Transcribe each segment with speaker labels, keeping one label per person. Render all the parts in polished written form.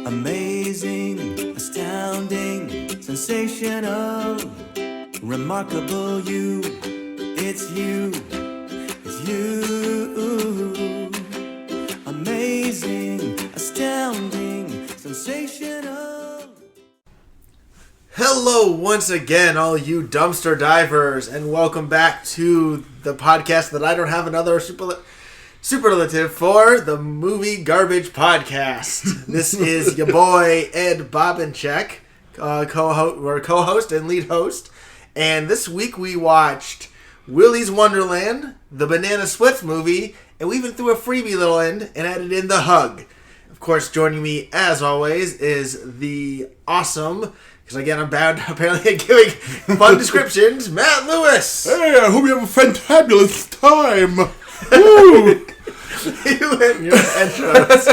Speaker 1: Amazing, astounding, sensational, remarkable you. It's you. It's you. Amazing, astounding, sensational.
Speaker 2: Hello once again, all you dumpster divers, and welcome back to the podcast that I don't have another superlative for, the Movie Garbage Podcast. This is your boy Ed Bobencheck, co-host and lead host, and this week we watched Willy's Wonderland, the Banana Splits movie, and we even threw a freebie little end and added in the hug. Of course, joining me as always is the awesome, because again I'm bound apparently at giving fun descriptions, Matt Lewis.
Speaker 3: Hey, I hope you have a fantabulous time. Woo!
Speaker 2: You and your entrance.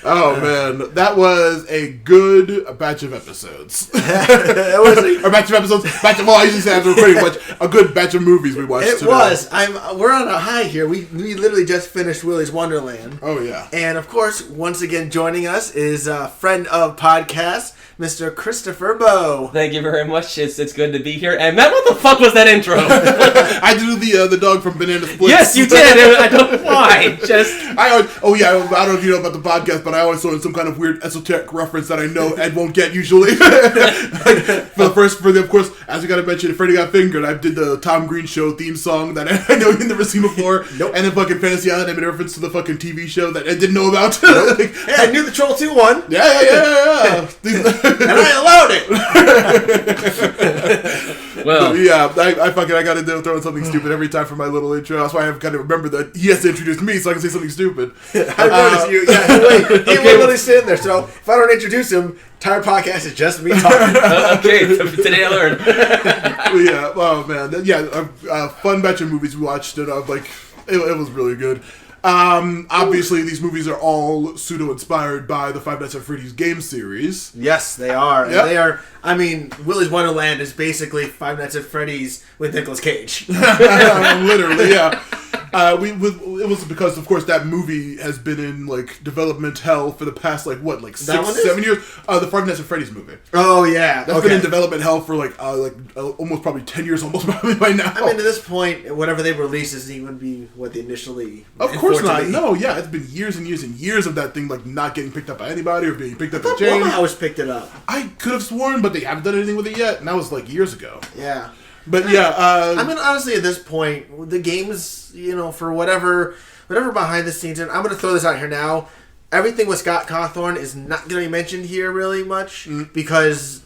Speaker 3: Oh man, that was a good batch of episodes.
Speaker 2: It was
Speaker 3: or batch of episodes. Well, I usually say after recording, but a good batch of movies we watched.
Speaker 2: It
Speaker 3: today.
Speaker 2: was. We're on a high here. We literally just finished Willy's Wonderland.
Speaker 3: Oh yeah.
Speaker 2: And of course, once again joining us is a friend of podcast, Mr. Christopher Bowe.
Speaker 4: Thank you very much. It's good to be here. And Matt, what the fuck was that intro?
Speaker 3: I do the dog from Banana Splits.
Speaker 4: Yes, you did. I don't know why.
Speaker 3: I don't know if you know about the podcast, but I always throw in some kind of weird esoteric reference that I know Ed won't get usually. Of course, as we got to mention, Freddy Got Fingered, I did the Tom Green Show theme song that I know you've never seen before.
Speaker 2: Nope.
Speaker 3: And then fucking Fantasy Island, I made a reference to the fucking TV show that I didn't know about.
Speaker 2: Nope. Hey, I knew the Troll 2 one.
Speaker 3: Yeah.
Speaker 2: And I allowed it.
Speaker 4: Well,
Speaker 3: yeah, I gotta throw in something stupid every time for my little intro. That's why I have got to remember that he has to introduce me so I can say something stupid.
Speaker 2: I noticed you. Yeah, wait. He literally sitting there. So if I don't introduce him, entire podcast is just me talking.
Speaker 4: okay, today I learned.
Speaker 3: Yeah, oh man, a fun batch of movies we watched, and it was really good. Obviously, these movies are all pseudo-inspired by the Five Nights at Freddy's game series.
Speaker 2: Yes, they are.
Speaker 3: Yep.
Speaker 2: And they are. I mean, Willy's Wonderland is basically Five Nights at Freddy's with Nicolas Cage.
Speaker 3: Literally, yeah. It was because, of course, that movie has been in development hell for the past 7 years. The Five Nights at Freddy's movie.
Speaker 2: Oh yeah,
Speaker 3: that's been in development hell for almost probably 10 years, almost probably by now.
Speaker 2: I mean, at this point, whatever they release isn't even be what they initially.
Speaker 3: Of course not. No, yeah, it's been years and years and years of that thing not getting picked up by anybody or being picked up in chain.
Speaker 2: Blumhouse picked it up.
Speaker 3: I could have sworn, but they haven't done anything with it yet, and that was years ago.
Speaker 2: Yeah.
Speaker 3: But yeah,
Speaker 2: I mean, honestly, at this point, the games, for whatever behind the scenes, and I'm going to throw this out here now. Everything with Scott Cawthon is not going to be mentioned here really much because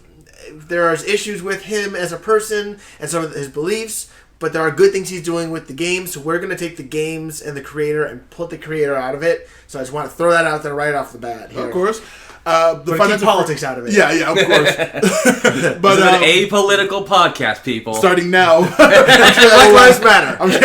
Speaker 2: there are issues with him as a person and some of his beliefs. But there are good things he's doing with the games, so we're going to take the games and the creator and put the creator out of it. So I just want to throw that out there right off the bat here.
Speaker 3: Of course.
Speaker 2: But keep politics out of it.
Speaker 3: Yeah, of course.
Speaker 4: But this is an apolitical podcast, people.
Speaker 3: Starting now.
Speaker 2: Black Lives Matter.
Speaker 3: Okay,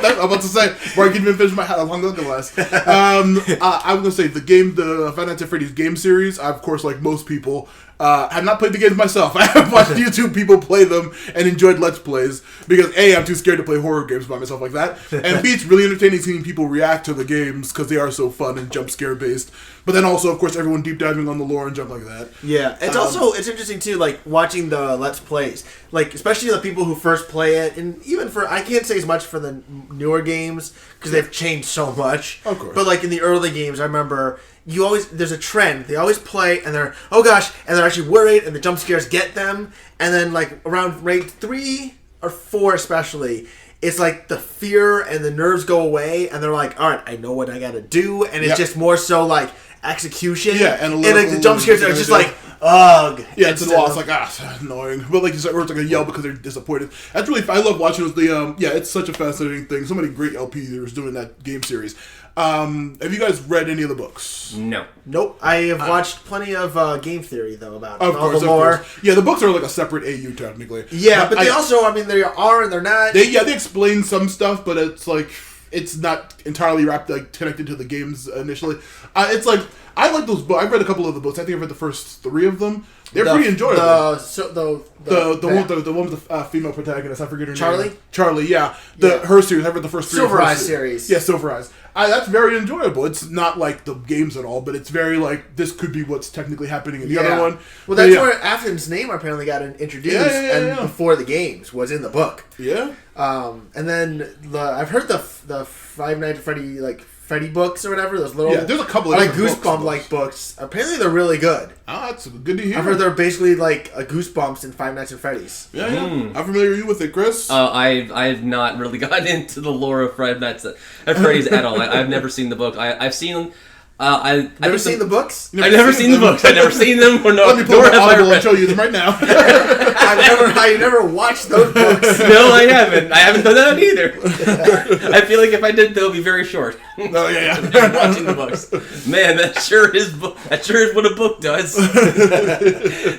Speaker 3: I'm about to say, before I can even finish my hat, how long did it last? I'm going to say, the Five Nights at Freddy's game series, I, of course, like most people, have not played the games myself. I have watched YouTube people play them and enjoyed Let's Plays because A, I'm too scared to play horror games by myself like that, and B, it's really entertaining seeing people react to the games because they are so fun and jump scare based. But then also, of course, everyone deep diving on the lore and jump like that.
Speaker 2: Yeah, it's interesting too, watching the Let's Plays, especially the people who first play it, and even I can't say as much for the newer games because they've changed so much.
Speaker 3: Of course.
Speaker 2: But in the early games, I remember there's a trend. They always play and they're, oh gosh, and they're actually worried and the jump scares get them. And then around rate 3 or 4 especially, it's the fear and the nerves go away and they're like, all right, I know what I gotta do. And it's just more so execution.
Speaker 3: Yeah, and
Speaker 2: the jump scares are just ugh.
Speaker 3: Yeah, it's annoying. But it's a yell because they're disappointed. That's really, I love watching it. It's such a fascinating thing. So many great LPs doing that game series. Have you guys read any of the books?
Speaker 4: No.
Speaker 2: Nope. I have watched plenty of game theory though about
Speaker 3: of
Speaker 2: all
Speaker 3: course,
Speaker 2: the lore.
Speaker 3: Of course. Yeah, the books are a separate AU technically.
Speaker 2: Yeah, but they also, they are and they're not.
Speaker 3: They explain some stuff, but it's not entirely connected to the games initially. It's I like those books. I've read a couple of the books. I think I've read the first 3 of them. They're pretty enjoyable. The one with the female protagonist. I forget her name. Charlie, yeah. Her series. I've read the first 3.
Speaker 2: Silver Eyes series.
Speaker 3: Yeah, Silver Eyes. That's very enjoyable. It's not like the games at all, but it's very like this could be what's technically happening in the other one.
Speaker 2: Well, that's where Afton's name apparently got introduced, before the games was in the book.
Speaker 3: Yeah.
Speaker 2: And then I've heard the Five Nights at Freddy books or whatever. Those little
Speaker 3: there's a couple of
Speaker 2: like Goosebump books. Apparently they're really good.
Speaker 3: Oh, that's good to hear.
Speaker 2: I've heard they're basically like a Goosebumps in Five Nights at Freddy's.
Speaker 3: Yeah. How familiar are you with it, Chris?
Speaker 4: I've not really gotten into the lore of Five Nights at Freddy's at all. I've never seen the book. I've seen. I've
Speaker 2: never seen the books.
Speaker 4: I've never seen the books. I've never seen them. Or no.
Speaker 3: Let me pull up Audible and show you them right now.
Speaker 2: I've never watched those books.
Speaker 4: No, I haven't. I haven't done that either. I feel like if I did, they'll be very short.
Speaker 3: Oh yeah.
Speaker 4: Watching the books, man, that sure is what a book does.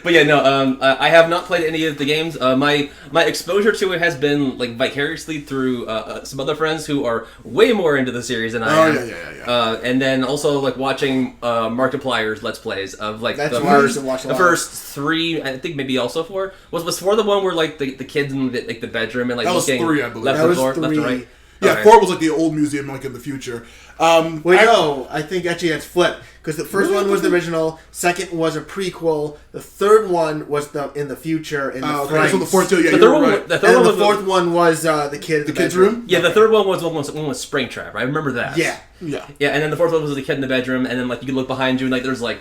Speaker 4: But yeah, no, I have not played any of the games. My exposure to it has been like vicariously through some other friends who are way more into the series than I am.
Speaker 3: Yeah.
Speaker 4: And then also like watching Markiplier's Let's Plays of like
Speaker 2: That's
Speaker 4: the first 3, I think maybe also 4. Was 4 the one where like the kids in the bedroom and like
Speaker 3: that was
Speaker 4: looking
Speaker 3: 3, I believe.
Speaker 4: left to right?
Speaker 3: Yeah,
Speaker 4: Okay.
Speaker 3: 4 was like the old museum, like in the future.
Speaker 2: No, I think actually it's flipped because the first one was the original, second was a prequel, the third one was in the future in the
Speaker 3: okay, so the fourth two, yeah,
Speaker 4: the
Speaker 3: you
Speaker 4: third
Speaker 3: were
Speaker 4: one,
Speaker 3: right.
Speaker 4: the third
Speaker 2: and
Speaker 4: one
Speaker 2: the
Speaker 4: was
Speaker 2: fourth one was the kid in the
Speaker 3: kid's
Speaker 2: bedroom.
Speaker 3: room.
Speaker 4: Yeah, the third one was one was Springtrap. I remember that.
Speaker 2: Yeah,
Speaker 3: Yeah,
Speaker 4: and then the fourth one was the kid in the bedroom, and then like you could look behind you and like there's like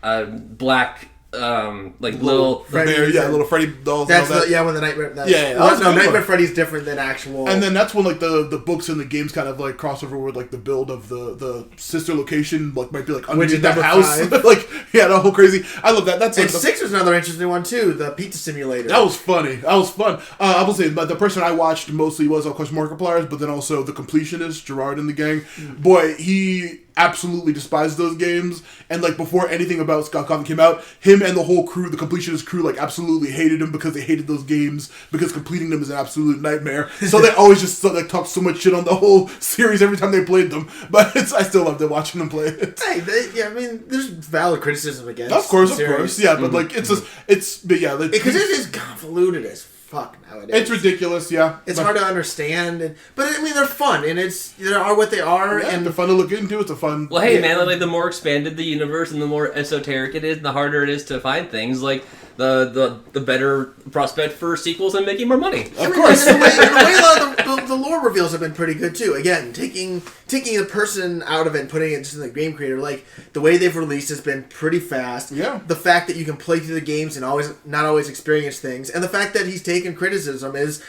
Speaker 4: black little
Speaker 3: little Freddy dolls.
Speaker 2: that's
Speaker 3: and all that.
Speaker 2: when the Nightmare. Nightmare Freddy's different than actual.
Speaker 3: And then that's when like the books and the games kind of like cross over with like the build of the sister location like might be like underneath that house. Like the whole crazy. I love that. That's like
Speaker 2: 6 was another interesting one too. The pizza simulator.
Speaker 3: That was funny. That was fun. I will say, but the person I watched mostly was of course Markiplier's, but then also the completionist Gerard and the gang. Boy, he absolutely despised those games, and like before anything about Scott Cawthon came out, him and the whole crew, the completionist crew, like absolutely hated him because they hated those games because completing them is an absolute nightmare. So they always just like talked so much shit on the whole series every time they played them. But I still loved it watching them play it.
Speaker 2: Hey, I mean, there's valid criticism against.
Speaker 3: Of course, yeah. But like it's because
Speaker 2: it is convoluted as fuck nowadays.
Speaker 3: It's ridiculous, yeah.
Speaker 2: It's hard to understand, but I mean they're fun, and they are what they are,
Speaker 3: Yeah,
Speaker 2: and
Speaker 3: they're fun to look into. It's a fun.
Speaker 4: Well, hey man, like the more expanded the universe and the more esoteric it is, the harder it is to find things. Like the better prospect for sequels and making more money.
Speaker 3: Of course.
Speaker 2: And the way a lot of the lore reveals have been pretty good too. Again, taking the person out of it and putting it into the game creator, like the way they've released has been pretty fast.
Speaker 3: Yeah.
Speaker 2: The fact that you can play through the games and not always experience things, and the fact that he's taken criticism is,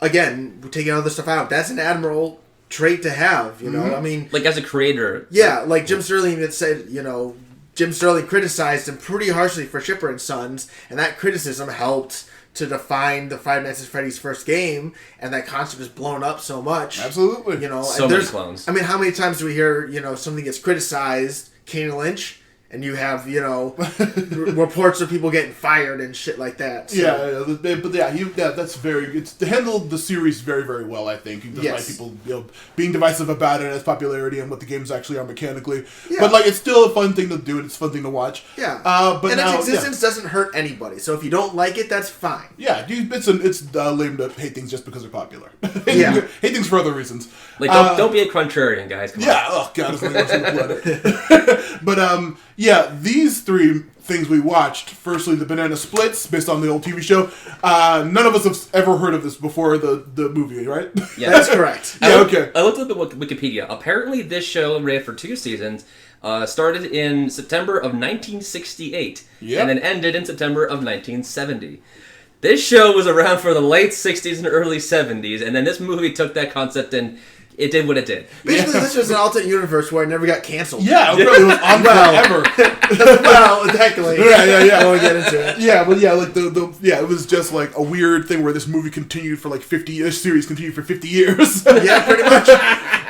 Speaker 2: again, taking other stuff out. That's an admirable trait to have. You know, I mean,
Speaker 4: Like as a creator.
Speaker 2: yeah, like Jim Sterling had said, Jim Sterling criticized him pretty harshly for Shipper and Sons, and that criticism helped to define the Five Nights at Freddy's first game, and that concept is blown up so much.
Speaker 3: Absolutely.
Speaker 4: So many clones.
Speaker 2: I mean, how many times do we hear, something gets criticized, Kane Lynch, and you have, reports of people getting fired and shit like that. So.
Speaker 3: That's it's handled the series very, very well, I think. Despite
Speaker 2: Yes.
Speaker 3: people, being divisive about it as popularity and what the games actually are mechanically.
Speaker 2: Yeah.
Speaker 3: But, like, it's still a fun thing to do, and it's a fun thing to watch.
Speaker 2: Yeah.
Speaker 3: But
Speaker 2: and
Speaker 3: now,
Speaker 2: its existence doesn't hurt anybody, so if you don't like it, that's fine.
Speaker 3: Yeah, it's lame to hate things just because they're popular.
Speaker 2: Yeah.
Speaker 3: Hate things for other reasons.
Speaker 4: Like don't be a contrarian, guys. Come on.
Speaker 3: Yeah, oh god, it's the worst on the planet. But these 3 things we watched. Firstly, the Banana Splits, based on the old TV show. None of us have ever heard of this before the movie, right?
Speaker 4: Yeah.
Speaker 2: That's correct.
Speaker 3: Yeah, okay.
Speaker 4: I looked up at Wikipedia. Apparently, this show ran for 2 seasons. Started in September of 1968,
Speaker 3: Yep.
Speaker 4: and then ended in September of 1970. This show was around for the late 60s and early 70s, and then this movie took that concept and it did what it did.
Speaker 2: Basically, this was an alternate universe where it never got canceled.
Speaker 3: Yeah, it really was on forever.
Speaker 2: Well, technically.
Speaker 3: Yeah.
Speaker 2: I won't get into it.
Speaker 3: Yeah, but yeah, like it was just like a weird thing where this movie continued for like 50 years, series continued for 50 years.
Speaker 2: Yeah, pretty much.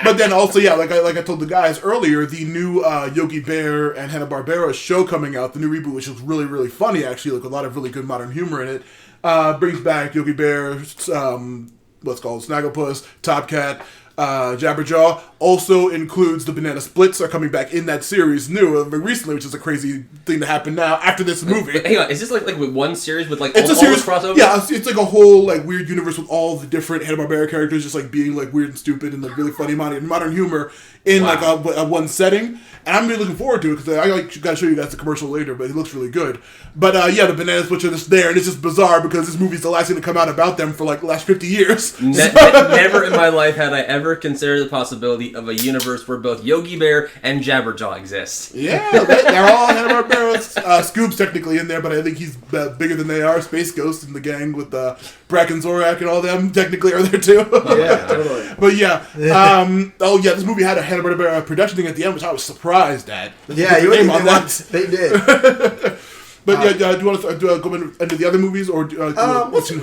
Speaker 3: But then also, yeah, like I told the guys earlier, the new Yogi Bear and Hanna-Barbera show coming out, the new reboot, which is really, really funny, actually, like a lot of really good modern humor in it, brings back Yogi Bear, what's called Snagglepuss, Top Cat, Jabberjaw. Also includes the Banana Splits are coming back in that series recently, which is a crazy thing to happen now after this movie.
Speaker 4: Hang on, is this like with one series with like
Speaker 3: It's
Speaker 4: all
Speaker 3: a series
Speaker 4: this crossover?
Speaker 3: Yeah, it's like a whole like weird universe with all the different Hanna-Barbera characters just like being like weird and stupid and like really funny modern humor in like a one setting. And I'm really looking forward to it because I gotta show you guys the commercial later, but it looks really good. But the Banana Splits are just there, and it's just bizarre because this movie's the last thing to come out about them for like the last 50 years.
Speaker 4: Never in my life had I ever considered the possibility of a universe where both Yogi Bear and Jabberjaw exist.
Speaker 3: Yeah, they're all Hanna-Barbera scoops technically in there, but I think he's bigger than they are. Space Ghost and the gang with Bracken Zorak and all them technically are there too.
Speaker 2: Yeah, totally.
Speaker 3: But this movie had a Hanna-Barbera production thing at the end, which I was surprised at.
Speaker 2: Yeah, you would on that. They did.
Speaker 3: But do you want to go into the other movies or?
Speaker 2: Let's do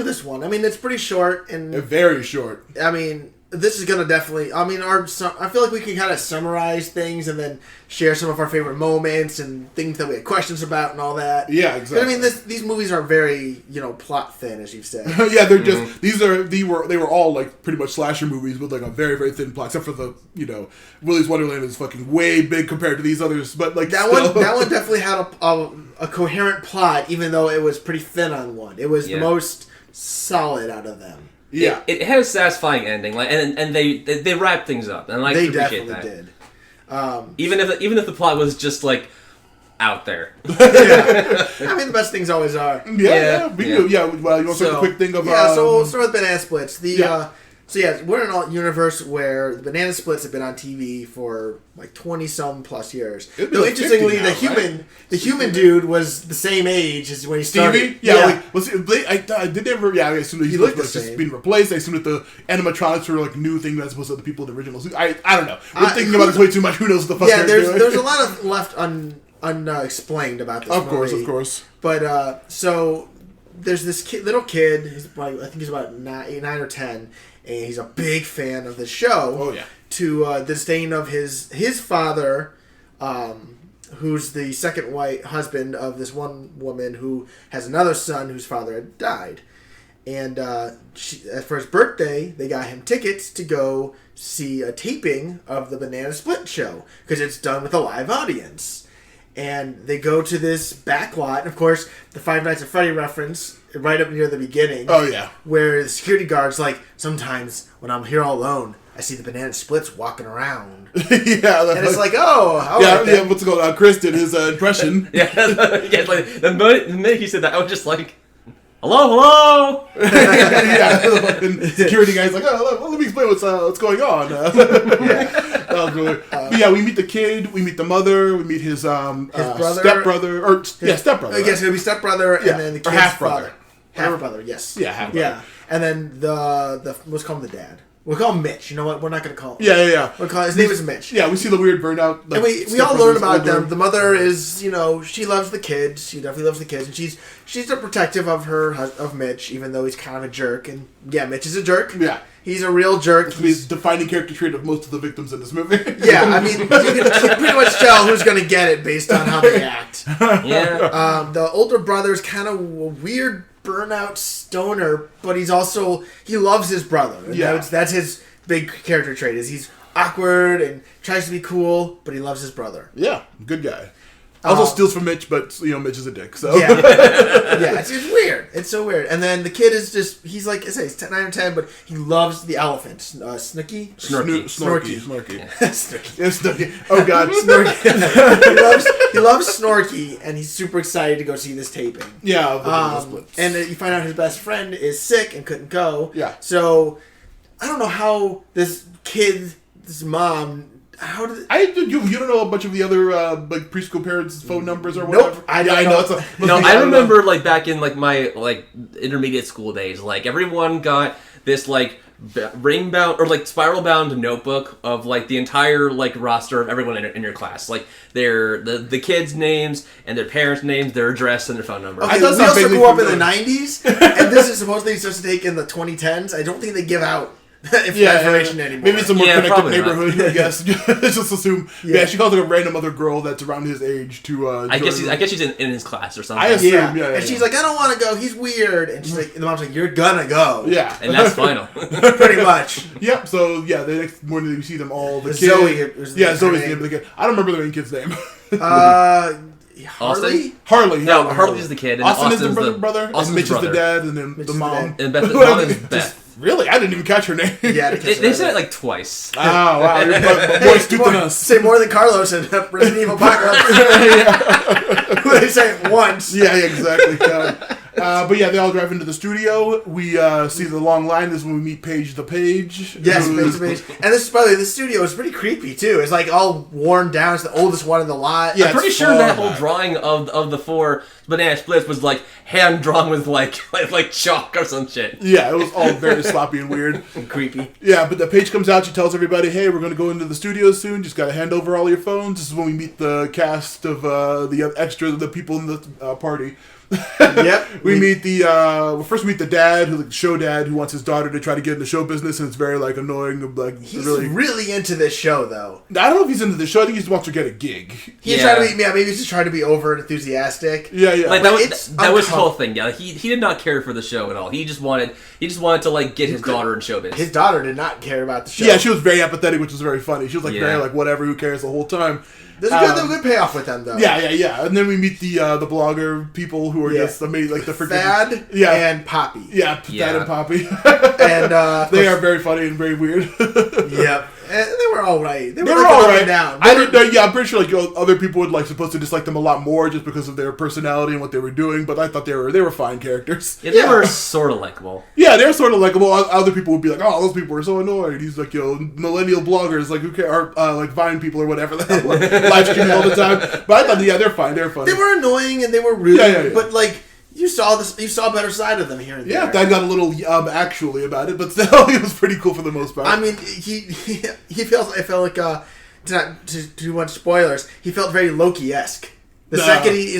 Speaker 2: this one. I mean, it's pretty short and
Speaker 3: very short.
Speaker 2: I mean, this is gonna definitely. I mean, I feel like we can kind of summarize things and then share some of our favorite moments and things that we had questions about and all that.
Speaker 3: Yeah, exactly.
Speaker 2: But, I mean, these movies are very plot thin, as you've said.
Speaker 3: Yeah, they're just they were all like pretty much slasher movies with like a very very thin plot, except for the Willy's Wonderland is fucking way big compared to these others, but like
Speaker 2: that one definitely had a coherent plot, even though it was pretty thin on one. It was the most solid out of them.
Speaker 3: Yeah,
Speaker 4: it had a satisfying ending, like, and they wrapped things up, and I appreciate that.
Speaker 2: Did.
Speaker 4: Even if the plot was just like out there.
Speaker 2: Yeah. I mean, the best things always are.
Speaker 3: Well, you want to say a quick thing of
Speaker 2: so we'll start with Banana Splits. We're in a universe where the Banana Splits have been on TV for like 20-some plus years. Though interestingly, the human dude was the same age as when he started.
Speaker 3: Stevie? I assumed he
Speaker 2: looked
Speaker 3: was just being replaced. I assumed that the animatronics were like new thing as opposed to the people in the original. I don't know. We're thinking about this way too much. Who knows what the fuck they're doing?
Speaker 2: There's a lot of left unexplained about this movie.
Speaker 3: Of course.
Speaker 2: But, so, there's this little kid, I think he's about 9 or 10, and he's a big fan of the show.
Speaker 3: Oh, yeah.
Speaker 2: To the disdain of his father, who's the second white husband of this one woman who has another son whose father had died. And for his birthday, they got him tickets to go see a taping of the Banana Split show, because it's done with a live audience. And they go to this back lot, and of course, the Five Nights at Freddy reference right up near the beginning.
Speaker 3: Oh, yeah.
Speaker 2: Where the security guard's like, sometimes when I'm here all alone, I see the Banana Splits walking around. And it's like,
Speaker 3: what's it called? Chris did his impression.
Speaker 4: Like the minute he said that, I was just like, hello.
Speaker 3: The security guy's like, let me explain what's going on. That was really. We meet the kid, we meet the mother, we meet his brother, stepbrother, stepbrother.
Speaker 2: I guess it'll be stepbrother, and then the kid's
Speaker 3: half brother.
Speaker 2: Half brother, yes.
Speaker 3: Yeah, half brother.
Speaker 2: Yeah, and then let's call him the dad. We'll call him Mitch. You know what? We're not going to call him.
Speaker 3: Yeah.
Speaker 2: We'll call his name is Mitch.
Speaker 3: Yeah, we see the weird burnout.
Speaker 2: And we all learn about them. The mother is, she loves the kids. She definitely loves the kids, and she's a protective of Mitch, even though he's kind of a jerk. And yeah, Mitch is a jerk.
Speaker 3: Yeah.
Speaker 2: He's a real jerk.
Speaker 3: He's the defining character trait of most of the victims in this movie.
Speaker 2: Yeah, I mean, you can pretty much tell who's going to get it based on how they act.
Speaker 4: Yeah.
Speaker 2: The older brother's kind of a weird burnout stoner, but he loves his brother. And that's his big character trait, is he's awkward and tries to be cool, but he loves his brother.
Speaker 3: Yeah, good guy. Also steals from Mitch, but Mitch is a dick. So
Speaker 2: yeah, it's weird. It's so weird. And then the kid is he's like I say, he's 9 or 10, but he loves the elephant. Snooky,
Speaker 3: Snorky.
Speaker 2: Snooky.
Speaker 3: Oh God,
Speaker 2: Snorky. he loves Snorky, and he's super excited to go see this taping.
Speaker 3: Yeah,
Speaker 2: and you find out his best friend is sick and couldn't go.
Speaker 3: Yeah.
Speaker 2: So I don't know how this mom.
Speaker 3: You don't know a bunch of the other like preschool parents' phone numbers or whatever?
Speaker 2: Nope, I know.
Speaker 4: I remember like back in like my like intermediate school days, like everyone got this like ring bound or like spiral bound notebook of like the entire like roster of everyone in your class, like the kids' names and their parents' names, their address, and their phone number.
Speaker 2: Okay, we also grew up in the 90s, and this is supposedly supposed to take in the 2010s. I don't think they give out information anymore.
Speaker 3: Maybe it's a more connected
Speaker 4: probably
Speaker 3: neighborhood, I guess. Just assume. Yeah, she calls like a random other girl that's around his age to.
Speaker 4: I guess she's in his class or something.
Speaker 3: I assume,
Speaker 2: yeah. And she's like, I don't want to go. He's weird. And she's like, and the mom's like, you're gonna go.
Speaker 3: Yeah,
Speaker 4: and that's final.
Speaker 2: Pretty much.
Speaker 3: Yep. So the next morning we see them all. The kid.
Speaker 2: Zoe's
Speaker 3: Zoe's the name of the kid. I don't remember the main kid's name.
Speaker 2: Harley?
Speaker 3: Harley.
Speaker 4: No, Harley's the kid. And
Speaker 3: Austin is
Speaker 4: Austin's
Speaker 3: the brother.
Speaker 4: Austin's
Speaker 3: and Mitch
Speaker 4: brother.
Speaker 3: is the dad, and then
Speaker 2: Mitch
Speaker 3: the
Speaker 2: is the
Speaker 3: mom.
Speaker 2: dad.
Speaker 4: And Beth, the mom is Beth.
Speaker 3: Really? I didn't even catch her name.
Speaker 2: Yeah,
Speaker 4: They said it like twice.
Speaker 3: Oh, wow. You're more astute than us.
Speaker 2: Say more than Carlos in Resident Evil Apocalypse. They say it once.
Speaker 3: Yeah, exactly. But yeah, they all drive into the studio. We see the long line. This is when we meet Paige the Page.
Speaker 2: Yes, Paige. And this, by the way, the studio is pretty creepy too. It's like all worn down. It's the oldest one in the lot.
Speaker 3: Yeah,
Speaker 4: I'm pretty
Speaker 3: it's
Speaker 4: sure that
Speaker 3: far
Speaker 4: whole drawing of the 4 banana splits was like hand drawn with like chalk or some shit.
Speaker 3: Yeah, it was all very sloppy and weird.
Speaker 2: And creepy.
Speaker 3: Yeah, but the Paige comes out. She tells everybody, "Hey, we're going to go into the studio soon. Just got to hand over all your phones." This is when we meet the cast of the people in the party.
Speaker 2: Yep.
Speaker 3: We meet first we meet the dad, the show dad, who wants his daughter to try to get into show business, and it's very like annoying. Like
Speaker 2: He's really into this show, though.
Speaker 3: I don't know if he's into the show. I think he just wants to get a gig.
Speaker 2: He's trying to be, maybe he's just trying to be over enthusiastic.
Speaker 3: Yeah.
Speaker 4: Like that was his whole thing. Yeah, he did not care for the show at all. He just wanted to like get his daughter in showbiz.
Speaker 2: His daughter did not care about the show.
Speaker 3: Yeah, she was very apathetic, which was very funny. She was like very like whatever, who cares the whole time.
Speaker 2: There's a good payoff with them, though.
Speaker 3: Yeah. And then we meet the blogger people who are just amazing, like the freaking
Speaker 2: Thad and Poppy.
Speaker 3: Yeah, Thad and Poppy.
Speaker 2: And
Speaker 3: they are very funny and very weird.
Speaker 2: Yep. And they were all right. They were
Speaker 3: all
Speaker 2: up
Speaker 3: right.
Speaker 2: and down.
Speaker 3: I didn't know. Yeah, I'm pretty sure like other people would like supposed to dislike them a lot more just because of their personality and what they were doing. But I thought they were fine characters.
Speaker 4: Yeah, they were sort of likable.
Speaker 3: Yeah, they're sort of likable. Other people would be like, "Oh, those people are so annoying." He's like, millennial bloggers, like who care, or like Vine people or whatever the hell, live streaming all the time. But I thought, they're fine. They're funny.
Speaker 2: They were annoying and they were rude.
Speaker 3: Yeah.
Speaker 2: But like. You saw a better side of them here and there.
Speaker 3: Yeah, Dad got a little actually about it, but still, it was pretty cool for the most part.
Speaker 2: I mean, he felt. I felt like not too much spoilers. He felt very Loki-esque. The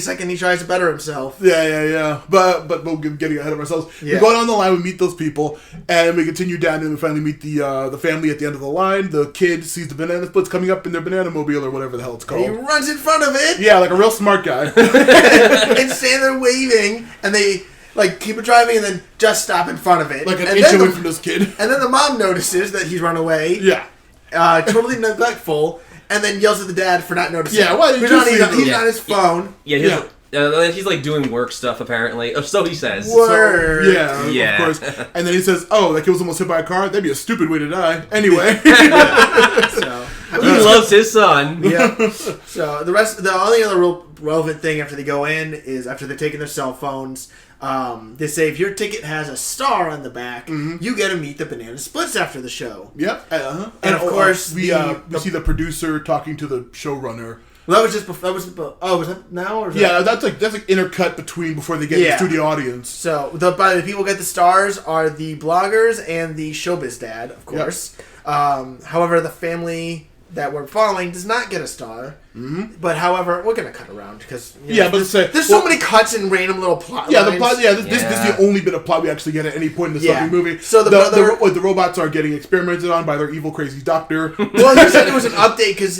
Speaker 2: second he tries to better himself.
Speaker 3: Yeah. But we're getting ahead of ourselves.
Speaker 2: Yeah.
Speaker 3: We go down the line, we meet those people, and we continue down, and we finally meet the family at the end of the line. The kid sees the banana splits coming up in their banana mobile or whatever the hell it's called.
Speaker 2: And he runs in front of it.
Speaker 3: Yeah, like a real smart guy.
Speaker 2: And stand there waving, and they like keep it driving, and then just stop in front of it.
Speaker 3: Like an inch away from this kid.
Speaker 2: And then the mom notices that he's run away.
Speaker 3: Yeah.
Speaker 2: Totally neglectful. And then yells at the dad for not noticing.
Speaker 3: Yeah, why did you see him?
Speaker 2: He's on his phone.
Speaker 4: Yeah, he's like doing work stuff apparently. So he says.
Speaker 2: Word.
Speaker 3: Yeah, of course. And then he says, "Oh, that kid was almost hit by a car. That'd be a stupid way to die." Anyway.
Speaker 4: He loves his son.
Speaker 2: Yeah. So the only other real relevant thing after they go in is after they've taken their cell phones. They say if your ticket has a star on the back, you get to meet the Banana Splits after the show.
Speaker 3: Yep.
Speaker 2: And of course,
Speaker 3: we see the producer talking to the showrunner.
Speaker 2: Well, that was just before. Was that now? Or
Speaker 3: That's like intercut between before they get the studio audience.
Speaker 2: So by the people get the stars are the bloggers and the showbiz dad, of course. Yep. However, the family that we're following does not get a star. Mm-hmm. But however, we're gonna cut around because there's so many cuts and random little plot.
Speaker 3: Yeah,
Speaker 2: lines.
Speaker 3: the plot. Yeah, this is the only bit of plot we actually get at any point in the fucking movie.
Speaker 2: So
Speaker 3: the robots are getting experimented on by their evil, crazy doctor.
Speaker 2: Well, he said it was an update because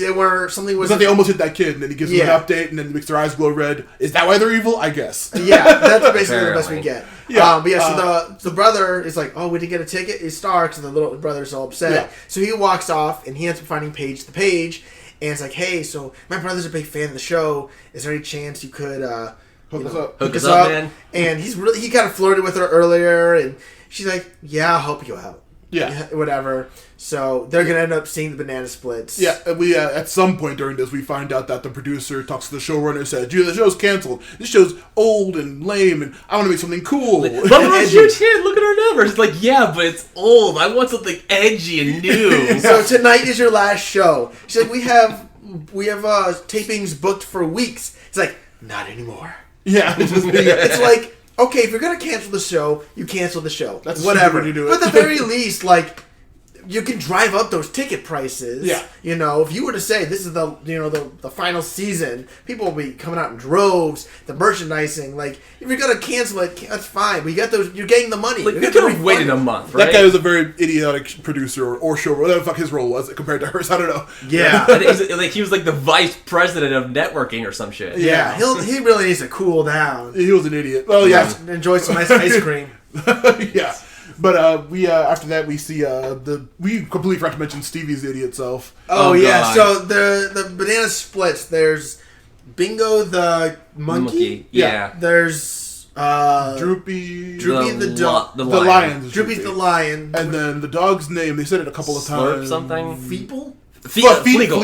Speaker 2: something was.
Speaker 3: That they almost hit that kid, and then he gives them an update, and then makes their eyes glow red. Is that why they're evil? I guess.
Speaker 2: Yeah, that's basically the best we get.
Speaker 3: Yeah,
Speaker 2: so the brother is like, "Oh, we didn't get a ticket, a star," because the little brother's all upset. Yeah. So he walks off, and he ends up finding Paige the Page. And it's like, hey, so my brother's a big fan of the show. Is there any chance you could
Speaker 3: hook
Speaker 4: us up, man?
Speaker 2: And he kind of flirted with her earlier, and she's like, yeah, I'll help you out.
Speaker 3: Yeah.
Speaker 2: Whatever. So they're going to end up seeing the Banana Splits.
Speaker 3: Yeah, we at some point during this, we find out that the producer talks to the showrunner and says, the show's canceled. This show's old and lame, and I want to make something cool.
Speaker 4: But we're a huge hit. Look at our numbers. It's like, yeah, but it's old. I want something edgy and new.
Speaker 2: So tonight is your last show. She's like, we have tapings booked for weeks. It's like, not anymore.
Speaker 3: Yeah.
Speaker 2: It's like, okay, if you're going to cancel the show, you cancel the show.
Speaker 3: That's
Speaker 2: whatever.
Speaker 3: you do it.
Speaker 2: But at the very least, like, you can drive up those ticket prices.
Speaker 3: Yeah.
Speaker 2: You know, if you were to say this is the the final season, people will be coming out in droves. The merchandising, like if you're gonna cancel it, that's fine. But you got those. You're getting the money.
Speaker 4: Like,
Speaker 2: You
Speaker 4: you
Speaker 2: have to
Speaker 4: could have
Speaker 2: refund
Speaker 4: waited
Speaker 2: it.
Speaker 4: a month, right?
Speaker 3: That guy was a very idiotic producer or showrunner, whatever the fuck his role was compared to hers. I don't know.
Speaker 2: Yeah.
Speaker 4: I think he was like the vice president of networking or some shit.
Speaker 2: Yeah, he really needs to cool down.
Speaker 3: He was an idiot. Oh yeah,
Speaker 2: Enjoy some nice ice cream.
Speaker 3: yeah. But we after that we see we completely forgot to mention Stevie's idiot self.
Speaker 2: Oh,
Speaker 4: Oh,
Speaker 2: yeah,
Speaker 4: God.
Speaker 2: so the banana splits. There's Bingo the monkey.
Speaker 4: Yeah.
Speaker 2: There's
Speaker 3: Droopy,
Speaker 2: Droopy the dog.
Speaker 3: the lion, is
Speaker 2: Droopy's the lion.
Speaker 3: and then the dog's name. They said it a couple of
Speaker 4: Slurp
Speaker 3: times.
Speaker 4: something.
Speaker 2: Feeple?
Speaker 4: Fleagle.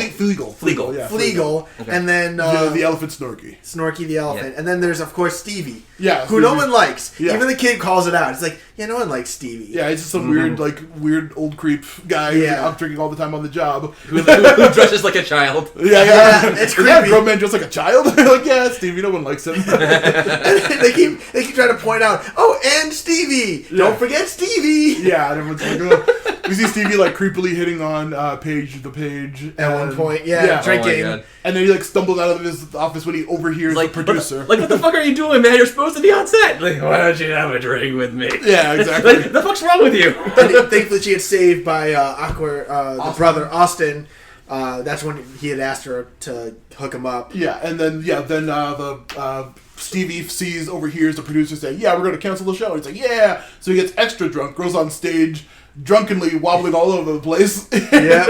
Speaker 3: Fleagle, yeah,
Speaker 2: Fleagle.
Speaker 4: Okay.
Speaker 2: And then
Speaker 3: the elephant Snorky.
Speaker 2: Snorky the elephant.
Speaker 4: Yeah.
Speaker 2: And then there's, of course, Stevie.
Speaker 3: Yeah,
Speaker 2: Who no
Speaker 3: Stevie.
Speaker 2: one likes.
Speaker 3: Yeah.
Speaker 2: Even the kid calls it out. It's like, yeah, no one likes Stevie.
Speaker 3: Yeah, he's just some weird old creep guy
Speaker 2: Yeah.
Speaker 3: out drinking all the time on the job.
Speaker 4: Who dresses like a child.
Speaker 2: Yeah, it's
Speaker 3: Is that a
Speaker 2: creepy.
Speaker 3: grown man just like a child? Like, yeah, Stevie, no one likes him.
Speaker 2: they keep trying to point out, oh, and Stevie.
Speaker 3: Yeah.
Speaker 2: Don't forget Stevie.
Speaker 3: Yeah, and everyone's like, oh. We see Stevie like creepily hitting on Paige the Page
Speaker 2: At one point, yeah,
Speaker 3: yeah.
Speaker 2: drinking.
Speaker 4: Oh my God.
Speaker 3: And then he like stumbles out of his office when he overhears the producer.
Speaker 4: Like, what the fuck are you doing, man? You're supposed to be on set. Like, why don't you have a drink with me?
Speaker 3: Yeah, exactly.
Speaker 4: Like, the fuck's wrong with you?
Speaker 2: And thankfully, she gets saved by the brother Austin. That's when he had asked her to hook him up.
Speaker 3: Yeah, and then the Stevie overhears the producer say, "Yeah, we're going to cancel the show." He's like, "Yeah." So he gets extra drunk, goes on stage, drunkenly wobbling all over the place.
Speaker 2: Yeah.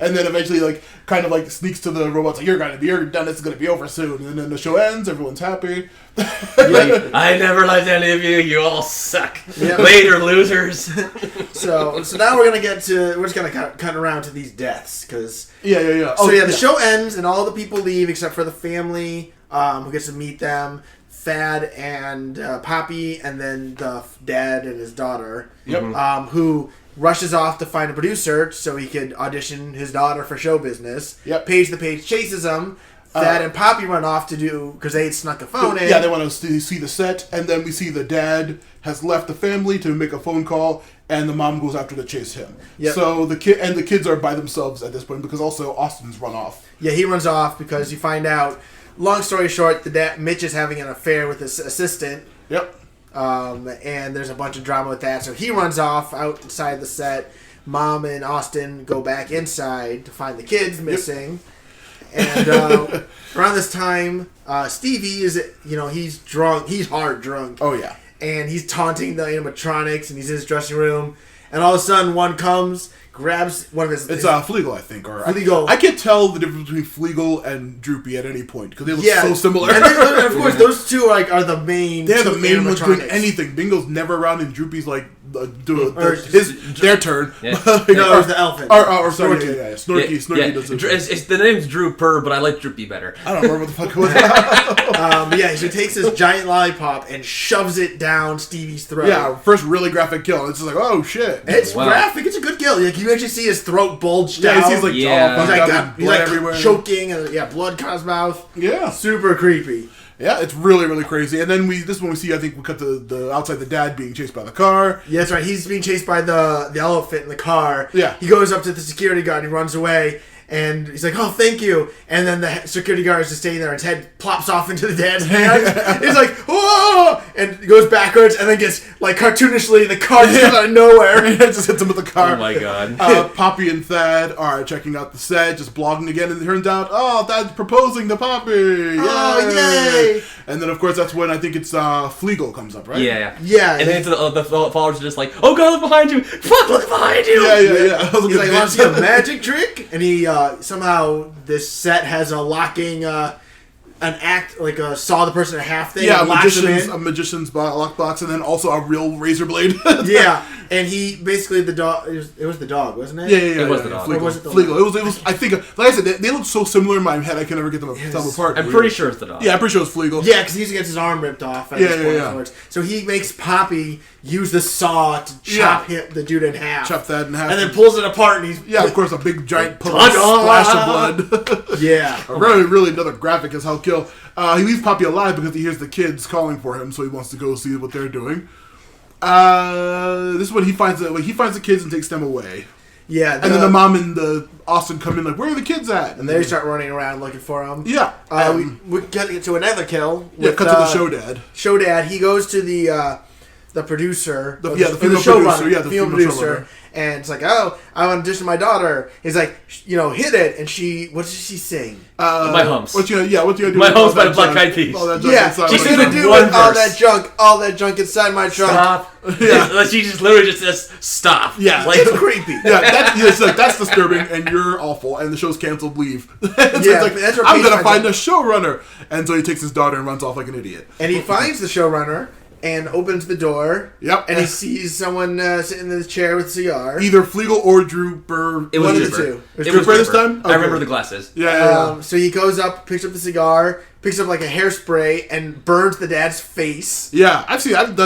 Speaker 3: And then eventually, like, kind of like sneaks to the robots, like, "You're done. It's going to be over soon." And then the show ends. Everyone's happy.
Speaker 4: Like, I never liked any of you. You all suck.
Speaker 2: Yeah.
Speaker 4: Later, losers.
Speaker 2: So now we're just gonna cut around to these deaths because
Speaker 3: Yeah.
Speaker 2: so the show ends and all the people leave except for the family who gets to meet them, Thad and Poppy, and then the dad and his daughter.
Speaker 3: Yep.
Speaker 2: Who rushes off to find a producer so he could audition his daughter for show business.
Speaker 3: Yep.
Speaker 2: Paige the Page chases him. Thad and Poppy run off to do because they had snuck a phone in.
Speaker 3: Yeah, they want to see the set, and then we see the dad has left the family to make a phone call, and the mom goes after to chase him.
Speaker 2: Yep.
Speaker 3: So the kids are by themselves at this point because also Austin's run off.
Speaker 2: Yeah, he runs off because you find out. Long story short, Mitch is having an affair with his assistant.
Speaker 3: Yep.
Speaker 2: And there's a bunch of drama with that. So he runs off outside the set. Mom and Austin go back inside to find the kids missing. And around this time, Stevie he's drunk. He's hard drunk.
Speaker 3: Oh yeah.
Speaker 2: And he's taunting the animatronics, and he's in his dressing room. And all of a sudden, one comes, grabs one of his...
Speaker 3: It's Fleagle, I think. Or
Speaker 2: Fleagle.
Speaker 3: I can't tell the difference between Fleagle and Droopy at any point because they look so similar.
Speaker 2: And of course, those two are the main.
Speaker 3: They're the
Speaker 2: two
Speaker 3: main ones doing
Speaker 2: animatronics.
Speaker 3: anything. Bingo's never around, and Droopy's like doing
Speaker 2: Or
Speaker 3: their turn.
Speaker 4: Yeah.
Speaker 2: No, it's the elephant.
Speaker 3: Or sorry,
Speaker 2: Snorky.
Speaker 3: yeah. Snorky does it.
Speaker 4: The name's Drooper, but I like Droopy better.
Speaker 3: I don't remember what the fuck it was.
Speaker 2: Yeah, he takes this giant lollipop and shoves it down Stevie's throat.
Speaker 3: Yeah, first really graphic kill. It's just like, oh shit.
Speaker 2: It's
Speaker 4: Wow.
Speaker 2: graphic. It's a good kill. Like, you actually see his throat bulged
Speaker 3: Yeah,
Speaker 2: out.
Speaker 3: he sees like
Speaker 4: Yeah.
Speaker 3: jaw
Speaker 2: he's
Speaker 3: fucked
Speaker 2: like,
Speaker 3: up and
Speaker 2: he's
Speaker 3: blood
Speaker 2: like
Speaker 3: everywhere.
Speaker 2: choking, and blood comes out of his mouth.
Speaker 3: Yeah.
Speaker 2: Super creepy.
Speaker 3: Yeah, it's really, really crazy. And then this is when we see, I think we cut the outside the dad being chased by the car.
Speaker 2: Yeah, that's right. He's being chased by the elephant in the car.
Speaker 3: Yeah.
Speaker 2: He goes up to the security guard and he runs away. And he's like, "Oh, thank you." And then the security guard is just standing there. His head plops off into the dad's hands. He's like, "Whoa!" And goes backwards, and then gets like cartoonishly the car just comes out of nowhere.
Speaker 3: It just hits him with the car.
Speaker 4: Oh my god.
Speaker 3: Poppy and Thad are checking out the set, just blogging again, and it turns out, Thad's proposing to Poppy.
Speaker 2: Oh, yay!
Speaker 3: And then, of course, that's when I think it's Fleagle comes up, right?
Speaker 4: Yeah.
Speaker 2: Yeah.
Speaker 4: And then the followers are just like, "Oh god, look behind you! Fuck, look behind you!"
Speaker 3: Yeah.
Speaker 2: He's like, "Want to see a magic trick?" And he somehow this set has a locking an act like a saw the person in half thing.
Speaker 3: Yeah,
Speaker 2: and locks him in.
Speaker 3: a magician's lockbox, and then also a real razor blade.
Speaker 2: Yeah, and he basically the dog. It was the dog, wasn't it?
Speaker 3: Yeah.
Speaker 4: It was the dog.
Speaker 3: Fleagle.
Speaker 2: Or was it the
Speaker 3: Fleagle. It was. I think, like I said, they look so similar in my head. I can never get them tell them apart.
Speaker 4: I'm pretty sure it's the dog.
Speaker 3: Yeah, I'm pretty sure it's Fleagle.
Speaker 2: Yeah, because he gets his arm ripped off. At this point
Speaker 3: Yeah.
Speaker 2: afterwards. So he makes Poppy use the saw to chop the dude in half.
Speaker 3: Chop that in half.
Speaker 2: And then pulls it apart, and he's
Speaker 3: Yeah, of course, a big giant
Speaker 2: Ta-da!
Speaker 3: splash of blood.
Speaker 2: Yeah.
Speaker 3: Really another graphic as hell kill. He leaves Poppy alive because he hears the kids calling for him, so he wants to go see what they're doing. This is when he finds the kids and takes them away.
Speaker 2: Yeah,
Speaker 3: and then the mom and the Austin come in like, where are the kids at?
Speaker 2: And they start running around looking for them.
Speaker 3: Yeah.
Speaker 2: We get to another kill.
Speaker 3: Yeah,
Speaker 2: With,
Speaker 3: cut to the show dad.
Speaker 2: Show dad. He goes to the producer.
Speaker 3: The
Speaker 2: female
Speaker 3: producer. Yeah, the
Speaker 2: female
Speaker 3: female
Speaker 2: producer.
Speaker 3: showrunner.
Speaker 2: And it's like, oh, I want to audition my daughter. He's like, hit it. And what did she sing?
Speaker 4: My humps.
Speaker 3: What you gonna do?
Speaker 4: My
Speaker 3: with all
Speaker 4: humps by
Speaker 3: that
Speaker 4: the Black
Speaker 3: junk?
Speaker 4: Eyed Peas.
Speaker 3: All that junk
Speaker 2: Yeah,
Speaker 3: inside
Speaker 2: she's
Speaker 3: my
Speaker 2: gonna
Speaker 3: trunk?
Speaker 2: do
Speaker 4: one
Speaker 2: with all
Speaker 4: verse.
Speaker 2: that junk inside my trunk.
Speaker 4: Stop.
Speaker 3: Yeah.
Speaker 4: She just literally just says, stop.
Speaker 3: Yeah.
Speaker 4: Like,
Speaker 2: It's creepy.
Speaker 3: Yeah, it's like, that's disturbing, and you're awful, and the show's canceled. Leave. So
Speaker 2: Yeah,
Speaker 3: it's like,
Speaker 2: that's what
Speaker 3: I'm gonna
Speaker 2: Paige
Speaker 3: find
Speaker 2: finds
Speaker 3: a showrunner, and so he takes his daughter and runs off like an idiot.
Speaker 2: And he finds the showrunner and opens the door.
Speaker 3: Yep.
Speaker 2: And he sees someone sitting in the chair with a cigar.
Speaker 3: Either Flegel or Drooper.
Speaker 4: it was
Speaker 2: One of the
Speaker 4: Drooper.
Speaker 2: two.
Speaker 4: It was
Speaker 3: Drooper this
Speaker 4: Drooper.
Speaker 3: time?
Speaker 4: I
Speaker 3: Okay.
Speaker 4: remember the glasses.
Speaker 3: Yeah.
Speaker 2: So he goes up, picks up the cigar, picks up like a hairspray, and burns the dad's face.
Speaker 3: Yeah, actually, I've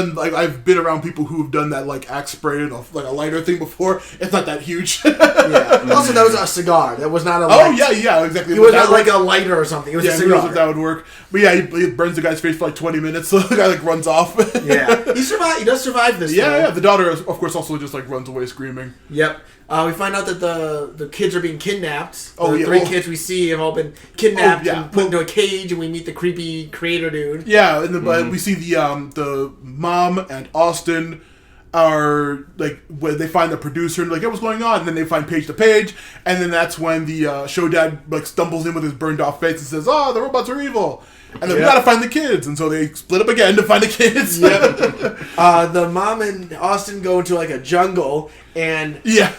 Speaker 3: been around people who've done that like axe spray and like a lighter thing before. It's not that huge.
Speaker 2: Yeah. Also, that was a cigar. That was not a.
Speaker 3: Oh yeah, exactly.
Speaker 2: It was not like a lighter or something. It was a
Speaker 3: who knows
Speaker 2: cigar.
Speaker 3: if that would work? But yeah, he burns the guy's face for like 20 minutes. So the guy like runs off.
Speaker 2: Yeah. He survived. He does survive this.
Speaker 3: Yeah,
Speaker 2: though.
Speaker 3: yeah. The daughter, of course, also just like runs away screaming.
Speaker 2: Yep. We find out that the kids are being kidnapped.
Speaker 3: Oh,
Speaker 2: the
Speaker 3: yeah,
Speaker 2: three
Speaker 3: well-
Speaker 2: kids we see have all been kidnapped
Speaker 3: Oh, yeah.
Speaker 2: and put into a cage, and we meet the creepy creator dude.
Speaker 3: Yeah, and we see the mom and Austin are like when they find the producer and like, hey, what's going on? And then they find Page to Page, and then that's when the show dad like stumbles in with his burned off face and says, "Oh, the robots are evil," and then we gotta find the kids, and so they split up again to find the kids.
Speaker 2: The mom and Austin go into like a jungle and
Speaker 3: Yeah.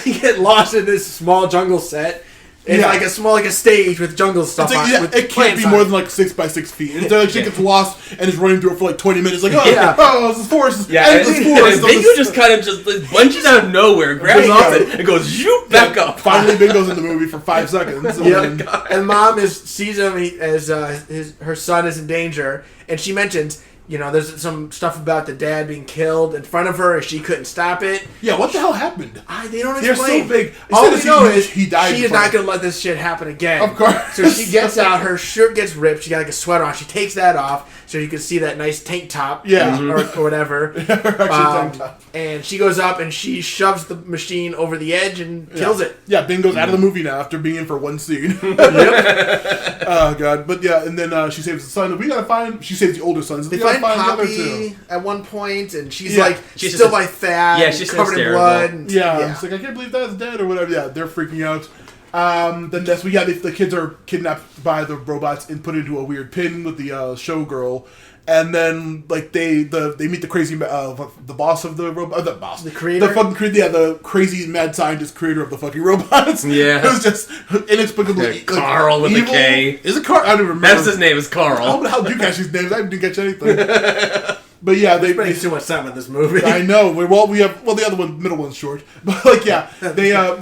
Speaker 2: get lost in this small jungle set. It's
Speaker 3: Yeah.
Speaker 2: like a stage with jungle stuff
Speaker 3: It's like,
Speaker 2: on
Speaker 3: yeah,
Speaker 2: with
Speaker 3: it can't
Speaker 2: plants
Speaker 3: be
Speaker 2: on
Speaker 3: more
Speaker 2: it.
Speaker 3: than like 6 by 6 feet. And so like, she gets lost and is running through it for like 20 minutes. Like, oh,
Speaker 2: Yeah.
Speaker 3: oh, this is forest.
Speaker 4: Yeah,
Speaker 3: endless forest.
Speaker 4: and Bingo just kind of just like, bunches out of nowhere, grabs
Speaker 3: Bingo.
Speaker 4: off it, and goes zoop back up.
Speaker 3: Finally, Bingo's in the movie for 5 seconds. And
Speaker 2: Yep.
Speaker 3: then-
Speaker 2: And mom sees him as her son is in danger, and she mentions, there's some stuff about the dad being killed in front of her, and she couldn't stop it.
Speaker 3: yeah, what the hell happened?
Speaker 2: They don't
Speaker 3: They're
Speaker 2: explain.
Speaker 3: so big.
Speaker 2: All
Speaker 3: Instead
Speaker 2: we
Speaker 3: of
Speaker 2: know
Speaker 3: saying
Speaker 2: is
Speaker 3: he died
Speaker 2: she
Speaker 3: in
Speaker 2: is
Speaker 3: front
Speaker 2: not
Speaker 3: of-
Speaker 2: going to let this shit happen again.
Speaker 3: Of course.
Speaker 2: So she gets out, her shirt gets ripped, she got like a sweater on, she takes that off so you can see that nice tank top.
Speaker 3: Yeah.
Speaker 2: Or whatever.
Speaker 3: Tank top.
Speaker 2: And she goes up and she shoves the machine over the edge and kills it.
Speaker 3: Yeah, Bingo's out of the movie now after being in for one scene. Oh, God. But yeah, and then she saves the son. She saves the older sons.
Speaker 2: They
Speaker 3: We gotta
Speaker 2: find
Speaker 3: the other
Speaker 2: Poppy
Speaker 3: two.
Speaker 2: at one point, and she's
Speaker 3: Yeah.
Speaker 2: like
Speaker 4: She's
Speaker 2: still
Speaker 4: just-
Speaker 2: by fat,
Speaker 4: yeah,
Speaker 2: and
Speaker 4: she's
Speaker 2: covered in
Speaker 4: hysterical.
Speaker 2: blood. And,
Speaker 3: Yeah, it's like, I can't believe that's dead or whatever. Yeah, they're freaking out. Then the kids are kidnapped by the robots and put into a weird pin with the showgirl. And then, like, they meet the crazy, the boss of the robot, the
Speaker 2: creator?
Speaker 3: the crazy mad scientist creator of the fucking robots.
Speaker 4: Yeah.
Speaker 3: Who's just inexplicably,
Speaker 4: Yeah, Carl with a
Speaker 3: evil.
Speaker 4: K.
Speaker 3: Is it Carl? I don't even remember.
Speaker 4: That's his name is
Speaker 3: I don't
Speaker 4: Carl.
Speaker 3: know how do you catch these names. I didn't catch anything. But yeah, they
Speaker 2: spending too much time on this movie.
Speaker 3: I know. We have the other one, middle one's short, but like yeah, they God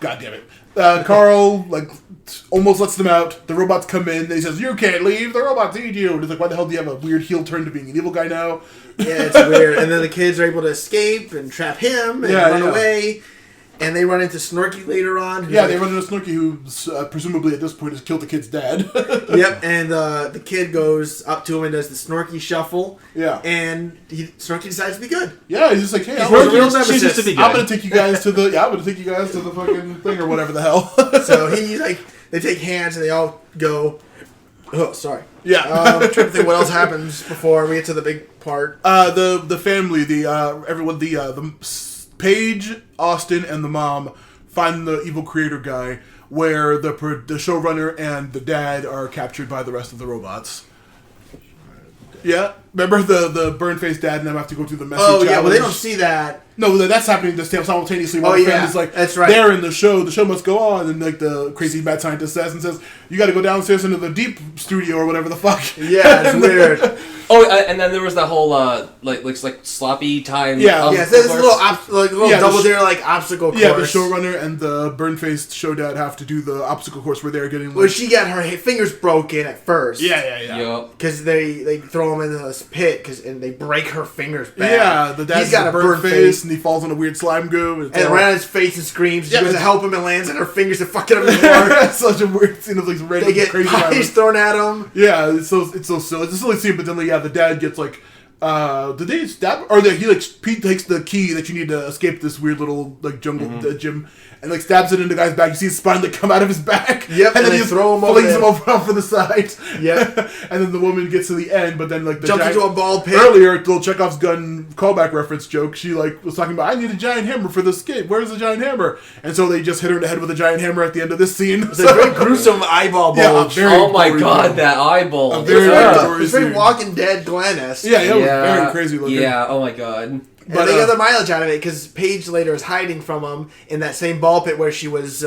Speaker 3: damn it. Carl like almost lets them out. The robots come in. He says, "You can't leave. The robots need you." And he's like, "Why the hell do you have a weird heel turn to being an evil guy now?"
Speaker 2: Yeah, it's weird. And then the kids are able to escape and trap him and run away. And they run into Snorky later on.
Speaker 3: Yeah, they run into Snooky, who presumably at this point has killed the kid's dad.
Speaker 2: Yep, and the kid goes up to him and does the Snorky shuffle.
Speaker 3: Yeah.
Speaker 2: And Snorky decides to be good.
Speaker 3: Yeah, he's just like, "Hey,
Speaker 2: He's a real
Speaker 3: I'm
Speaker 2: nemesis.
Speaker 4: just to be good.
Speaker 3: gonna take you guys to the fucking thing or whatever the hell."
Speaker 2: So they take hands and they all go. Oh, sorry.
Speaker 3: Yeah.
Speaker 2: I'm trying to think what else happens before we get to the big part.
Speaker 3: The family, everyone, the Paige, Austin, and the mom find the evil creator guy, where the showrunner and the dad are captured by the rest of the robots. Yeah, remember the burn-faced dad and them have to go through the message.
Speaker 2: Oh yeah, well they
Speaker 3: challenge?
Speaker 2: don't see that.
Speaker 3: No, that's happening simultaneously while
Speaker 2: Oh,
Speaker 3: the
Speaker 2: yeah,
Speaker 3: family's like,
Speaker 2: that's right.
Speaker 3: they're in the show must go on, and like the crazy mad scientist says, you got to go downstairs into the deep studio or whatever the fuck.
Speaker 2: Yeah, it's weird.
Speaker 4: Oh, and then there was that whole like sloppy time.
Speaker 3: Yeah.
Speaker 2: Yeah, so this little
Speaker 3: Yeah,
Speaker 2: double dare obstacle course.
Speaker 3: Yeah, the showrunner and the burn-faced show dad have to do the obstacle course where they're getting like...
Speaker 2: Where she got her fingers broken at first.
Speaker 3: Yeah.
Speaker 4: Yup.
Speaker 2: Because they throw him into this pit and they break her fingers back.
Speaker 3: Yeah, the dad's
Speaker 2: He's got a
Speaker 3: burnt
Speaker 2: burnt
Speaker 3: face and he falls on a weird slime goo.
Speaker 2: And right on his face and screams. She
Speaker 3: Yeah,
Speaker 2: goes to
Speaker 3: it's-
Speaker 2: help him and lands on her fingers to fuck it up more.
Speaker 3: Such a weird scene of like random
Speaker 2: They get
Speaker 3: crazy
Speaker 2: pies
Speaker 3: violence.
Speaker 2: thrown at him.
Speaker 3: Yeah, it's so silly. It's a silly scene, but then the dad gets like did they stab? Or Pete takes the key that you need to escape this weird little like jungle gym, and like stabs it in the guy's back. You see his spine like come out of his back.
Speaker 2: Yep, and then
Speaker 3: he
Speaker 2: throw him
Speaker 3: flings him over the side.
Speaker 2: Yep.
Speaker 3: And then the woman gets to the end, but then like the
Speaker 2: jumps into a ball pit.
Speaker 3: Earlier, little Chekhov's gun callback reference joke. She like was talking about, I need a giant hammer for the escape. Where's the giant hammer? And so they just hit her in the head with a giant hammer at the end of this scene.
Speaker 2: It's a very gruesome eyeball bulge.
Speaker 4: Oh my god, that eyeball!
Speaker 3: It's very
Speaker 2: Walking Dead Glenn-esque.
Speaker 3: Yeah, it was very crazy looking.
Speaker 4: Yeah, oh my god.
Speaker 2: But they got the mileage out of it because Paige later is hiding from him in that same ball pit where she was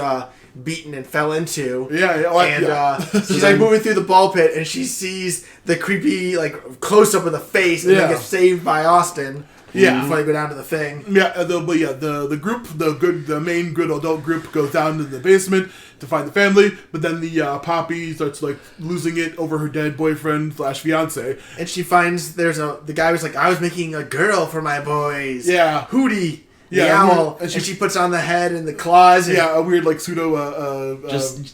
Speaker 2: beaten and fell into. She's like moving through the ball pit and she sees the creepy like close up of the face and then gets saved by Austin.
Speaker 3: Yeah,
Speaker 2: before they go down to the thing.
Speaker 3: Yeah, the group, the main good adult group goes down to the basement to find the family, but then the Poppy starts like losing it over her dead boyfriend / fiance,
Speaker 2: and she finds the guy was like, I was making a girl for my boys. Yeah, Hootie. The owl, and she puts on the head and the claws. And
Speaker 3: a weird like pseudo
Speaker 4: just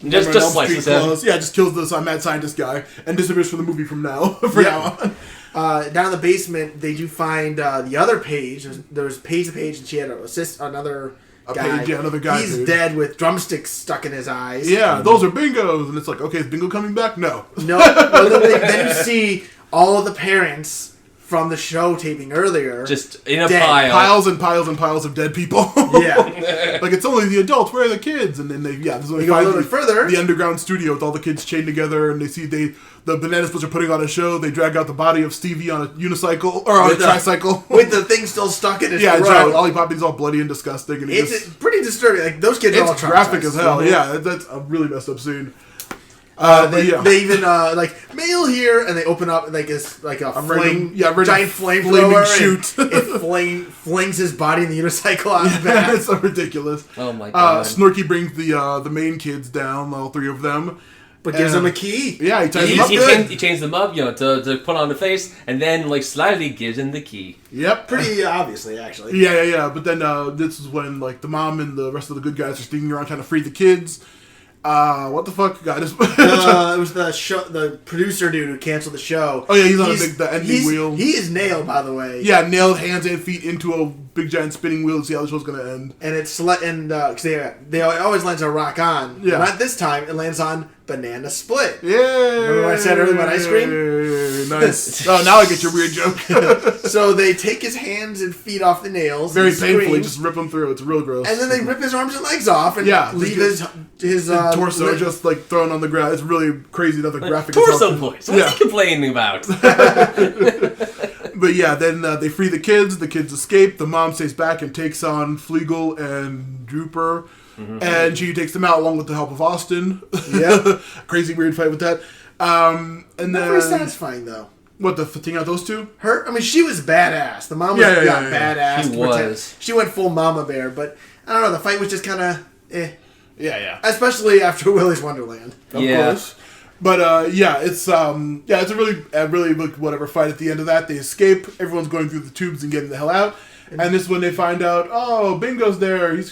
Speaker 4: slices him.
Speaker 3: Yeah, just kills this mad scientist guy and disappears from the movie from now now on.
Speaker 2: Down in the basement, they do find the other Paige. There's Paige and she had another guy.
Speaker 3: Another guy.
Speaker 2: He's dead with drumsticks stuck in his eyes.
Speaker 3: Yeah, those are Bingos, and it's like, okay, is Bingo coming back? No.
Speaker 2: Well, then you see all of the parents from the show taping earlier.
Speaker 4: Just in a pile.
Speaker 3: Piles and piles and piles of dead people.
Speaker 2: Yeah.
Speaker 3: Like, it's only the adults, where are the kids? And then this is when
Speaker 2: they go a little bit further.
Speaker 3: The underground studio with all the kids chained together, and they see the Banana Splits are putting on a show. They drag out the body of Stevie on a unicycle, or on a tricycle.
Speaker 2: With the thing still stuck in his throat.
Speaker 3: Yeah, Lollipopp's all bloody and disgusting. And
Speaker 2: it's pretty disturbing. Like, those kids are all
Speaker 3: graphic as hell. Yeah, that's a really messed up scene.
Speaker 2: They even mail here, and they open up like a giant flamethrower
Speaker 3: shoot.
Speaker 2: It flings his body in the unicycle on his back.
Speaker 3: It's so ridiculous.
Speaker 4: Oh my god!
Speaker 3: Snorky brings the main kids down, all three of them,
Speaker 2: but gives them a key.
Speaker 3: Yeah, he ties them up.
Speaker 4: He chains them up, to put on the face, and then slightly gives him the key.
Speaker 3: Yep,
Speaker 2: pretty obviously, actually.
Speaker 3: Yeah. But then this is when the mom and the rest of the good guys are sneaking around trying to free the kids. What the fuck, guys?
Speaker 2: It was the producer dude who canceled the show.
Speaker 3: Oh yeah, he's on the ending wheel.
Speaker 2: He is nailed, by the way.
Speaker 3: Yeah, nailed hands and feet into a big giant spinning wheel to see how the show's gonna end.
Speaker 2: And because they always lands on Rock On.
Speaker 3: Yeah.
Speaker 2: Not this time. It lands on Banana Split.
Speaker 3: Yeah.
Speaker 2: Remember what I said earlier about ice cream?
Speaker 3: Nice. Oh, now I get your weird joke.
Speaker 2: So they take his hands and feet off the nails.
Speaker 3: Very painfully, just rip them through. It's real gross.
Speaker 2: And then they rip his arms and legs off and leave his
Speaker 3: torso just thrown on the ground. It's really crazy that the graphic
Speaker 4: torso boys. What's he complaining about?
Speaker 3: But yeah, then they free the kids. The kids escape. The mom stays back and takes on Flegel and Drooper. Mm-hmm. And she takes them out along with the help of Austin. Yeah. Crazy weird fight with that. And then
Speaker 2: very satisfying though.
Speaker 3: What, the taking out those two?
Speaker 2: Her? I mean, she was badass. The mom was badass.
Speaker 4: She was.
Speaker 2: She went full mama bear, but I don't know. The fight was just kind of
Speaker 3: Yeah.
Speaker 2: Especially after Willy's Wonderland.
Speaker 3: Of course. But it's a really whatever fight at the end of that. They escape. Everyone's going through the tubes and getting the hell out. And this is when they find out, oh, Bingo's there. He's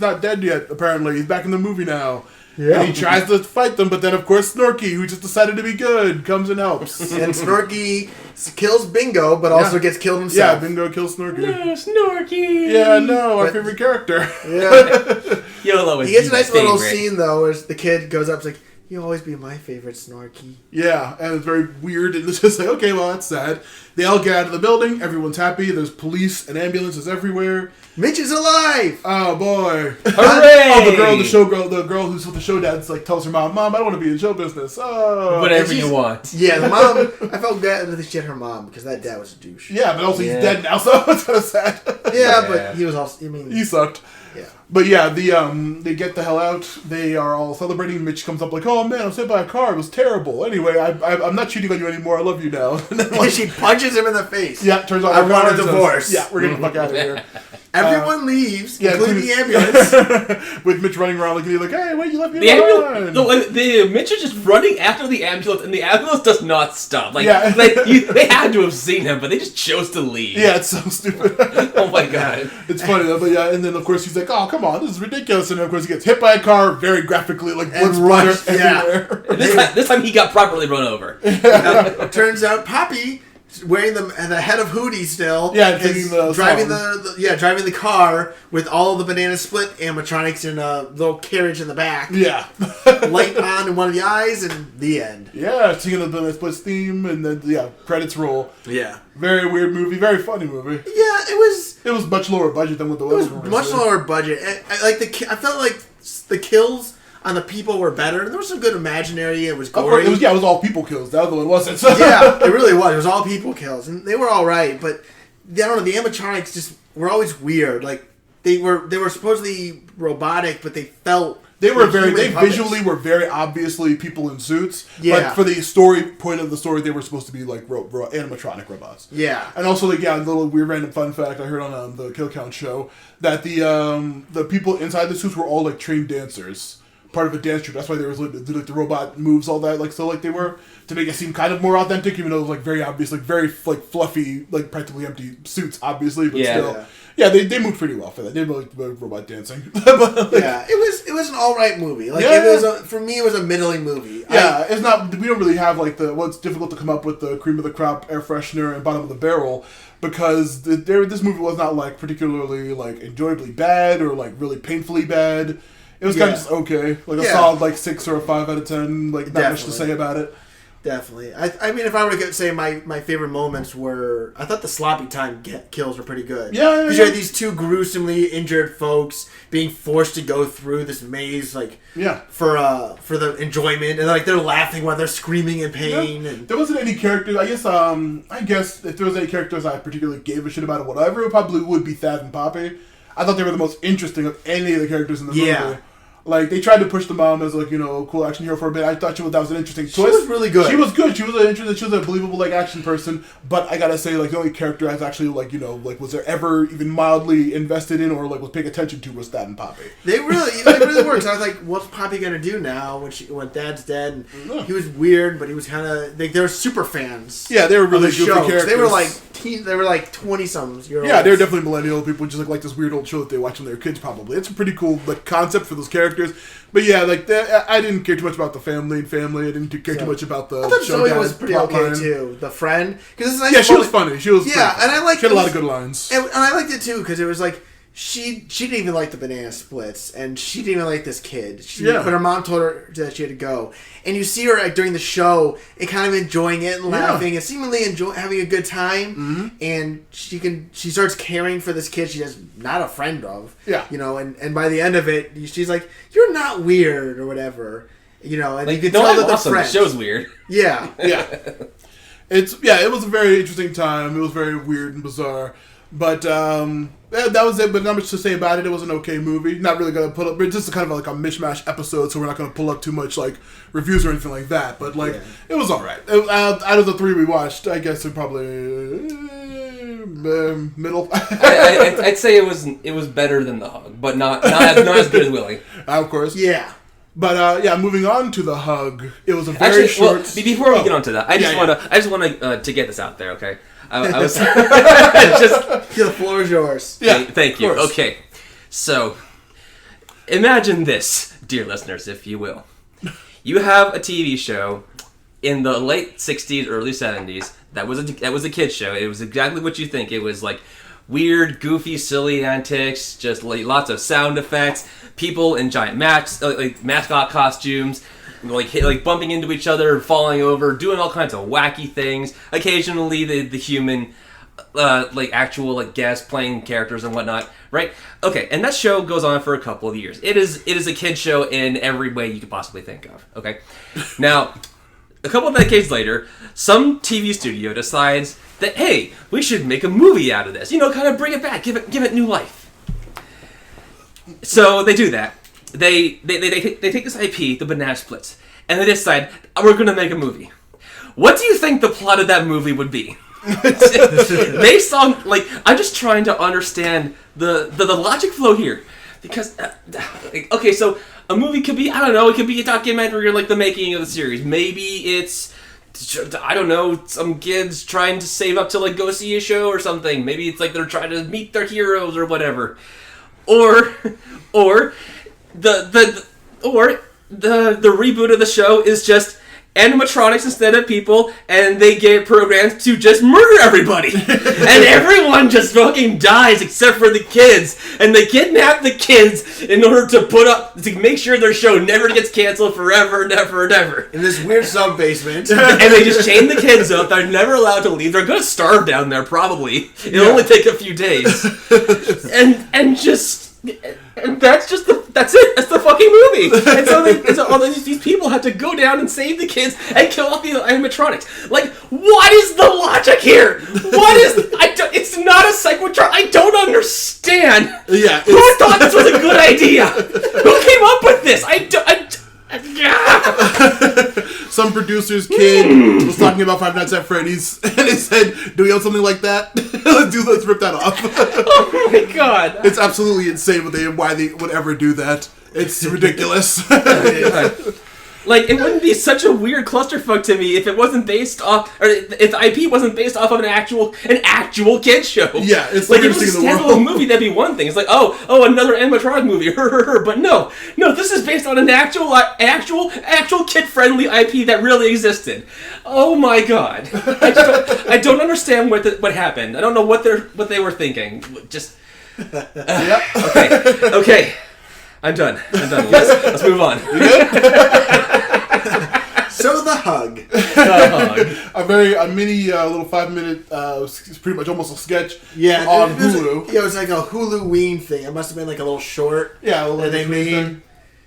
Speaker 3: not dead yet. Apparently, he's back in the movie now. Yeah. And he tries to fight them, but then of course Snorky, who just decided to be good, comes and helps.
Speaker 2: And Snorky kills Bingo, but also gets killed himself.
Speaker 3: Yeah, Bingo kills Snorky.
Speaker 4: No, Snorky.
Speaker 3: Yeah, our favorite character.
Speaker 2: Yeah.
Speaker 4: YOLO is
Speaker 2: he gets a nice little scene though, as the kid goes up, and like, "You'll always be my favorite, Snorky."
Speaker 3: Yeah, and it's very weird, and it's just like, okay, well, that's sad. They all get out of the building, everyone's happy, there's police and ambulances everywhere.
Speaker 2: Mitch is alive!
Speaker 3: Oh, boy.
Speaker 4: Hooray!
Speaker 3: Oh, the girl who's with the show dad's like, tells her mom, I don't want to be in show business. Oh.
Speaker 4: Whatever you want.
Speaker 2: Yeah, the mom, I felt bad that she had her mom, because that dad was a douche.
Speaker 3: Yeah, but also he's dead now, so it's kind of sad.
Speaker 2: Yeah, but he was also,
Speaker 3: he sucked.
Speaker 2: Yeah.
Speaker 3: But yeah, they get the hell out. They are all celebrating. Mitch comes up like, "Oh man, I was hit by a car. It was terrible. Anyway, I'm not cheating on you anymore. I love you now." And then,
Speaker 2: she punches him in the face.
Speaker 3: Yeah, turns out
Speaker 2: I want a divorce.
Speaker 3: Yeah, we're getting the fuck out of here.
Speaker 2: Everyone leaves, including the ambulance.
Speaker 3: With Mitch running around like, "Hey, wait, you left me behind."
Speaker 4: The Mitch is just running after the ambulance, and the ambulance does not stop. They had to have seen him, but they just chose to leave.
Speaker 3: Yeah, it's so stupid.
Speaker 4: Oh my god,
Speaker 3: it's funny though. But yeah, and then of course he's like, "Oh, come on, this is ridiculous." And then of course he gets hit by a car very graphically, like blood splatter everywhere.
Speaker 4: This time he got properly run over.
Speaker 2: Turns out Poppy wearing the head of Hootie still.
Speaker 3: Yeah,
Speaker 2: is
Speaker 3: taking the
Speaker 2: driving
Speaker 3: song.
Speaker 2: driving the car with all of the banana split animatronics in a little carriage in the back.
Speaker 3: Yeah.
Speaker 2: Light on in one of the eyes, and the end.
Speaker 3: Yeah, singing the Banana Splits theme, and then, credits roll.
Speaker 2: Yeah.
Speaker 3: Very weird movie, very funny movie.
Speaker 2: Yeah, it was.
Speaker 3: It was much lower budget than what the
Speaker 2: It was
Speaker 3: others were.
Speaker 2: much lower budget. I felt like the kills on the people were better. There was some good imaginary. It was gory.
Speaker 3: It was all people kills. The other one wasn't.
Speaker 2: Yeah, it really was. It was all people kills, and they were all right. But I don't know. The animatronics just were always weird. Like they were supposedly robotic, but they felt. They
Speaker 3: visually were very obviously people in suits.
Speaker 2: Yeah.
Speaker 3: But for the story point of the story, they were supposed to be like animatronic robots.
Speaker 2: Yeah.
Speaker 3: And also, a little weird random fun fact I heard on the Kill Count show that the people inside the suits were all like trained dancers, part of a dance troupe. That's why they were like the robot moves, all that, they were to make it seem kind of more authentic, even though it was like very obvious, like very like fluffy, like practically empty suits, obviously, but still. Yeah. Yeah, they moved pretty well for that. They were like robot dancing.
Speaker 2: Yeah, it was an all right movie. Like it was for me, it was a middling movie.
Speaker 3: Yeah, it's not. We don't really have like it's difficult to come up with the cream of the crop, air freshener, and bottom of the barrel because this movie was not like particularly like enjoyably bad or like really painfully bad. It was kind of just okay, like a solid like 6 or a 5 out of 10. Like not much to say about it.
Speaker 2: Definitely. I mean, if I were to say my favorite moments were, I thought the sloppy time kills were pretty good.
Speaker 3: Yeah.
Speaker 2: Because you had these two gruesomely injured folks being forced to go through this maze, like for the enjoyment, and like they're laughing while they're screaming in pain. Yeah. And
Speaker 3: there wasn't any characters. I guess if there was any characters I particularly gave a shit about or whatever, it probably would be Thad and Poppy. I thought they were the most interesting of any of the characters in the movie. Like, they tried to push the mom as, like, a cool action hero for a bit. I thought that was an interesting twist.
Speaker 2: She was really good.
Speaker 3: She was good. She was a believable, like, action person. But I gotta say, like, the only character I was actually, like, was there ever even mildly invested in or, like, was paying attention to was Dad and Poppy.
Speaker 2: They really worked. I was like, what's Poppy gonna do now when Dad's dead? And he was weird, but he was kind of, they were super fans.
Speaker 3: Yeah, they were really goofy characters.
Speaker 2: They were like 20-somethings.
Speaker 3: Yeah, they were definitely millennial people, just like this weird old show that they watch when they were kids, probably. It's a pretty cool, like, concept for those characters. But yeah, like I didn't care too much about the family. I didn't care too much about the.
Speaker 2: I thought
Speaker 3: show
Speaker 2: Zoe was pretty okay too. The friend, because
Speaker 3: she was funny. She was
Speaker 2: and I liked.
Speaker 3: She had a lot of good lines,
Speaker 2: and I liked it too because it was like she didn't even like the banana splits, and she didn't even like this kid. But her mom told her that she had to go, and you see her like, during the show and kind of enjoying it and laughing and seemingly having a good time. And she starts caring for this kid she's not a friend of. Yeah, and by the end of it, she's like, "You're not weird" or whatever. And you can tell that they're friends.
Speaker 4: The show's weird.
Speaker 2: Yeah.
Speaker 3: It was a very interesting time. It was very weird and bizarre. But that was it. But not much to say about it. It was an okay movie. Not really going to put up. It's just kind of like a mishmash episode, so we're not going to pull up too much like reviews or anything like that. But like, it was all right. Out of the 3 we watched, I guess it probably middle.
Speaker 4: I'd say it was better than The Hug, but not as good as Willy.
Speaker 3: Of course.
Speaker 2: Yeah.
Speaker 3: But moving on to The Hug, it was a very short.
Speaker 4: Well, before we get on to that, I just want to get this out there, okay? I was just
Speaker 2: the floor is yours.
Speaker 4: Yeah, thank you. Okay, so imagine this, dear listeners, if you will. You have a TV show in the late '60s, early '70s. That was a kids show. It was exactly what you think. It was like weird, goofy, silly antics, just like lots of sound effects, people in giant mascot costumes, like bumping into each other, falling over, doing all kinds of wacky things. Occasionally, the human, actual guest playing characters and whatnot. Right? Okay, and that show goes on for a couple of years. It is a kid show in every way you could possibly think of. Okay, now a couple of decades later, some TV studio decides that, hey, we should make a movie out of this. Kind of bring it back, give it new life. So they do that. They take this IP, the Banana Splits, and they decide, we're going to make a movie. What do you think the plot of that movie would be? Based on, I'm just trying to understand the logic flow here. Because, okay, so a movie could be, I don't know, it could be a documentary or the making of the series. Maybe it's, I don't know, some kids trying to save up to go see a show or something. Maybe it's they're trying to meet their heroes or whatever. Or the reboot of the show is just animatronics instead of people, and they get programmed to just murder everybody. And everyone just fucking dies except for the kids. And they kidnap the kids in order to make sure their show never gets canceled forever and ever and ever.
Speaker 2: In this weird sub-basement.
Speaker 4: And they just chain the kids up. They're never allowed to leave. They're gonna starve down there, probably. It'll only take a few days. And that's it. That's the fucking movie. And so all these people have to go down and save the kids and kill off the animatronics. Like, what is the logic here? It's not a psychotronic. I don't understand.
Speaker 3: Yeah.
Speaker 4: Who thought this was a good idea? Who came up with this?
Speaker 3: Some producer's kid was talking about Five Nights at Freddy's, and he said, "Do we own something like that? Let's rip that off."
Speaker 4: Oh my god!
Speaker 3: It's absolutely insane why they would ever do that. It's ridiculous.
Speaker 4: Like, it wouldn't be such a weird clusterfuck to me if it wasn't based off, or if the IP wasn't based off of an actual kid show.
Speaker 3: Yeah, it's
Speaker 4: like,
Speaker 3: the
Speaker 4: if it was
Speaker 3: weirdest
Speaker 4: a
Speaker 3: thing in the
Speaker 4: standalone
Speaker 3: world.
Speaker 4: movie, that'd be one thing. It's like, oh, another animatronic movie, but no, this is based on an actual kid-friendly IP that really existed. Oh my god, I don't understand what happened. I don't know what they were thinking. Just, okay. I'm done. Let's move on.
Speaker 2: So the hug.
Speaker 3: A mini little 5-minute, it's pretty much almost a sketch.
Speaker 2: Yeah,
Speaker 3: on
Speaker 2: it was
Speaker 3: Hulu.
Speaker 2: It was like a Hulu-ween thing. It must have been like a little short.
Speaker 3: Yeah, a little
Speaker 2: that they made.
Speaker 3: thing.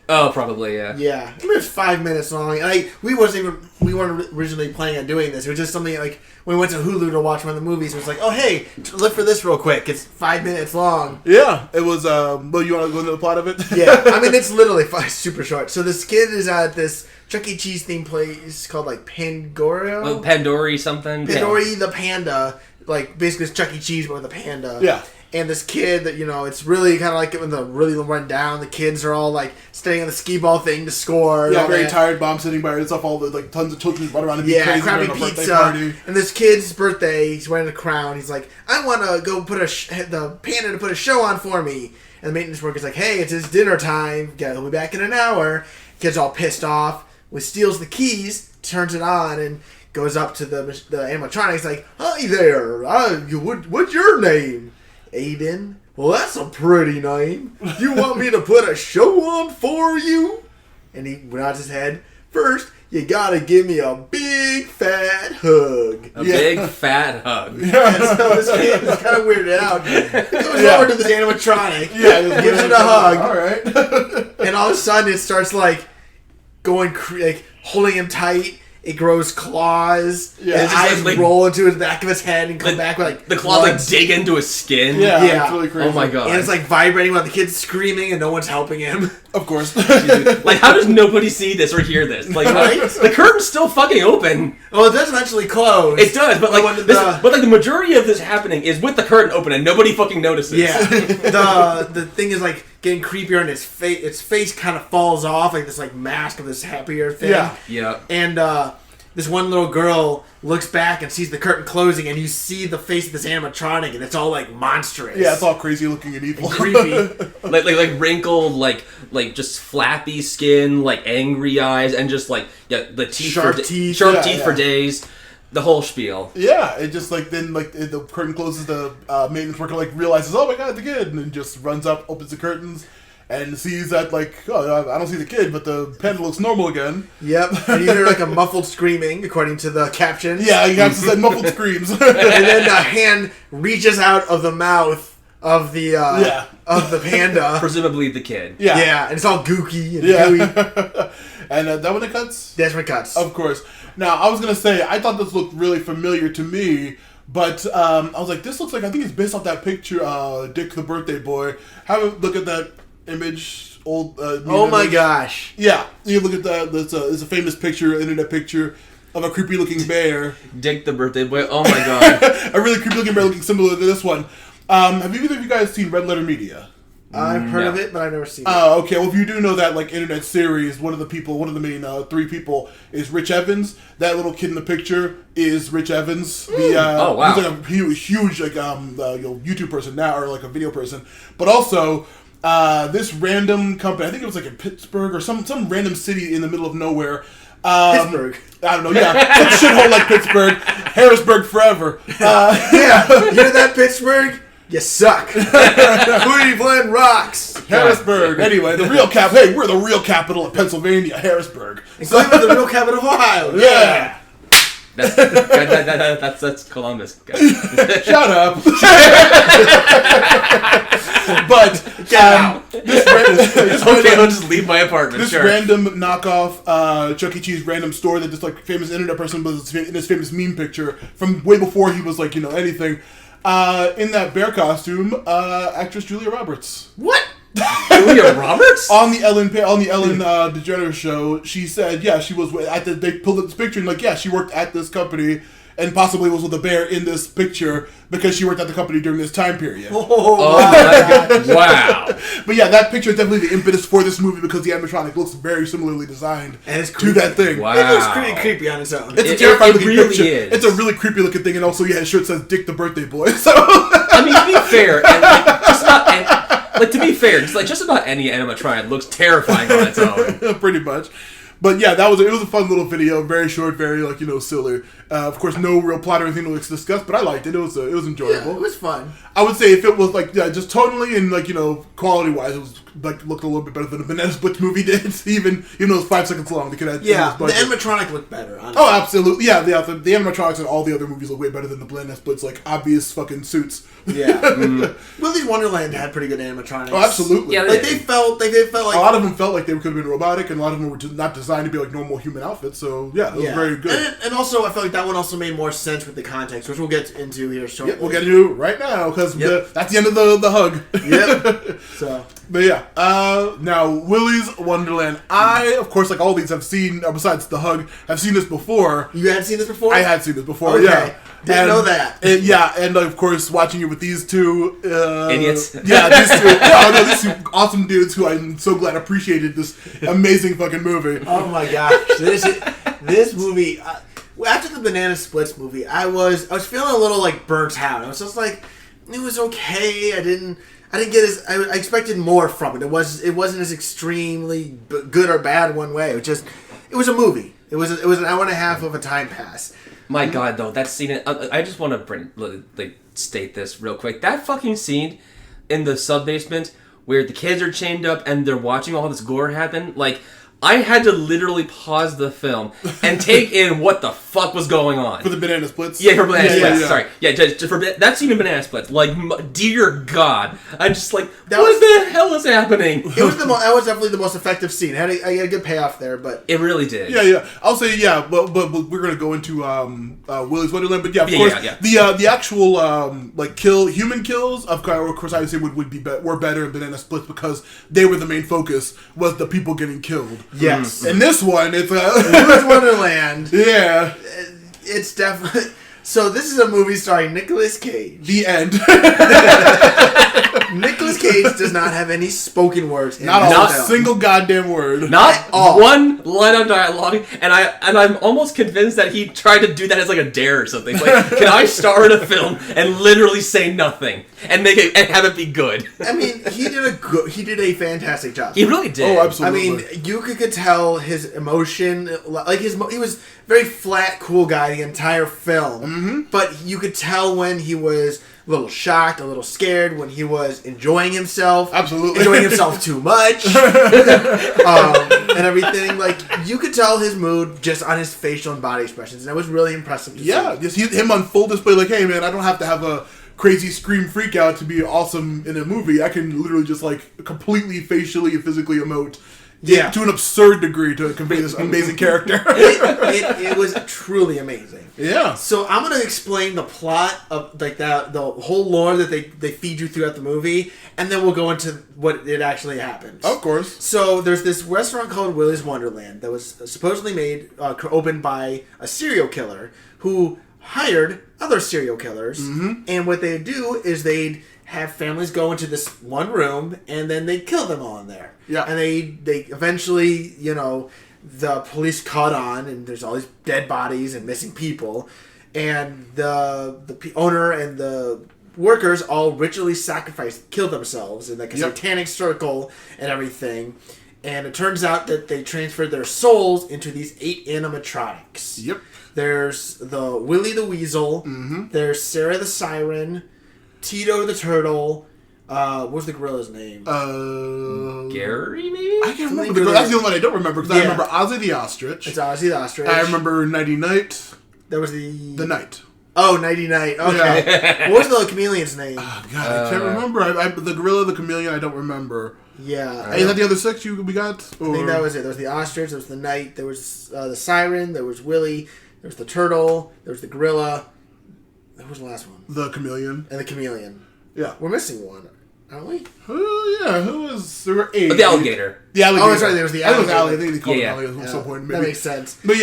Speaker 4: Oh, probably, yeah.
Speaker 2: Yeah, it was 5 minutes long. And we weren't originally planning on doing this. It was just something like when we went to Hulu to watch one of the movies. It was like, oh hey, look for this real quick. It's 5 minutes long.
Speaker 3: Yeah, it was. Well, you want to go into the plot of it?
Speaker 2: Yeah, I mean it's literally super short. So this kid is at this Chuck E. Cheese themed place called like Pandora.
Speaker 4: Oh, Pandori something.
Speaker 2: Pandori the panda. Like basically it's Chuck E. Cheese but with a panda.
Speaker 3: Yeah.
Speaker 2: And this kid that, it's really kind of like when the really run down, the kids are all like staying on the skee ball thing to score.
Speaker 3: Yeah, very tired mom sitting by herself, all the like tons of children run around and be crazy
Speaker 2: crappy
Speaker 3: during a birthday
Speaker 2: pizza.
Speaker 3: party.
Speaker 2: And this kid's birthday, he's wearing a crown. He's like, I want to go put the panda to put a show on for me. And the maintenance worker's like, hey, it's his dinner time. He'll be back in an hour. Kid's all pissed off. Steals the keys, turns it on, and goes up to the animatronics like, hi there, what's your name? Aiden. Well, that's a pretty name. You want me to put a show on for you? And he nods his head. First, you gotta give me a big fat hug.
Speaker 4: A big fat hug.
Speaker 2: Yeah, so this kid is kind of weirded out. He goes over to this animatronic, gives it a hug,
Speaker 3: All right.
Speaker 2: and all of a sudden it starts like going, like holding him tight. It grows claws.
Speaker 3: Yeah.
Speaker 2: His eyes roll into the back of his head and come back with like
Speaker 4: the claws
Speaker 2: bloods.
Speaker 4: like dig into his skin.
Speaker 3: Yeah. It's really crazy.
Speaker 4: Oh my god.
Speaker 2: And it's like vibrating while the kid's screaming and no one's helping him.
Speaker 3: Of course.
Speaker 4: Like, how does nobody see this or hear this? Like,
Speaker 2: Right?
Speaker 4: the curtain's still fucking open.
Speaker 2: Well, it does eventually close.
Speaker 4: It does, but like, the majority of this happening is with the curtain open and nobody fucking notices.
Speaker 2: Yeah. the thing is like getting creepier and its face kind of falls off like this like mask of this happier thing.
Speaker 4: Yeah.
Speaker 2: And this one little girl looks back and sees the curtain closing, and you see the face of this animatronic, and it's all like monstrous.
Speaker 3: Yeah, it's all crazy looking and evil.
Speaker 2: And creepy.
Speaker 4: like wrinkled, like just flappy skin, like angry eyes, and just like the teeth,
Speaker 2: Sharp teeth.
Speaker 4: sharp
Speaker 3: Yeah,
Speaker 4: teeth for days. The whole spiel.
Speaker 3: Yeah, it just like then like the curtain closes, the maintenance worker like realizes, oh my god, the kid, and then just runs up, opens the curtains, and sees that like, oh, I don't see the kid, but the panda looks normal again.
Speaker 2: Yep, and you hear like a muffled screaming according to the captions.
Speaker 3: Yeah, you have to say muffled screams.
Speaker 2: And then the hand reaches out of the mouth of the of the panda.
Speaker 4: Presumably the kid.
Speaker 2: Yeah, and it's all gooky and gooey.
Speaker 3: And that when it cuts?
Speaker 2: That's when it cuts.
Speaker 3: Of course. Now, I was going to say, I thought this looked really familiar to me, but I was like, this looks like, I think it's based off that picture, Dick the Birthday Boy. Have a look at that image, old
Speaker 2: oh my
Speaker 3: image.
Speaker 2: Gosh.
Speaker 3: Yeah, you look at that, it's a famous picture, internet picture, of a creepy looking bear.
Speaker 4: Dick the Birthday Boy, oh my god.
Speaker 3: A really creepy looking bear looking similar to this one. Have either of you guys seen Red Letter Media?
Speaker 2: I've heard of it, but I've never seen it.
Speaker 3: Oh, okay. Well, if you do know that, like, internet series, one of the main three people is Rich Evans. That little kid in the picture is Rich Evans.
Speaker 4: Oh, wow.
Speaker 3: He's like a huge like, YouTube person now, or like a video person. But also, this random company, I think it was like in Pittsburgh or some random city in the middle of nowhere,
Speaker 2: Pittsburgh.
Speaker 3: I don't know, yeah. Some shithole like Pittsburgh. Harrisburg forever.
Speaker 2: Yeah, you hear that, Pittsburgh? You suck. Cleveland rocks.
Speaker 3: Harrisburg. Anyway, the real hey, we're the real capital of Pennsylvania, Harrisburg.
Speaker 2: And Cleveland's the real capital of Ohio.
Speaker 3: Yeah.
Speaker 4: That's Columbus.
Speaker 3: Shut up. But
Speaker 4: Okay, I'll just leave my apartment.
Speaker 3: This
Speaker 4: sure.
Speaker 3: random knockoff Chuck E. Cheese random store that just like famous internet person was in this famous meme picture from way before he was like, you know, anything. In that bear costume, actress Julia Roberts.
Speaker 2: What?
Speaker 4: Julia Roberts?
Speaker 3: On the Ellen DeGeneres show, she said, yeah, she was they pulled up this picture and like, yeah, she worked at this company and possibly was with a bear in this picture because she worked at the company during this time period.
Speaker 4: Oh my God. Wow.
Speaker 3: But yeah, that picture is definitely the impetus for this movie because the animatronic looks very similarly designed
Speaker 2: And it's
Speaker 3: to that thing.
Speaker 4: Wow.
Speaker 2: It looks pretty creepy on its own.
Speaker 3: It's a terrifying looking
Speaker 4: really
Speaker 3: picture.
Speaker 4: is.
Speaker 3: It's a really creepy looking thing, and also, yeah, his shirt says "Dick the Birthday Boy." So,
Speaker 4: I mean, to be fair, and just about any animatronic looks terrifying on its own.
Speaker 3: pretty much. But yeah, it was a fun little video, very short, very like, you know, silly. Of course, no real plot or anything to discuss, but I liked it. It was enjoyable.
Speaker 2: Yeah, it was fun.
Speaker 3: I would say if it was like just tonally and like, you know, quality wise, it was like looked a little bit better than the Banana Split movie did. Even though it was 5 seconds long, they could have
Speaker 2: The animatronic looked better, honestly.
Speaker 3: Oh, absolutely. Yeah, the animatronics and all the other movies look way better than the Banana Split's like obvious fucking suits.
Speaker 2: Yeah. Willy's Wonderland had pretty good animatronics.
Speaker 3: Oh, absolutely.
Speaker 4: Yeah,
Speaker 2: Like they felt like
Speaker 3: a lot of them felt like they could have been robotic, and a lot of them were not designed to be like normal human outfits. So yeah, it was very good.
Speaker 2: And also, I felt like that one also made more sense with the context, which we'll get into here shortly.
Speaker 3: Yeah, we'll get into it right now because that's the end of the hug.
Speaker 2: Yep. So.
Speaker 3: But yeah, now Willy's Wonderland. I, of course, like all these, have seen, besides the hug, have seen this before.
Speaker 2: You had seen this before?
Speaker 3: I had seen this before,
Speaker 2: Okay.
Speaker 3: yeah.
Speaker 2: Didn't know that.
Speaker 3: And of course, watching it with these two...
Speaker 4: Idiots.
Speaker 3: Yeah, these two. These two awesome dudes who I'm so glad appreciated this amazing fucking movie.
Speaker 2: Oh my gosh. This movie... after the Banana Splits movie, I was feeling a little like burnt out. I was just like, it was okay. I didn't get as I expected more from it. It wasn't as extremely good or bad one way. It was a movie. It was an hour and a half of a time pass.
Speaker 4: My God, though, that scene. I just want to state this real quick. That fucking scene in the sub basement where the kids are chained up and they're watching all this gore happen. Like, I had to literally pause the film and take in what the fuck was going on.
Speaker 3: For the Banana Splits?
Speaker 4: Yeah, for Banana Splits.
Speaker 3: Yeah.
Speaker 4: Sorry. Yeah, just for that scene in Banana Splits. Like, dear God. I'm just like,
Speaker 2: That
Speaker 4: what
Speaker 2: was-
Speaker 4: the hell is happening?
Speaker 2: That was definitely the most effective scene. I had a good payoff there, but
Speaker 4: It really did.
Speaker 3: Yeah. I'll say but we're gonna go into Willy's Wonderland. But yeah, of course, the actual human kills of course I would say were better in Banana Splits because they were the main focus was the people getting killed.
Speaker 2: yes.
Speaker 3: In this one, it's
Speaker 2: Willy's Wonderland.
Speaker 3: yeah,
Speaker 2: It's definitely... So this is a movie starring Nicolas Cage.
Speaker 3: the end.
Speaker 2: Nicolas Cage does not have any spoken words.
Speaker 3: Not
Speaker 2: this
Speaker 3: a
Speaker 2: film.
Speaker 3: single goddamn word.
Speaker 4: Not
Speaker 2: all.
Speaker 4: one line of dialogue, and I'm almost convinced that he tried to do that as like a dare or something. Like, can I star in a film and literally say nothing and make it and have it be good?
Speaker 2: I mean, he did a fantastic job.
Speaker 4: He really did.
Speaker 3: Oh,
Speaker 2: I
Speaker 3: absolutely.
Speaker 2: mean, you could tell his emotion, like he was very flat, cool guy the entire film. Mm-hmm. But you could tell when he was a little shocked, a little scared, when he was enjoying himself.
Speaker 3: Absolutely.
Speaker 2: Enjoying himself too much. And everything. Like, you could tell his mood just on his facial and body expressions. And that was really impressive to see.
Speaker 3: Just him on full display. Like, hey man, I don't have to have a crazy scream freak out to be awesome in a movie. I can literally just like completely facially and physically emote.
Speaker 2: Yeah.
Speaker 3: To an absurd degree to convey this amazing character.
Speaker 2: It was truly amazing.
Speaker 3: Yeah.
Speaker 2: So I'm going to explain the plot of like the whole lore that they feed you throughout the movie, and then we'll go into what it actually happens.
Speaker 3: Of course.
Speaker 2: So there's this restaurant called Willy's Wonderland that was supposedly opened by a serial killer who hired other serial killers, and what they'd do is they'd have families go into this one room, and then they'd kill them all in there.
Speaker 3: Yeah.
Speaker 2: And they eventually, the police caught on, and there's all these dead bodies and missing people, and the owner and the workers all ritually kill themselves in like a satanic circle and everything. And it turns out that they transferred their souls into these 8 animatronics.
Speaker 3: Yep.
Speaker 2: There's the Willy the Weasel. There's Sarah the Siren. Tito the Turtle. What's the gorilla's name?
Speaker 4: Gary, maybe?
Speaker 3: I can't remember. That's the only one I don't remember, because I remember Ozzy the Ostrich.
Speaker 2: It's Ozzy the Ostrich.
Speaker 3: I remember Nighty Night.
Speaker 2: That was the
Speaker 3: Night.
Speaker 2: Oh, Nighty Night. Okay.
Speaker 3: Yeah.
Speaker 2: What was the chameleon's name?
Speaker 3: Oh, God, I can't remember. The gorilla, the chameleon, I don't remember.
Speaker 2: Yeah.
Speaker 3: Is that the other 6 we got?
Speaker 2: I think that was it. There was the ostrich, there was the knight, there was the siren, there was Willy, there was the turtle, there was the gorilla. What was the last one?
Speaker 3: The chameleon.
Speaker 2: And the chameleon.
Speaker 3: Yeah.
Speaker 2: We're missing one, aren't we?
Speaker 3: Who was... There were 8.
Speaker 4: The alligator.
Speaker 3: The alligator.
Speaker 2: Oh, that's right, there was the alligator.
Speaker 3: I think they called it alligator at some point, maybe.
Speaker 2: That makes sense.
Speaker 3: But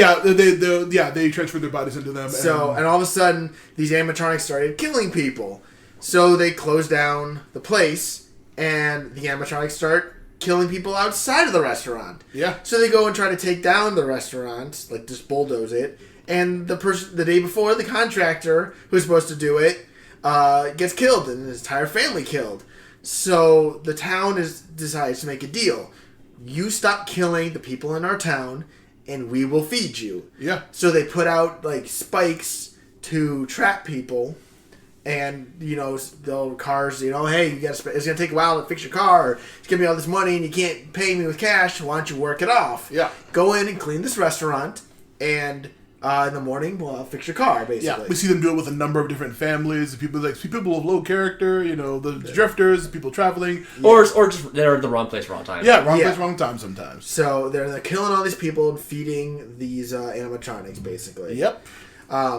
Speaker 3: they transferred their bodies into them.
Speaker 2: And all of a sudden, these animatronics started killing people. So they closed down the place, and the animatronics start killing people outside of the restaurant.
Speaker 3: Yeah.
Speaker 2: So they go and try to take down the restaurant, like just bulldoze it. And the day before, the contractor who's supposed to do it gets killed, and his entire family killed. So the town decides to make a deal. You stop killing the people in our town, and we will feed you.
Speaker 3: Yeah.
Speaker 2: So they put out like spikes to trap people. And, the cars, hey, it's going to take a while to fix your car. Or it's going to be all this money and you can't pay me with cash. Why don't you work it off?
Speaker 3: Yeah.
Speaker 2: Go in and clean this restaurant. And in the morning, we'll fix your car, basically.
Speaker 3: Yeah, we see them do it with a number of different families. People of low character, the drifters, people traveling.
Speaker 4: Or just they're at the wrong place, wrong time.
Speaker 3: Yeah, wrong place, wrong time sometimes.
Speaker 2: So they're killing all these people and feeding these animatronics, basically.
Speaker 3: Yep.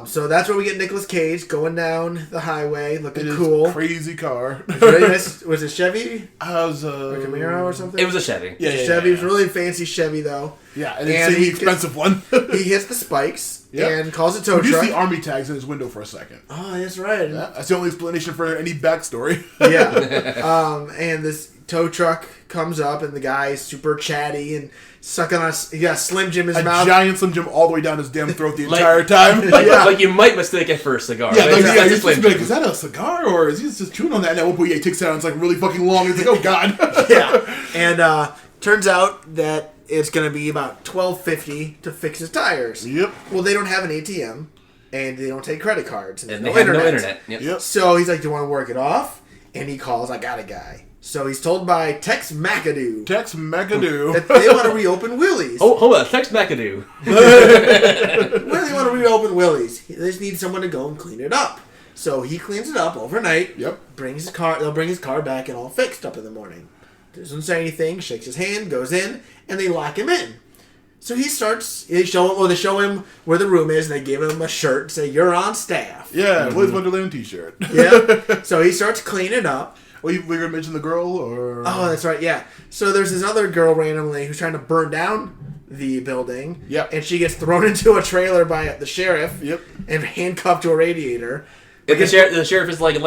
Speaker 2: So that's where we get Nicolas Cage going down the highway, looking
Speaker 3: It
Speaker 2: cool.
Speaker 3: is crazy car.
Speaker 2: Really nice. Was it Chevy?
Speaker 3: I was
Speaker 2: Or Camaro or something?
Speaker 4: It was a Chevy.
Speaker 3: Yeah,
Speaker 2: Chevy. It was a really fancy Chevy, though.
Speaker 3: Yeah, and it's the expensive one.
Speaker 2: He hits the spikes and calls a tow
Speaker 3: You
Speaker 2: truck.
Speaker 3: see army tags in his window for a second.
Speaker 2: Oh, that's right.
Speaker 3: Yeah, that's the only explanation for any backstory.
Speaker 2: Yeah. And this tow truck comes up, and the guy is super chatty and sucking on he got a Slim Jim in his mouth.
Speaker 3: A giant Slim Jim all the way down his damn throat the entire time.
Speaker 4: Like you might mistake it for a cigar.
Speaker 3: Yeah,
Speaker 4: right?
Speaker 3: you're supposed to be like, is that a cigar, or is he just chewing on that? And at one point, he takes it out, and it's like really fucking long. It's like, oh god.
Speaker 2: Yeah. And turns out that it's going to be about $12.50 to fix his tires.
Speaker 3: Yep.
Speaker 2: Well, they don't have an ATM, and they don't take credit cards.
Speaker 4: And they have no internet.
Speaker 3: Yep.
Speaker 2: So he's like, do you want to work it off? And he calls, I got a guy. So he's told by Tex McAdoo that they want to reopen Willy's.
Speaker 4: Oh, hold on. Tex McAdoo.
Speaker 2: Where do they want to reopen Willy's? They just need someone to go and clean it up. So he cleans it up overnight.
Speaker 3: Yep.
Speaker 2: They'll bring his car back and all fixed up in the morning. Doesn't say anything, shakes his hand, goes in, and they lock him in. So he starts, they show him where the room is, and they give him a shirt and say, you're on staff.
Speaker 3: Yeah, Willy's Wonderland t-shirt.
Speaker 2: Yeah. So he starts cleaning up.
Speaker 3: Well, we're going to mention the girl, or...
Speaker 2: Oh, that's right, yeah. So there's this other girl randomly who's trying to burn down the building.
Speaker 3: Yep.
Speaker 2: And she gets thrown into a trailer by the sheriff.
Speaker 3: Yep.
Speaker 2: And handcuffed to a radiator.
Speaker 4: The sheriff is like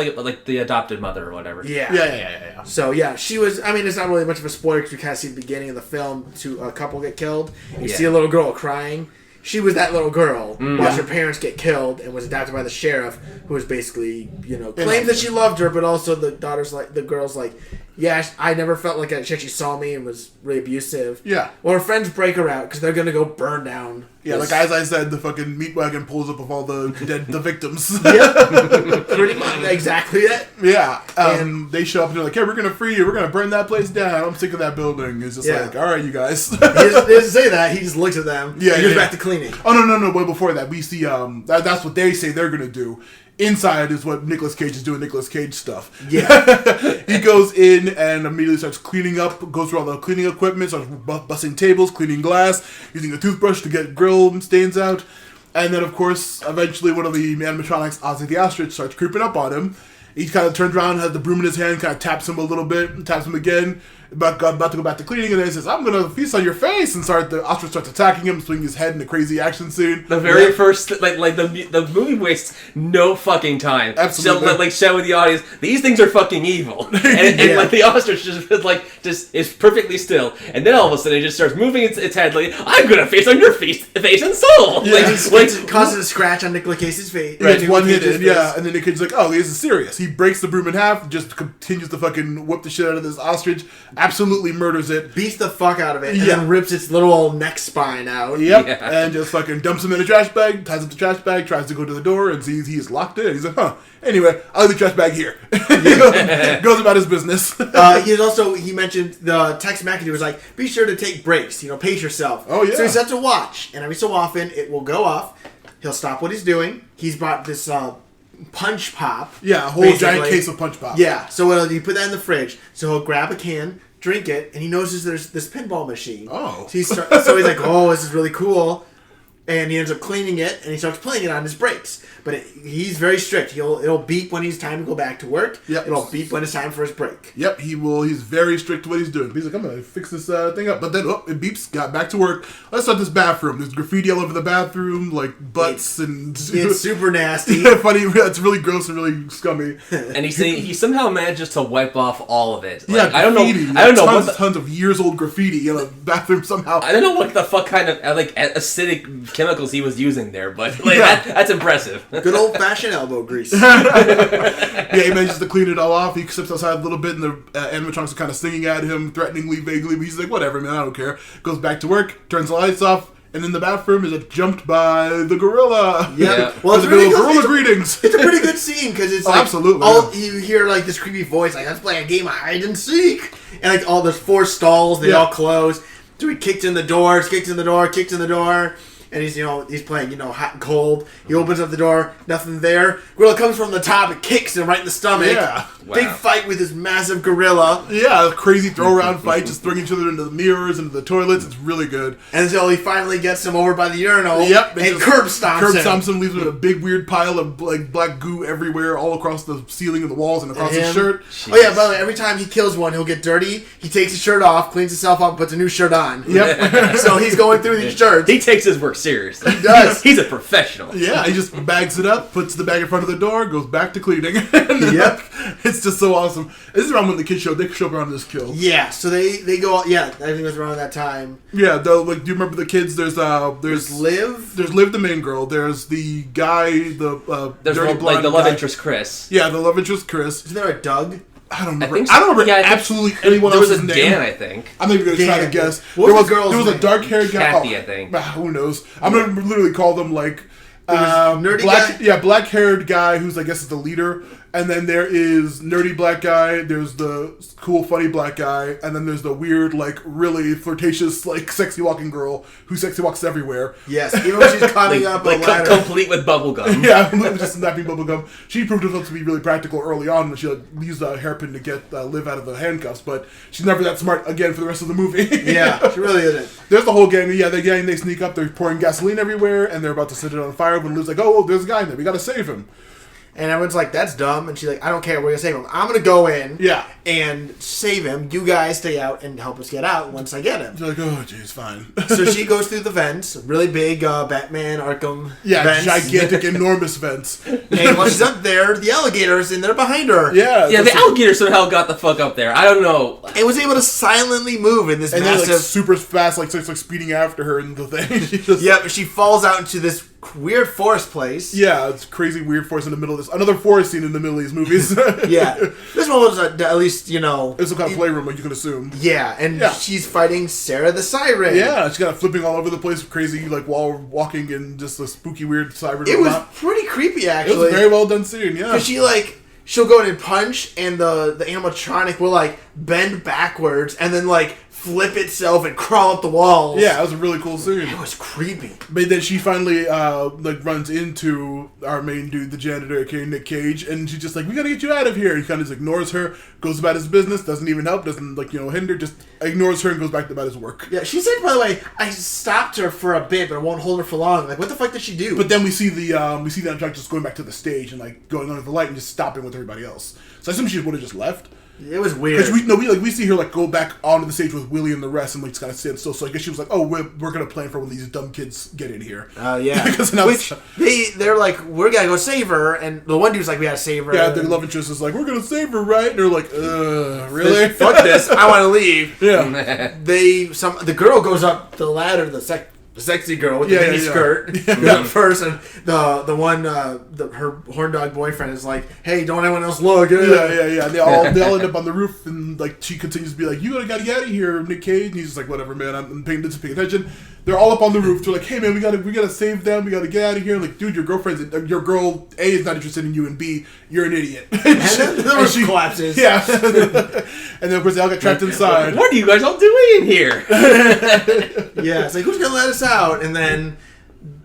Speaker 4: the adopted mother or whatever.
Speaker 2: Yeah.
Speaker 3: Yeah.
Speaker 2: So, yeah, she was... I mean, it's not really much of a spoiler because we kind of see the beginning of the film to a couple get killed. You see a little girl crying. She was that little girl, watched her parents get killed, and was adopted by the sheriff, who was basically, claimed that she loved her, but also the girl's like, yeah, I never felt like she actually saw me and was really abusive.
Speaker 3: Yeah.
Speaker 2: Well, her friends break her out because they're gonna go burn down.
Speaker 3: Yeah, like as I said, the fucking meat wagon pulls up with all the victims.
Speaker 2: Yeah, pretty much exactly that.
Speaker 3: Yeah, and they show up and they're like, "Hey, we're gonna free you. We're gonna burn that place down. I'm sick of that building." It's just like, "All right, you guys."
Speaker 2: He doesn't say that. He just looks at them.
Speaker 3: Yeah,
Speaker 2: and goes back to cleaning.
Speaker 3: Oh no! But before that, we see that's what they say they're gonna do. Inside is what Nicolas Cage is doing Nicolas Cage stuff.
Speaker 2: Yeah.
Speaker 3: He goes in and immediately starts cleaning up, goes through all the cleaning equipment, starts busting tables, cleaning glass, using a toothbrush to get grill stains out. And then, of course, eventually one of the animatronics, Ozzy the Ostrich, starts creeping up on him. He kind of turns around, has the broom in his hand, kind of taps him a little bit, taps him again, about to go back to cleaning, and then he says, "I'm gonna feast on your face," and the ostrich starts attacking him, swinging his head in a crazy action scene.
Speaker 4: The very first, the movie wastes no fucking time.
Speaker 3: Absolutely.
Speaker 4: Showing the audience, these things are fucking evil. And the ostrich just is perfectly still. And then all of a sudden it just starts moving its head like, I'm gonna face on your face and soul!
Speaker 3: Yeah.
Speaker 2: Causes a scratch on Nicolas Cage's face.
Speaker 3: Right, one hit it, yeah, and then the kid's like, "Oh, this is serious." He breaks the broom in half, just continues to fucking whip the shit out of this ostrich. absolutely murders it.
Speaker 2: Beats the fuck out of it, and
Speaker 3: Yeah.
Speaker 2: then rips its little old neck spine out.
Speaker 3: Yep,
Speaker 4: Yeah.
Speaker 3: and just fucking dumps him in a trash bag, ties up the trash bag, tries to go to the door, and sees he's locked in. He's like, huh, anyway, I'll leave the trash bag here. Goes about his business.
Speaker 2: He mentioned the text McAdoo was like, be sure to take breaks, pace yourself.
Speaker 3: Oh, yeah.
Speaker 2: So he sets a watch, and every so often it will go off. He'll stop what he's doing. He's bought this punch pop.
Speaker 3: Yeah, a whole giant
Speaker 2: basically.
Speaker 3: case of Punch Pop.
Speaker 2: Yeah, so you put that in the fridge. So he'll grab a can, drink it, and he notices there's this pinball machine.
Speaker 3: Oh.
Speaker 2: So he's like, oh, this is really cool. And he ends up cleaning it, and he starts playing it on his breaks. But he's very strict. It'll beep when he's time to go back to work.
Speaker 3: Yep.
Speaker 2: It'll beep when it's time for his break.
Speaker 3: Yep, he's very strict to what he's doing. He's like, I'm going to fix this thing up. But then, it beeps, got back to work. Let's start this bathroom. There's graffiti all over the bathroom, like butts and...
Speaker 2: It's super nasty.
Speaker 3: Funny, it's really gross and really scummy.
Speaker 4: And he somehow manages to wipe off all of it.
Speaker 3: Yeah,
Speaker 4: Like, I don't
Speaker 3: graffiti.
Speaker 4: know what
Speaker 3: Tons of years old graffiti in a bathroom somehow.
Speaker 4: I don't know what the fuck kind of acidic chemicals he was using there, but
Speaker 3: Yeah.
Speaker 4: that's impressive.
Speaker 2: Good old-fashioned elbow grease.
Speaker 3: Yeah, he manages to clean it all off. He steps outside a little bit, and the animatronics are kind of singing at him, threateningly, vaguely. But he's like, whatever, man, I don't care. Goes back to work, turns the lights off, and in the bathroom is jumped by the gorilla.
Speaker 2: Yeah.
Speaker 3: Well, it's
Speaker 2: really
Speaker 3: gorilla greetings.
Speaker 2: It's a pretty good scene because it's like
Speaker 3: absolutely,
Speaker 2: you hear like this creepy voice like, let's play a game of hide and seek, and like there's 4 stalls, they all close. So he kicks in the door, and he's playing hot and cold. He opens up the door, nothing there. Gorilla comes from the top and kicks him right in the stomach.
Speaker 3: Yeah.
Speaker 2: Big
Speaker 4: Wow.
Speaker 2: fight with this massive gorilla.
Speaker 3: Yeah, a crazy throw around fight, just throwing each other into the mirrors, into the toilets. It's really good.
Speaker 2: And so he finally gets him over by the urinal.
Speaker 3: Yep,
Speaker 2: and curb stomps
Speaker 3: Curb
Speaker 2: him.
Speaker 3: stomps him, leaves him in a big weird pile of like black goo everywhere, all across the ceiling and the walls and across his shirt.
Speaker 2: Oh yeah, by the way, every time he kills one, he'll get dirty. He takes his shirt off, cleans himself up, puts a new shirt on.
Speaker 3: Yep.
Speaker 2: So he's going through these shirts.
Speaker 4: He takes his work seriously. He
Speaker 2: does.
Speaker 4: He's a professional.
Speaker 3: Yeah, he just bags it up, puts the bag in front of the door, goes back to cleaning. Yep. It's just so awesome. This is around when the kids show. They show up around this kill.
Speaker 2: Yeah, so they go. Yeah, I think it was around that time.
Speaker 3: Yeah, do you remember the kids? There's
Speaker 2: Liv.
Speaker 3: There's Liv, the main girl. There's the guy,
Speaker 4: There's
Speaker 3: dirty
Speaker 4: like
Speaker 3: blonde
Speaker 4: the love
Speaker 3: guy.
Speaker 4: interest, Chris.
Speaker 3: Yeah, the love interest, Chris.
Speaker 2: Isn't there a Doug?
Speaker 3: I don't remember.
Speaker 4: think
Speaker 3: I don't remember
Speaker 4: yeah, I think
Speaker 3: absolutely anyone
Speaker 4: There was
Speaker 3: else's
Speaker 4: a
Speaker 3: name.
Speaker 4: Dan, I think.
Speaker 3: I'm not even going to try to
Speaker 2: Dan.
Speaker 3: guess.
Speaker 2: What was the girl's
Speaker 3: There was a
Speaker 2: name?
Speaker 3: dark-haired guy.
Speaker 4: Kathy, I think.
Speaker 3: Who knows? I'm going to literally call them like
Speaker 2: nerdy
Speaker 3: black.
Speaker 2: guy?
Speaker 3: Yeah, black-haired guy who's I guess is the leader. And then there is nerdy black guy. There's the cool, funny black guy, and then there's the weird, like really flirtatious, like sexy walking girl who sexy walks everywhere.
Speaker 2: Yes, even when she's climbing up a ladder.
Speaker 4: Complete with bubble gum.
Speaker 3: Yeah, just snapping bubblegum. She proved herself to be really practical early on when she used a hairpin to get Liv out of the handcuffs, but she's never that smart again for the rest of the movie.
Speaker 2: Yeah, she really isn't.
Speaker 3: There's the whole gang. Yeah, they sneak up. They're pouring gasoline everywhere, and they're about to set it on fire when Liv's like, oh, there's a guy in there. We got to save him.
Speaker 2: And everyone's like, that's dumb. And she's like, I don't care. We're going to save him. I'm going to go in
Speaker 3: Yeah.
Speaker 2: and save him. You guys stay out and help us get out once I get him.
Speaker 3: They're like, oh, geez, fine.
Speaker 2: So she goes through the vents, really big Batman, Arkham
Speaker 3: Yeah,
Speaker 2: vents.
Speaker 3: gigantic, enormous vents.
Speaker 2: And while she's up there, the alligator's in there behind her.
Speaker 3: Yeah.
Speaker 4: Yeah, the alligator somehow got the fuck up there. I don't know.
Speaker 2: It was able to silently move in this
Speaker 3: And they're
Speaker 2: massive...
Speaker 3: like super fast, like starts like speeding after her and the thing. She just,
Speaker 2: Yeah, but she falls out into this weird forest place.
Speaker 3: Yeah, it's crazy weird forest in the middle of this. Another forest scene in the middle of these movies.
Speaker 2: Yeah. This one was at least,
Speaker 3: It's some kind of playroom, like you can assume.
Speaker 2: Yeah, and
Speaker 3: Yeah.
Speaker 2: she's fighting Sarah the Siren.
Speaker 3: Yeah, she got flipping all over the place, crazy, like while walking in just a spooky, weird siren.
Speaker 2: It was
Speaker 3: robot.
Speaker 2: pretty creepy,
Speaker 3: It
Speaker 2: actually.
Speaker 3: was a very well done scene. Yeah,
Speaker 2: Because she'll go in and punch, and the animatronic will, like, bend backwards, and then, like, flip itself and crawl up the walls.
Speaker 3: yeah, it was a really cool scene.
Speaker 2: It was creepy.
Speaker 3: But then she finally like runs into our main dude, the janitor, aka Nick Cage, and she's just like, "We gotta get you out of here." He kind of just ignores her, goes about his business, doesn't even help, doesn't hinder, just ignores her and goes back about his work.
Speaker 2: Yeah, she said, by the way, I stopped her for a bit, but I won't hold her for long. Like, what the fuck did she do?
Speaker 3: But then we see the animatronic just going back to the stage and like going under the light and just stopping with everybody else. So I assume she would have just left.
Speaker 2: It was weird.
Speaker 3: Because we see her like go back onto the stage with Willy and the rest and like just kind of stand still. So I guess she was like, "Oh, we're gonna plan for when these dumb kids get in here."
Speaker 2: Yeah.
Speaker 3: Because now
Speaker 2: Which they're like, we're gonna go save her, and the one dude's like, we gotta save her.
Speaker 3: yeah, their love interest is like, "We're gonna save her, right?" And they're like, really?
Speaker 2: Fuck this! I want to leave.
Speaker 3: Yeah.
Speaker 2: The girl goes up the ladder, the sexy girl with the mini skirt first, and the one her horn dog boyfriend is like, hey, don't anyone else look.
Speaker 3: Yeah. They all end up on the roof, and like she continues to be like, you gotta get out of here, Nick Cage. And he's just like, whatever, man. I'm paying attention. They're all up on the roof. They're like, hey man, we gotta save them. We gotta get out of here. Like, dude, your girl A is not interested in you, and B, you're an idiot.
Speaker 2: And then the roof collapses.
Speaker 3: Yeah. And then of course they all get trapped inside.
Speaker 4: What are you guys all doing in here?
Speaker 2: Yeah, it's like, who's gonna let us out? And then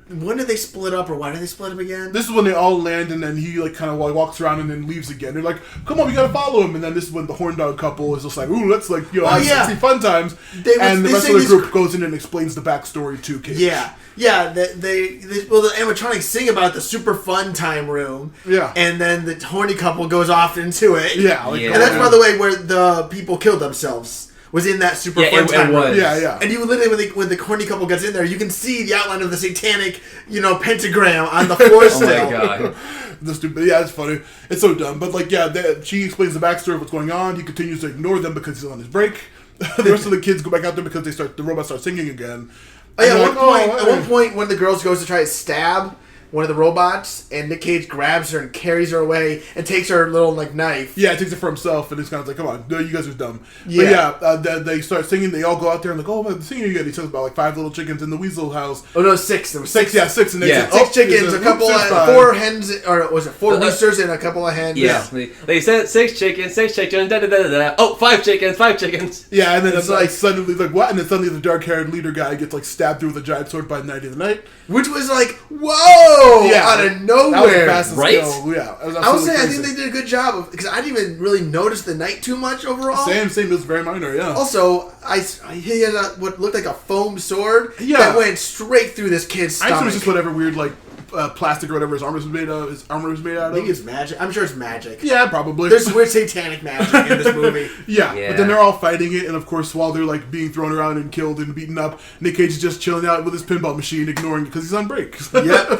Speaker 2: when did they split up, or why did they split up again?
Speaker 3: This is when they all land, and then he like kind of walks around and then leaves again. They're like, "Come on, we gotta follow him." And then this is when the horn dog couple is just like, "Ooh, let's like have sexy fun times." And the rest of the group goes in and explains the backstory to Cage.
Speaker 2: Yeah. They the animatronics sing about the super fun time room.
Speaker 3: Yeah.
Speaker 2: And then the horny couple goes off into it.
Speaker 3: Yeah.
Speaker 2: And that's, by the way, where the people killed themselves. Was in that super fun time room.
Speaker 3: Yeah.
Speaker 2: And you literally, when the corny couple gets in there, you can see the outline of the satanic, pentagram on the floor still.
Speaker 4: Oh my god.
Speaker 3: It's funny. It's so dumb. But like, she explains the backstory of what's going on. He continues to ignore them because he's on his break. The rest of the kids go back out there because the robots start singing again.
Speaker 2: Oh yeah, at one point, one of the girls goes to try to stab one of the robots, and Nick Cage grabs her and carries her away and takes her little knife.
Speaker 3: Yeah, takes it for himself, and it's kind of like, come on, no, you guys are dumb. Yeah. But they start singing. They all go out there and like, oh, man, singing again. He talks about like 5 little chickens in the weasel house.
Speaker 2: Oh no, 6. There was 6.
Speaker 3: Yeah, 6. And they said,
Speaker 2: 6 chickens, a couple of 4 hens, or was it 4 roosters and a couple of hens?
Speaker 4: Yeah, they said 6 chickens, da. Oh, 5 chickens.
Speaker 3: Yeah, and then it's like suddenly like what? And then suddenly the dark-haired leader guy gets like stabbed through with a giant sword by Night of the Night,
Speaker 2: which was like, whoa, out of nowhere,
Speaker 4: right?
Speaker 3: Yeah,
Speaker 2: I would say I think they did a good job because I didn't even really notice the night too much overall.
Speaker 3: Same. It was very minor. Yeah.
Speaker 2: Also, he had what looked like a foam sword that went straight through this kid's stomach.
Speaker 3: I assume it's just whatever weird like plastic or whatever his armor was made out of.
Speaker 2: I think it's magic. I'm sure it's magic.
Speaker 3: Yeah, probably.
Speaker 2: There's weird satanic magic in this movie.
Speaker 3: Yeah, but then they're all fighting it, and of course, while they're like being thrown around and killed and beaten up, Nick Cage is just chilling out with his pinball machine, ignoring it because he's on break.
Speaker 2: Yep.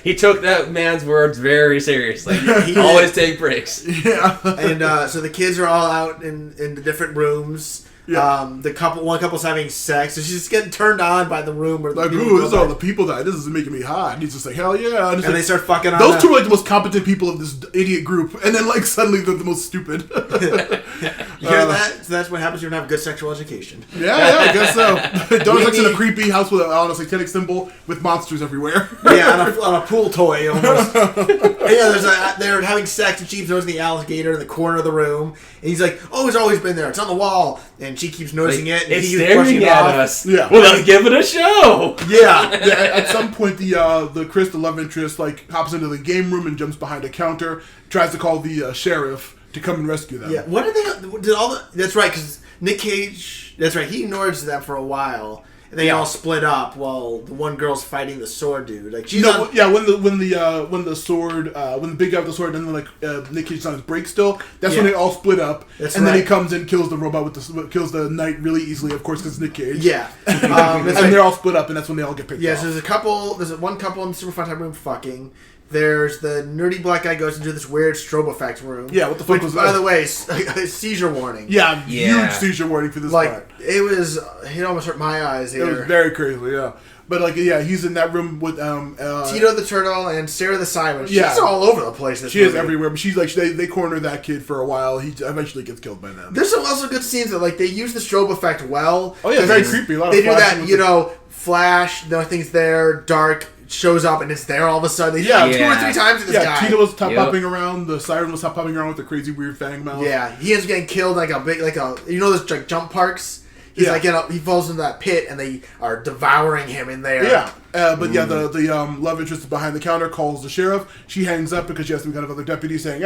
Speaker 4: He took that man's words very seriously. He always take breaks.
Speaker 3: Yeah.
Speaker 2: And so the kids are all out in the different rooms. Yeah. One couple's having sex, so she's just getting turned on by the room. Where
Speaker 3: like, ooh, this is all the people that this is making me hot. And he's just like, hell yeah. And
Speaker 2: they start fucking on.
Speaker 3: Those two are like the most competent people of this idiot group, and then like suddenly they're the most stupid.
Speaker 2: You hear that? So that's what happens when you don't have good sexual education.
Speaker 3: Yeah, I guess so. Don't sex in a creepy house with a satanic symbol with monsters everywhere.
Speaker 2: Yeah, on a pool toy almost. They're having sex, and she keeps noticing the alligator in the corner of the room, and he's like, "Oh, it's always been there. It's on the wall." And she keeps noticing it. And
Speaker 4: it's staring at us.
Speaker 3: Yeah.
Speaker 4: Well, let's give it a show.
Speaker 2: Yeah.
Speaker 3: At some point, the Chris, the love interest, like hops into the game room and jumps behind a counter, tries to call the sheriff to come and rescue them.
Speaker 2: Yeah. What that's right, because Nick Cage. That's right. He ignores them for a while. And they all split up while the one girl's fighting the sword dude. Like she's
Speaker 3: when the sword when the big guy with the sword and then like Nick Cage's on his break still. That's when they all split up. Then he comes and kills the robot kills the knight really easily, of course, because Nick Cage.
Speaker 2: Yeah.
Speaker 3: And they're all split up, and that's when they all get picked off.
Speaker 2: So there's one couple in the super fun time room fucking. There's the nerdy black guy goes into this weird strobe effects room.
Speaker 3: Yeah, what the fuck was that?
Speaker 2: By the way, seizure warning.
Speaker 3: Yeah, huge seizure warning for this part.
Speaker 2: It almost hurt my eyes here.
Speaker 3: It was very crazy, yeah. But he's in that room with
Speaker 2: Tito the turtle and Sarah the siren. She's all over the place.
Speaker 3: She is everywhere, but she's like they corner that kid for a while. He eventually gets killed by them.
Speaker 2: There's some also good scenes that they use the strobe effect well.
Speaker 3: Oh yeah, very creepy. A lot
Speaker 2: they
Speaker 3: of
Speaker 2: do that, flash, nothing's there, dark. Shows up and it's there all of a sudden. They 2 or 3 times to this guy.
Speaker 3: Tito was popping around. The siren was popping around with the crazy weird fang mouth.
Speaker 2: Yeah, he ends up getting killed those like jump parks. He's he falls into that pit and they are devouring him in there.
Speaker 3: Yeah, the love interest behind the counter calls the sheriff. She hangs up because she has some kind of other deputy saying,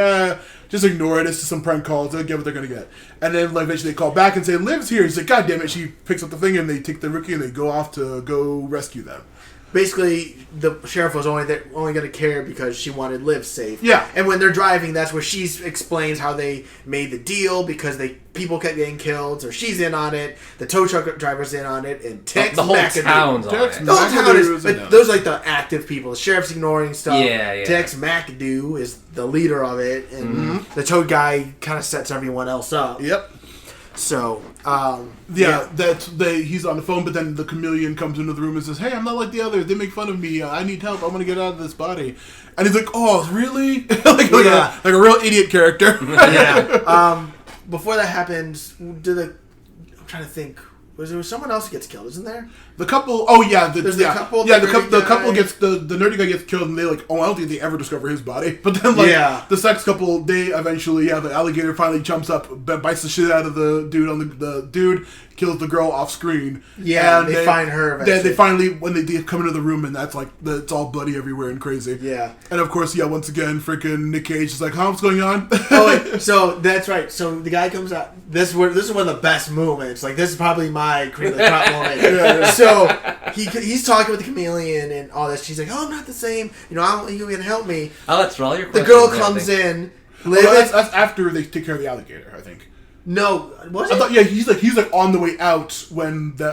Speaker 3: just ignore it. It's just some prank calls. They'll get what they're gonna get. And then eventually they call back and say Liv's here. He's like, God damn it! She picks up the thing and they take the rookie and they go off to go rescue them.
Speaker 2: Basically, the sheriff was only going to care because she wanted Liv safe.
Speaker 3: Yeah.
Speaker 2: And when they're driving, that's where she explains how they made the deal because people kept getting killed, so she's in on it. The tow truck driver's in on it, and Tex
Speaker 4: the whole
Speaker 2: McAdoo.
Speaker 4: town's on it.
Speaker 2: The whole town is, but those are like the active people. The sheriff's ignoring stuff.
Speaker 4: Yeah.
Speaker 2: Tex McAdoo is the leader of it, and the tow guy kind of sets everyone else up.
Speaker 3: Yep.
Speaker 2: So,
Speaker 3: he's on the phone, but then the chameleon comes into the room and says, "Hey, I'm not like the others. They make fun of me. I need help. I want to get out of this body." And he's like, "Oh, really?" like a real idiot character.
Speaker 2: yeah. Before that happens, I'm trying to think. Was there someone else who gets killed? Isn't there?
Speaker 3: The couple. Oh yeah,
Speaker 2: the couple.
Speaker 3: The couple gets the nerdy guy gets killed, and they like. Oh, I don't think they ever discover his body. But then the sex couple, they eventually, the alligator finally jumps up, bites the shit out of the dude on the dude. Kills the girl off screen.
Speaker 2: Yeah, and they find her eventually.
Speaker 3: They finally, when they come into the room, and that's like, it's all bloody everywhere and crazy.
Speaker 2: Yeah.
Speaker 3: And of course, once again, freaking Nick Cage is like, "Huh, what's going on?"
Speaker 2: Wait, so that's right. So the guy comes out. This is one of the best moments. Like, this is probably my cream of the crop moment. Yeah. So he's talking with the chameleon and all this. She's like, "Oh, I'm not the same. You can help me."
Speaker 4: Oh, that's for all your
Speaker 2: The
Speaker 4: questions.
Speaker 2: girl comes in.
Speaker 3: That's after they take care of the alligator, I think.
Speaker 2: No, was it?
Speaker 3: I thought, he's like on the way out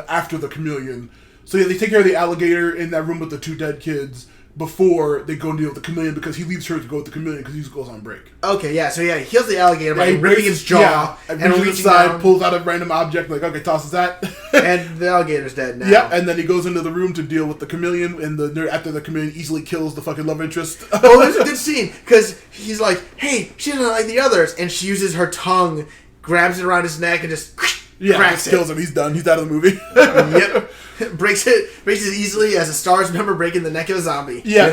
Speaker 3: after the chameleon. So they take care of the alligator in that room with the two dead kids before they go and deal with the chameleon, because he leaves her to go with the chameleon because he goes on break.
Speaker 2: Okay, yeah. So he kills the alligator by ripping its jaw
Speaker 3: and reaches aside, pulls out a random object, like, okay, tosses that,
Speaker 2: and the alligator's dead now.
Speaker 3: Yeah, and then he goes into the room to deal with the chameleon, and after the chameleon easily kills the fucking love interest.
Speaker 2: Oh, there's a good scene because he's like, "Hey, she doesn't like the others," and she uses her tongue. Grabs it around his neck and just cracks it.
Speaker 3: Kills him. He's done. He's out of the movie.
Speaker 2: Yep. Breaks it easily as a Stars member breaking the neck of a zombie.
Speaker 3: Yeah.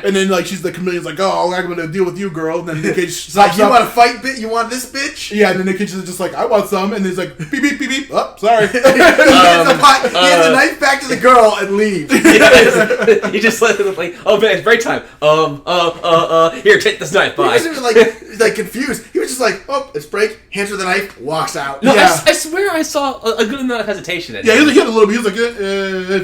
Speaker 3: And then she's the chameleon's like, "Oh, I'm gonna deal with you, girl." And then Nick Cage stops
Speaker 2: you want to fight, bitch? You want this bitch?
Speaker 3: Yeah. And then Nick Cage is just like, "I want some," and he's like, "Beep beep beep beep." Oh, sorry.
Speaker 2: He hands the knife back to the girl and leaves.
Speaker 4: He just let them like, "Oh man, it's break time. Here, take this knife." Bye.
Speaker 2: He wasn't like confused. He was just like, "Oh, it's break." Hands her the knife, walks out.
Speaker 4: No, I swear I saw a good amount of hesitation.
Speaker 3: Yeah, he had a little bit. He was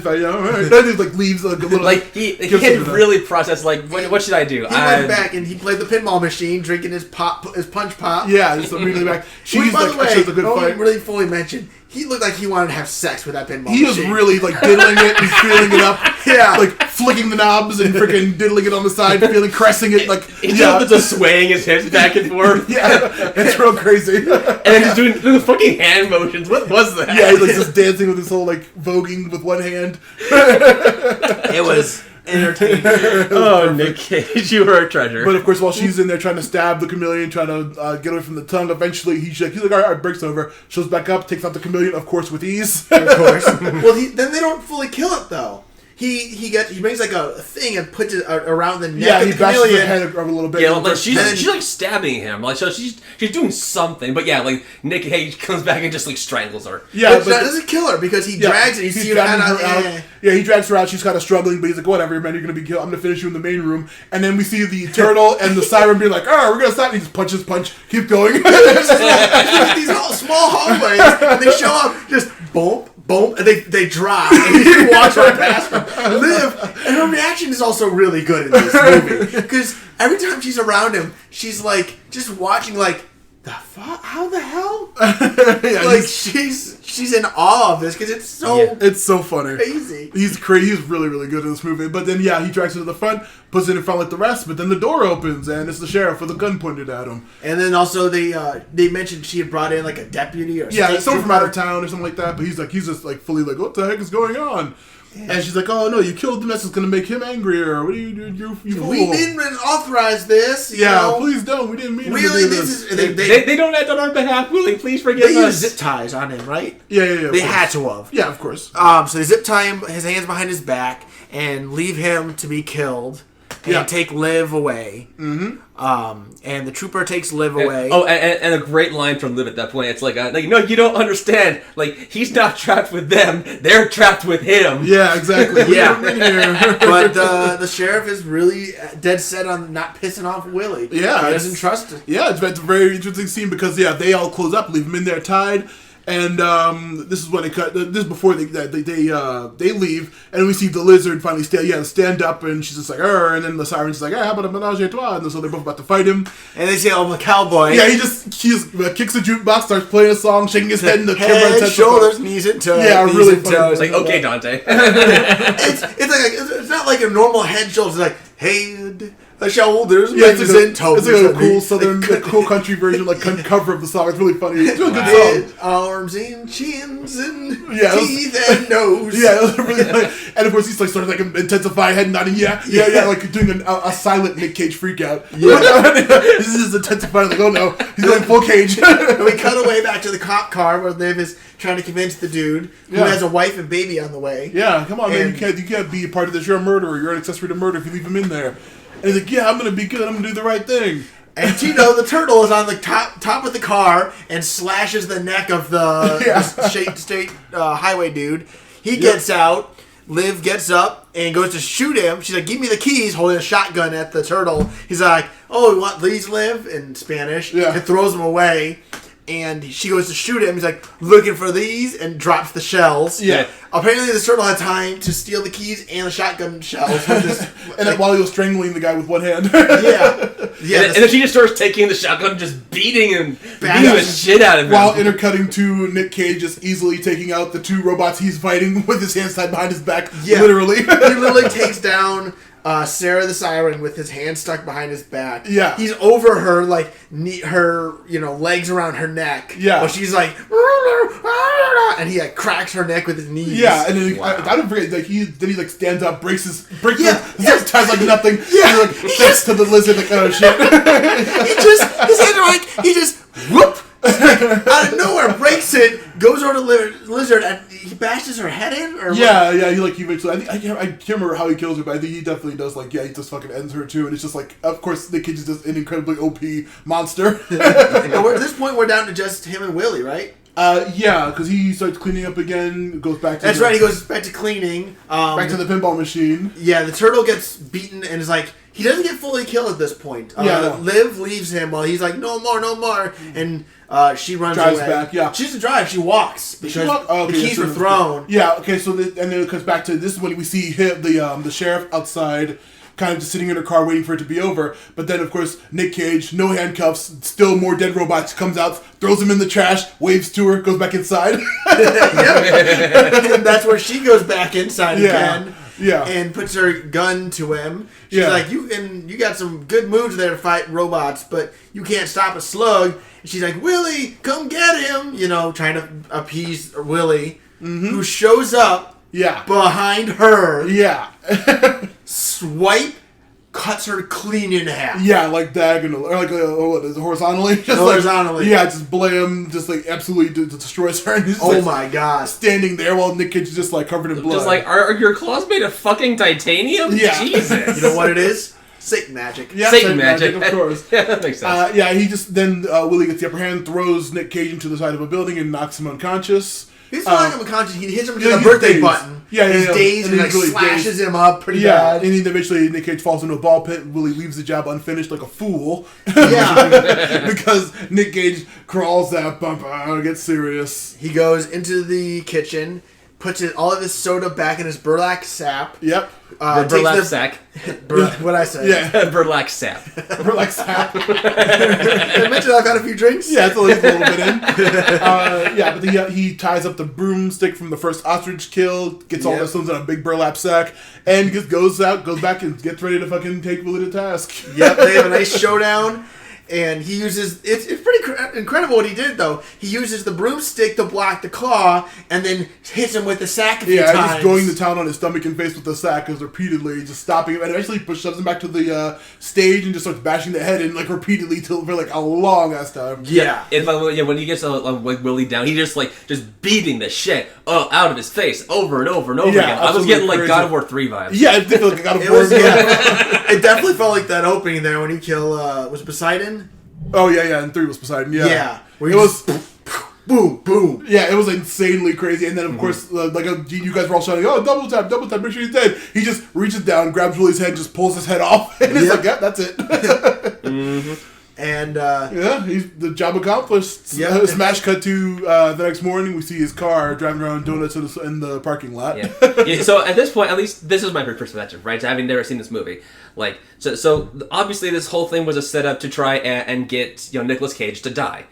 Speaker 3: like, all right. Then he leaves a little.
Speaker 4: Like he had really processed. Like, what should I do?
Speaker 2: He went back and he played the pinball machine, drinking his punch pop.
Speaker 3: Yeah, just immediately back.
Speaker 2: She's by the way, a good fight. Really fully mentioned. He looked like he wanted to have sex with that pinball machine.
Speaker 3: He was really diddling it and feeling it up.
Speaker 2: Yeah.
Speaker 3: Flicking the knobs and freaking diddling it on the side, caressing it.
Speaker 4: He's just swaying his hips back and forth.
Speaker 3: Yeah, it's real crazy.
Speaker 4: And then he's doing the fucking hand motions. What was that?
Speaker 3: Yeah, he's just dancing with his whole voguing with one hand.
Speaker 2: It was entertaining.
Speaker 4: Oh, Nick Cage, you were a treasure.
Speaker 3: But of course, while she's in there trying to stab the chameleon, trying to get away from the tongue, eventually he's like, "All right, breaks over." Shows back up, takes out the chameleon, of course, with ease.
Speaker 2: Of course. Well, then they don't fully kill it though. He brings a thing and puts it around the neck.
Speaker 3: Yeah,
Speaker 2: of
Speaker 3: he
Speaker 2: the
Speaker 3: bashes
Speaker 2: chameleon.
Speaker 3: her head a little bit.
Speaker 4: Yeah, she's stabbing him. So she's doing something. But yeah, Nick Cage comes back and just strangles her.
Speaker 2: Yeah, but that doesn't kill her because he drags it. You see her kind of
Speaker 3: out. Yeah, he drags her out. She's kind of struggling, but he's like, "Whatever, man, you're gonna be killed. I'm gonna finish you in the main room." And then we see the turtle and the siren being like, "Oh, we're gonna stop." And he just punch, keep going.
Speaker 2: There's these small hallways, and they show up just boom. Boom, and they drop, and you walk right past them. Liv, and her reaction is also really good in this movie. Because every time she's around him, she's just watching the fuck? How the hell? Yeah, she's in awe of this because it's
Speaker 3: so funny.
Speaker 2: Crazy.
Speaker 3: He's crazy. He's really, really good in this movie. But then, he drags her to the front, puts it in front like the rest. But then the door opens, and it's the sheriff with a gun pointed at him.
Speaker 2: And then also they mentioned she had brought in a deputy or
Speaker 3: someone from out of town or something like that. But he's just fully "What the heck is going on?" Yeah. And she's like, "Oh no, you killed him. That's going to make him angrier. What do you fool?
Speaker 2: We didn't authorize this. You know?
Speaker 3: Please don't. We didn't mean to
Speaker 2: really
Speaker 3: do this."
Speaker 4: They don't act on our behalf. Willy, please forgive us.
Speaker 2: They used zip ties on him, right?
Speaker 3: Yeah.
Speaker 2: They had to have.
Speaker 3: Yeah, of course.
Speaker 2: So they zip tie him, his hands behind his back, and leave him to be killed. And take Liv away. Mm-hmm. And the trooper takes Liv away.
Speaker 4: And a great line from Liv at that point. It's no, you don't understand. He's not trapped with them. They're trapped with him.
Speaker 3: Yeah, exactly.
Speaker 2: Yeah. But the sheriff is really dead set on not pissing off Willy.
Speaker 3: Yeah.
Speaker 2: He doesn't trust him.
Speaker 3: Yeah, it's a very interesting scene because, they all close up, leave him in there tied. And this is when they cut. This is before they leave, and we see the lizard finally stand up, and she's just like, and then the siren's like, how about a menage a trois? And so they're both about to fight him.
Speaker 2: And they say, "Oh, the cowboy."
Speaker 3: Yeah, he kicks the jukebox, starts playing a song, shaking his head, and the camera
Speaker 2: head, shoulders, knees and toes.
Speaker 3: Yeah, really funny.
Speaker 4: It's okay, Dante.
Speaker 2: It's not like a normal head shoulders. It's like head, the shoulders,
Speaker 3: Yeah, it's like
Speaker 2: toes.
Speaker 3: a cool southern, cool country version, like cover of the song. It's really funny. It's a really good
Speaker 2: Head,
Speaker 3: song.
Speaker 2: arms and chins and
Speaker 3: Yeah,
Speaker 2: teeth and nose.
Speaker 3: Yeah, it was really and of course he's like sort of like intensify head nodding. Yeah, like doing a silent Nick Cage freak out.
Speaker 2: Yeah.
Speaker 3: This is intensifying. Like, oh no, he's going full Cage.
Speaker 2: And we cut away back to the cop car where Liv is trying to convince the dude who has a wife and baby on the way.
Speaker 3: Yeah, come on, man,
Speaker 2: And-
Speaker 3: you can't be a part of this. You're a murderer. You're an accessory to murder if you leave him in there. And he's like, yeah, I'm gonna be good. I'm gonna do the right thing.
Speaker 2: And Tito, the turtle, is on the top of the car and slashes the neck of the state highway dude. He gets out. Liv gets up and goes to shoot him. She's like, give me the keys, holding a shotgun at the turtle. He's like, oh, you want these, Liv? In Spanish.
Speaker 3: Yeah.
Speaker 2: And throws them away. And she goes to shoot him. He's like, looking for these, and drops the shells.
Speaker 3: Yeah.
Speaker 2: Apparently, the turtle had time to steal the keys and the shotgun shells.
Speaker 3: And then while he was strangling the guy with one hand.
Speaker 2: Yeah.
Speaker 4: And then she just starts taking the shotgun, and just beating the shit out of him.
Speaker 3: While intercutting to Nick Cage just easily taking out the two robots he's fighting with his hands tied behind his back.
Speaker 2: Yeah.
Speaker 3: Literally.
Speaker 2: He literally takes down Sarah the Siren with his hand stuck behind his back.
Speaker 3: Yeah.
Speaker 2: He's over her, like, her, legs around her neck.
Speaker 3: Yeah.
Speaker 2: While she's like, and he, like, cracks her neck with his knees.
Speaker 3: Yeah, and then I don't forget, like, he stands up, breaks his
Speaker 2: yes.
Speaker 3: ties like nothing.
Speaker 2: Yeah.
Speaker 3: And he, like, steps to the lizard, like, oh shit.
Speaker 2: his hands are like, he just, whoop, out of nowhere, breaks it, goes over to Lizard, and he bashes her head in? Or
Speaker 3: Yeah, he eventually. I can't remember how he kills her, but I think he definitely does. Like, he just fucking ends her too, and it's just like, of course, Nick Cage is just an incredibly OP monster.
Speaker 2: And at this point, we're down to just him and Willy, right?
Speaker 3: Yeah, because he starts cleaning up again. Goes back to
Speaker 2: That's right. He goes back to cleaning.
Speaker 3: back to the pinball machine.
Speaker 2: Yeah, the turtle gets beaten and is like, he doesn't get fully killed at this point.
Speaker 3: No.
Speaker 2: Liv leaves him while he's like, no more, and she runs
Speaker 3: Drives
Speaker 2: away.
Speaker 3: back, yeah.
Speaker 2: She doesn't drive, she walks because the keys were thrown.
Speaker 3: Yeah, okay, so and then it comes back to this is when we see him, the sheriff outside, kind of just sitting in her car waiting for it to be over. But then, of course, Nick Cage, no handcuffs, still more dead robots, comes out, throws him in the trash, waves to her, goes back inside.
Speaker 2: And that's where she goes back inside again.
Speaker 3: Yeah.
Speaker 2: And puts her gun to him. She's like, you got some good moves there to fight robots, but you can't stop a slug. And she's like, Willy, come get him. Trying to appease Willy, who shows up behind her.
Speaker 3: Yeah.
Speaker 2: Swipe, cuts her clean in half.
Speaker 3: Yeah, like diagonal, or like what is it, horizontally? Just
Speaker 2: Horizontally.
Speaker 3: Like, yeah, just blam, just like absolutely destroys her. And he's
Speaker 2: Oh
Speaker 3: like,
Speaker 2: my god.
Speaker 3: standing there while Nick Cage is just like covered in blood.
Speaker 4: Just like, are your claws made of fucking titanium?
Speaker 3: Yeah.
Speaker 4: Jesus.
Speaker 2: You know what it is? Satan magic.
Speaker 3: Yeah,
Speaker 4: Satan magic.
Speaker 3: of course.
Speaker 4: Yeah, that makes sense.
Speaker 3: Yeah, he just then Willy gets the upper hand, throws Nick Cage into the side of a building, and knocks him unconscious.
Speaker 2: He's not unconscious. He hits him with
Speaker 3: yeah,
Speaker 2: the
Speaker 3: he's
Speaker 2: birthday
Speaker 3: dazed.
Speaker 2: button.
Speaker 3: Yeah,
Speaker 2: he's
Speaker 3: yeah.
Speaker 2: dazed and
Speaker 3: And he's
Speaker 2: like
Speaker 3: really
Speaker 2: slashes
Speaker 3: dazed.
Speaker 2: him up pretty
Speaker 3: Yeah,
Speaker 2: bad.
Speaker 3: and then eventually Nick Cage falls into a ball pit. Willy leaves the job unfinished like a fool.
Speaker 2: Yeah.
Speaker 3: Because Nick Cage crawls out, gets serious.
Speaker 2: He goes into the kitchen, puts all of his soda back in his burlap sap.
Speaker 3: Yep.
Speaker 4: The burlap sack.
Speaker 2: What'd I say?
Speaker 3: Yeah.
Speaker 4: Burlap sap.
Speaker 3: Like sap.
Speaker 2: Did I mention I've had a few drinks?
Speaker 3: Yeah, it's a little bit in. But then he ties up the broomstick from the first ostrich kill, gets all the stones in a big burlap sack, and just goes back and gets ready to fucking take Willy to task.
Speaker 2: Yep, they have a nice showdown. And he uses, it's pretty incredible what he did though. He uses the broomstick to block the claw and then hits him with the sack a few times.
Speaker 3: Just going to town on his stomach and face with the sack is repeatedly just stopping him. And eventually shoves him back to the stage and just starts bashing the head in like repeatedly for like a long ass time.
Speaker 2: Yeah.
Speaker 4: And when he gets like Willy down, he just beating the shit out of his face over and over and over again. I was getting like
Speaker 3: crazy.
Speaker 4: God of War 3 vibes.
Speaker 3: Yeah, I did feel like I got a
Speaker 2: It definitely felt like that opening there when you kill, was it Poseidon?
Speaker 3: Oh yeah, and 3 was Poseidon. Yeah,
Speaker 2: Yeah.
Speaker 3: It was.
Speaker 2: Boom, boom.
Speaker 3: Yeah, it was insanely crazy. And then, of course, you guys were all shouting, oh, double tap, make sure he's dead. He just reaches down, grabs Willy's head, just pulls his head off, and it's like, yeah, that's it.
Speaker 2: And,
Speaker 3: he's the job accomplished.
Speaker 2: Yeah.
Speaker 3: Smash cut to the next morning, we see his car driving around donuts in the parking lot.
Speaker 4: Yeah. So at this point, at least this is my perspective, right? So having never seen this movie, so obviously this whole thing was a setup to try and get Nicolas Cage to die.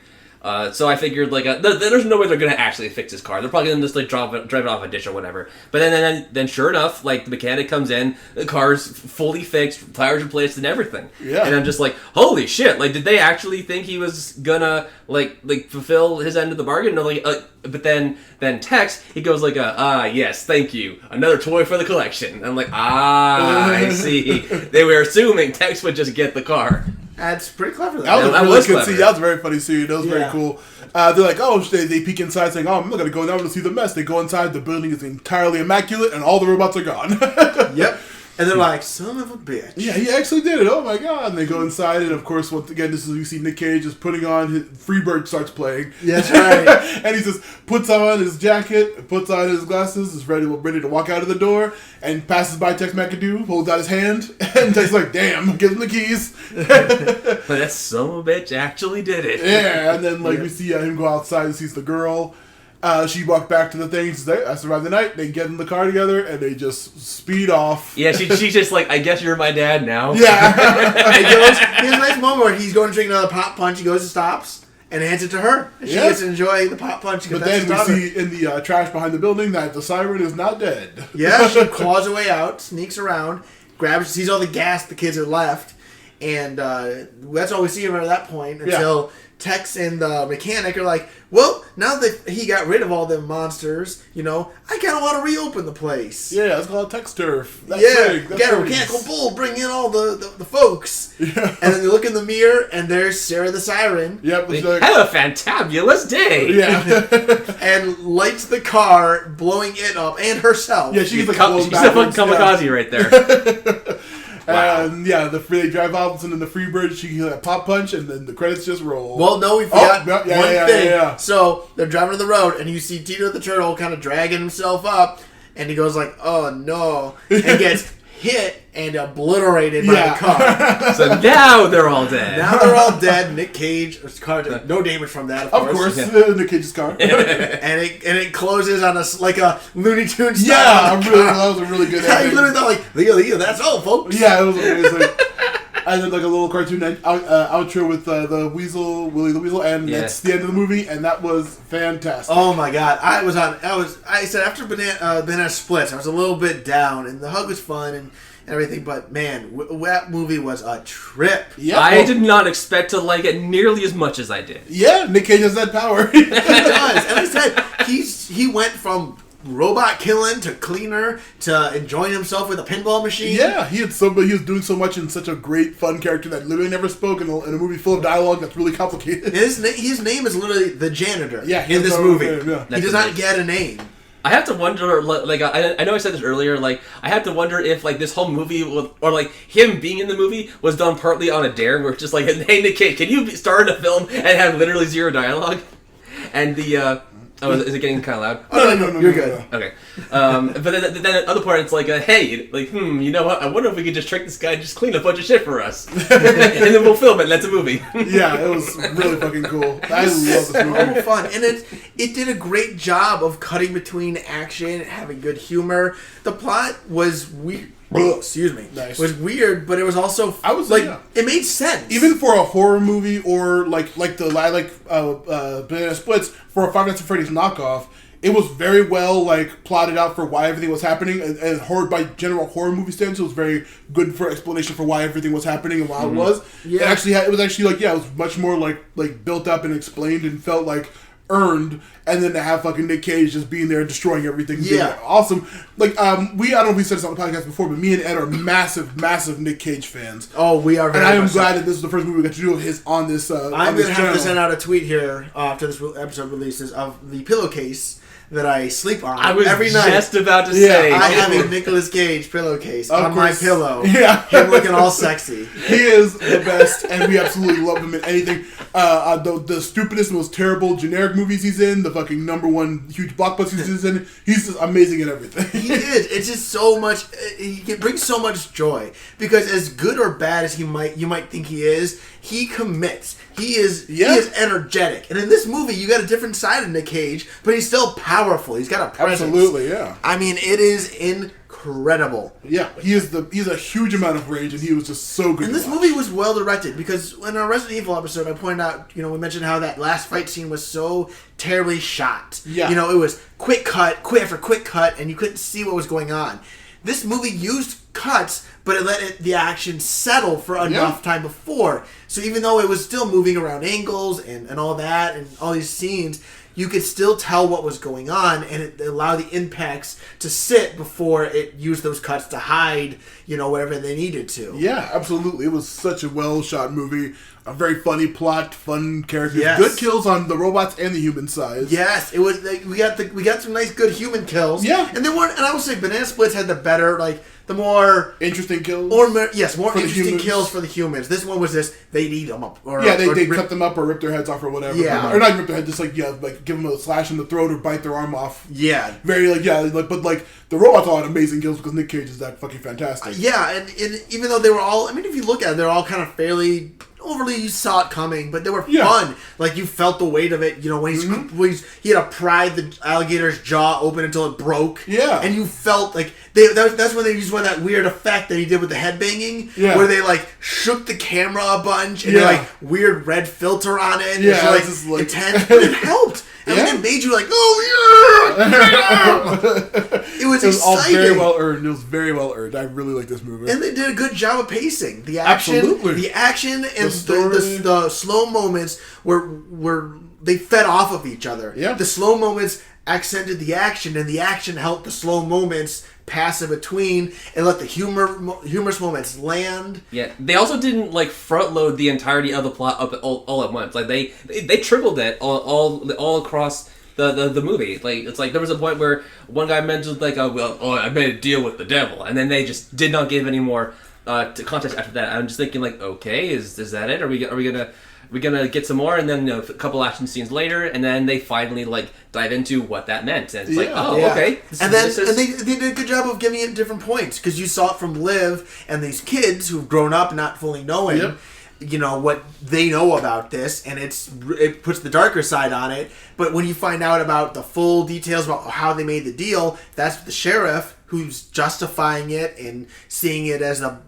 Speaker 4: So I figured like there's no way they're gonna actually fix his car. They're probably gonna just like drive it off a ditch or whatever. But then sure enough, like the mechanic comes in, the car's fully fixed, tires replaced, and everything.
Speaker 3: Yeah.
Speaker 4: And I'm just like, holy shit! Like, did they actually think he was gonna like fulfill his end of the bargain? No, but then Tex, he goes like, yes, thank you, another toy for the collection. And I'm like, I see. They were assuming Tex would just get the car.
Speaker 2: That's pretty clever.
Speaker 3: That was a
Speaker 4: That
Speaker 3: really
Speaker 4: was
Speaker 3: good
Speaker 4: clever.
Speaker 3: scene. That was a very funny scene. That was very cool. They're like, they peek inside saying, I'm not going to go down to see the mess. They go inside, the building is entirely immaculate, and all the robots are gone.
Speaker 2: Yep. And they're like, son of a bitch.
Speaker 3: Yeah, he actually did it. Oh my god. And they go inside, and of course, once again, this is you see Nick Cage is putting on his Freebird starts playing.
Speaker 2: That's right.
Speaker 3: And he just puts on his jacket, puts on his glasses, is ready to walk out of the door, and passes by Tex McAdoo, holds out his hand, and Tex like, damn, gives him the keys.
Speaker 4: But that son of a bitch actually did it.
Speaker 3: Yeah, and then we see him go outside and sees the girl. She walked back to the thing. She's like, I survived the night. They get in the car together and they just speed off.
Speaker 4: Yeah, she's just like, I guess you're my dad now.
Speaker 3: Yeah.
Speaker 2: He has a nice moment where he's going to drink another pop punch. He goes and stops and hands it to her. And she gets to enjoy the pop punch.
Speaker 3: But then we see in the trash behind the building that the siren is not dead.
Speaker 2: Yeah, she claws her way out, sneaks around, sees all the gas the kids had left, and that's all we see of her at that point until Tex and the mechanic are like, well, now that he got rid of all them monsters, I kind of want to reopen the place.
Speaker 3: Yeah, it's called Tex Turf. That's
Speaker 2: Get a mechanical bull, bring in all the folks.
Speaker 3: Yeah.
Speaker 2: And then they look in the mirror, and there's Sarah the Siren.
Speaker 3: Yep.
Speaker 4: They have a fantabulous day.
Speaker 3: Yeah.
Speaker 2: And lights the car, blowing it up, and herself.
Speaker 3: Yeah, she's like
Speaker 4: She's a fucking kamikaze right there. Wow.
Speaker 3: And they drive out, and then the Freebird, she get a pop punch, and then the credits just roll.
Speaker 2: Well, no, we forgot one thing.
Speaker 3: Yeah.
Speaker 2: So they're driving to the road, and you see Tito the Turtle kind of dragging himself up, and he goes like, "Oh no!" and gets hit and obliterated by the car.
Speaker 4: So now they're all dead.
Speaker 2: Now they're all dead. Nick Cage, no damage from that,
Speaker 3: Of course, Nick Cage's car.
Speaker 2: and it closes on like a Looney Tunes style.
Speaker 3: Yeah, that was a really good
Speaker 2: I
Speaker 3: ending.
Speaker 2: literally thought like, Leo, that's all, folks.
Speaker 3: Yeah, it was amazing. And then like a little cartoon outro with the Weasel, Willy the Weasel, and that's the end of the movie, and that was fantastic.
Speaker 2: Oh my god, I said after Banana Splits, I was a little bit down, and the hug was fun and everything, but man, that movie was a trip.
Speaker 3: Yeah,
Speaker 4: I did not expect to like it nearly as much as I did.
Speaker 3: Yeah, Nick Cage has that power.
Speaker 2: He does, and I said he went from robot killing to cleaner to enjoying himself with a pinball machine.
Speaker 3: Yeah, he was doing so much in such a great, fun character that literally never spoke in a movie full of dialogue that's really complicated.
Speaker 2: His name is literally the janitor.
Speaker 3: Yeah,
Speaker 2: in this movie,
Speaker 3: name, yeah.
Speaker 2: He does not get a name.
Speaker 4: I have to wonder, like, I know I said this earlier, like, I have to wonder if, like, this whole movie, or, like, him being in the movie was done partly on a dare, where it's just like, hey, Nick Cage, can you star in a film and have literally zero dialogue? And the, is it getting kind of loud?
Speaker 2: No, you're good.
Speaker 4: Okay. But then the other part, it's like, hey, like, you know what? I wonder if we could just trick this guy and just clean a bunch of shit for us. And then we'll film it, and that's a movie.
Speaker 3: Yeah, it was really fucking cool. I love this movie.
Speaker 2: So fun. And it did a great job of cutting between action, having good humor. The plot was weird. Excuse me.
Speaker 3: Nice.
Speaker 2: Was weird, but it was also it made sense.
Speaker 3: Even for a horror movie or like Banana Splits for a Five Nights at Freddy's knockoff, it was very well plotted out for why everything was happening, and horror by general horror movie standards, it was very good for explanation for why everything was happening and why it was.
Speaker 2: Yeah.
Speaker 3: It was much more like built up and explained and felt like earned, and then to have fucking Nick Cage just being there and destroying everything, being awesome. I don't know if we said this on the podcast before, but me and Ed are massive Nick Cage fans.
Speaker 2: Oh, we are.
Speaker 3: And I am glad that this is the first movie we got to do of his on this.
Speaker 2: I'm going to have to send out a tweet here after this episode releases of the pillowcase that I sleep on every night.
Speaker 4: I was just about to say.
Speaker 2: I have a Nicolas Cage pillowcase on my pillow.
Speaker 3: Yeah.
Speaker 2: Him looking all sexy.
Speaker 3: He is the best, and we absolutely love him in anything. The stupidest, most terrible generic movies he's in, the fucking number one huge blockbusters he's in, he's just amazing at everything.
Speaker 2: He is. It's just so much. He can bring so much joy because as good or bad as you might think he is, he commits. He is energetic, and in this movie, you got a different side of Nick Cage, but he's still powerful. He's got a presence.
Speaker 3: Absolutely, yeah.
Speaker 2: I mean, it is incredible. incredible.
Speaker 3: Yeah, he's a huge amount of range, and he was just so good.
Speaker 2: And this movie was well directed because in our Resident Evil episode, I pointed out, we mentioned how that last fight scene was so terribly shot.
Speaker 3: Yeah.
Speaker 2: It was quick cut, quick after quick cut, and you couldn't see what was going on. This movie used cuts, but it let the action settle for enough time before. So even though it was still moving around angles and all that and all these scenes, you could still tell what was going on, and it allowed the impacts to sit before it used those cuts to hide, whatever they needed to.
Speaker 3: Yeah, absolutely. It was such a well-shot movie. A very funny plot, fun characters,
Speaker 2: Yes.
Speaker 3: good kills on the robots and the human side.
Speaker 2: Yes, it was. We got some nice, good human kills.
Speaker 3: Yeah.
Speaker 2: And they weren't. And I will say, Banana Splits had the better, the more
Speaker 3: Interesting kills.
Speaker 2: more
Speaker 3: For the
Speaker 2: interesting
Speaker 3: humans.
Speaker 2: kills for the humans. This one was they'd eat them up. Or,
Speaker 3: Yeah, they
Speaker 2: rip-
Speaker 3: cut them up or rip their heads off or whatever.
Speaker 2: Yeah.
Speaker 3: Or not rip their head, just give them a slash in the throat or bite their arm off.
Speaker 2: Yeah.
Speaker 3: Very but the robots all had amazing kills because Nick Cage is that fucking fantastic.
Speaker 2: Yeah, and even though they were all, if you look at it, they're all kind of fairly overly, you saw it coming, but they were fun. Like, you felt the weight of it, when he had to pry the alligator's jaw open until it broke.
Speaker 3: Yeah.
Speaker 2: And you felt like, that's when they used that weird effect that he did with the head banging, where they, shook the camera a bunch, and they, weird red filter on it, and it's intense, but it helped. I mean, it made you oh yeah! It was exciting.
Speaker 3: All very well earned. It was very well earned. I really like this movie.
Speaker 2: And they did a good job of pacing. The action,
Speaker 3: Absolutely.
Speaker 2: the action and
Speaker 3: story.
Speaker 2: the slow moments were they fed off of each other.
Speaker 3: Yeah.
Speaker 2: The slow moments accented the action, and the action helped the slow moments pass in between and let the humorous moments land.
Speaker 4: Yeah, they also didn't front load the entirety of the plot up all at once. They trickled it all across the movie. It's there was a point where one guy mentioned I made a deal with the devil, and then they just did not give any more to context after that. I'm just thinking okay, is that it? Are we gonna get some more? And then a couple action scenes later, and then they finally dive into what that meant, and it's okay.
Speaker 2: And they did a good job of giving it different points, because you saw it from Liv and these kids who've grown up not fully knowing what they know about this, and it puts the darker side on it. But when you find out about the full details about how they made the deal, that's the sheriff who's justifying it and seeing it as the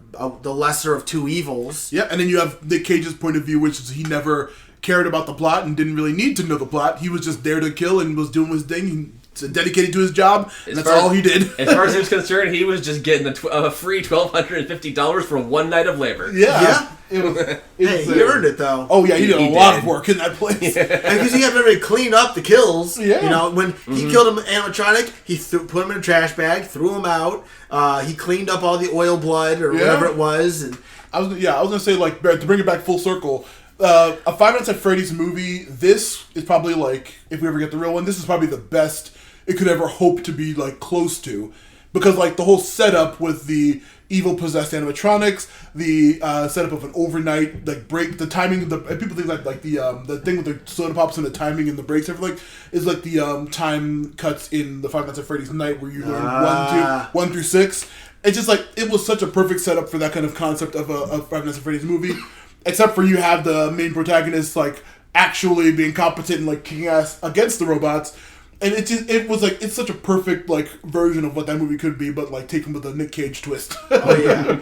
Speaker 2: lesser of two evils.
Speaker 3: Yeah, and then you have Nick Cage's point of view, which is he never cared about the plot and didn't really need to know the plot. He was just there to kill and was doing his thing. Dedicated to his job, and that's all he did.
Speaker 4: As far as he was concerned, he was just getting a free $1,250 for one night of labor.
Speaker 3: Yeah. It was
Speaker 2: He earned it, though.
Speaker 3: Oh, yeah, he did a
Speaker 4: He
Speaker 3: lot
Speaker 4: did.
Speaker 3: of work in that place.
Speaker 2: Because he had to clean up the kills.
Speaker 3: Yeah.
Speaker 2: When he killed him animatronic, he put him in a trash bag, threw him out. He cleaned up all the oil blood or whatever it was. And
Speaker 3: I was gonna say, to bring it back full circle, a Five Nights at Freddy's movie, this is probably, if we ever get the real one, this is probably the best it could ever hope to be, close to. Because, the whole setup with the evil possessed animatronics, the setup of an overnight, break, the timing of the, and people think, the thing with the soda pops and the timing and the breaks, everything, is the time cuts in the Five Nights at Freddy's Night where you learn 1 through 6. It's just, it was such a perfect setup for that kind of concept of a Five Nights at Freddy's movie. Except for you have the main protagonist, actually being competent and, kicking ass against the robots. And it's such a perfect version of what that movie could be, but taken with a Nick Cage twist.
Speaker 2: oh yeah,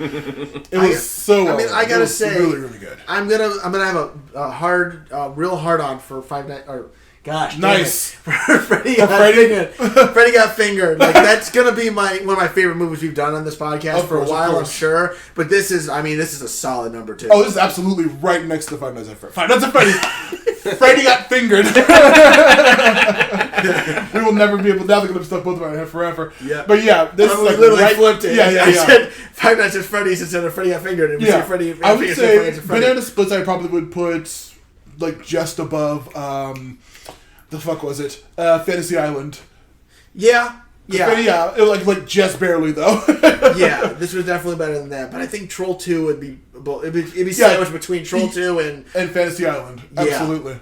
Speaker 3: It was so.
Speaker 2: I gotta say,
Speaker 3: really, really good.
Speaker 2: I'm gonna have a real hard on for Five Nights. Or gosh,
Speaker 3: Nice.
Speaker 2: Freddy got fingered. Freddy got fingered. That's gonna be one of my favorite movies we've done on this podcast
Speaker 3: Of
Speaker 2: for
Speaker 3: course,
Speaker 2: a
Speaker 3: of
Speaker 2: while, I'm
Speaker 3: course.
Speaker 2: sure. But this is a solid number 2.
Speaker 3: Oh, this is absolutely right next to Five Nights at Freddy's. Five Nights at Freddy's. Freddy got fingered. We will never be able. Now they're gonna stuck both of our head forever.
Speaker 2: Yeah.
Speaker 3: But yeah, this is
Speaker 2: we literally
Speaker 3: right,
Speaker 2: flipped it.
Speaker 3: Yeah,
Speaker 2: I said Five Nights at Freddy's instead of Freddy got fingered. And we
Speaker 3: Yeah,
Speaker 2: say Freddy.
Speaker 3: I would
Speaker 2: Five
Speaker 3: say
Speaker 2: Nights at Freddy.
Speaker 3: Banana Splits I probably would put just above the fuck was it? Fantasy Island.
Speaker 2: Yeah.
Speaker 3: It was just barely though.
Speaker 2: Yeah, this was definitely better than that. But I think Troll 2 would be sandwiched between Troll 2 and
Speaker 3: Fantasy Island.
Speaker 2: Yeah.
Speaker 3: Absolutely.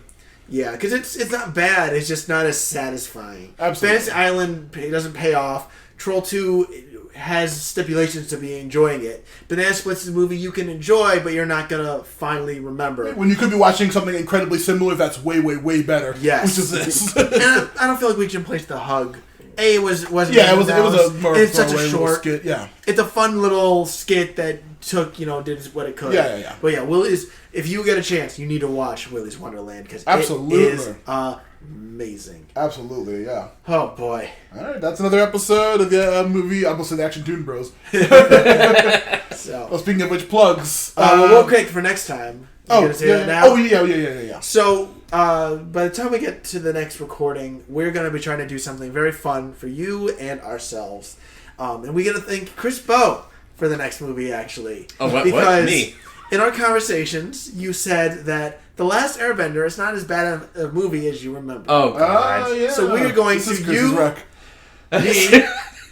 Speaker 2: yeah, because it's not bad. It's just not as satisfying.
Speaker 3: Absolutely.
Speaker 2: Fantasy Island doesn't pay off. Troll 2 has stipulations to be enjoying it. Banana Splits is a movie you can enjoy, but you're not gonna finally remember.
Speaker 3: When you could be watching something incredibly similar that's way, way, way better.
Speaker 2: Yes.
Speaker 3: Which is this.
Speaker 2: And I don't feel like we can place the hug it wasn't.
Speaker 3: Yeah, it was a more
Speaker 2: it's such a
Speaker 3: throwaway little
Speaker 2: short
Speaker 3: skit. Yeah.
Speaker 2: It's a fun little skit that took, did what it could.
Speaker 3: Yeah.
Speaker 2: But yeah, Willy's. If you get a chance, you need to watch Willy's Wonderland because
Speaker 3: Absolutely.
Speaker 2: it is amazing.
Speaker 3: Absolutely, yeah.
Speaker 2: Oh boy!
Speaker 3: All right, that's another episode of the movie. I almost said Action Toon Bros.
Speaker 2: So,
Speaker 3: Well, speaking of which, plugs.
Speaker 2: real quick for next time. You gonna say that now?
Speaker 3: Oh yeah.
Speaker 2: So, by the time we get to the next recording, we're going to be trying to do something very fun for you and ourselves. And we're going to thank Chris Bowe for the next movie, actually.
Speaker 4: Oh, what?
Speaker 2: Because
Speaker 4: Me?
Speaker 2: in our conversations, you said that The Last Airbender is not as bad a movie as you remember.
Speaker 4: Oh, God.
Speaker 3: Yeah.
Speaker 2: So we are going
Speaker 3: This is
Speaker 2: to
Speaker 3: Chris's
Speaker 2: you,
Speaker 3: wreck.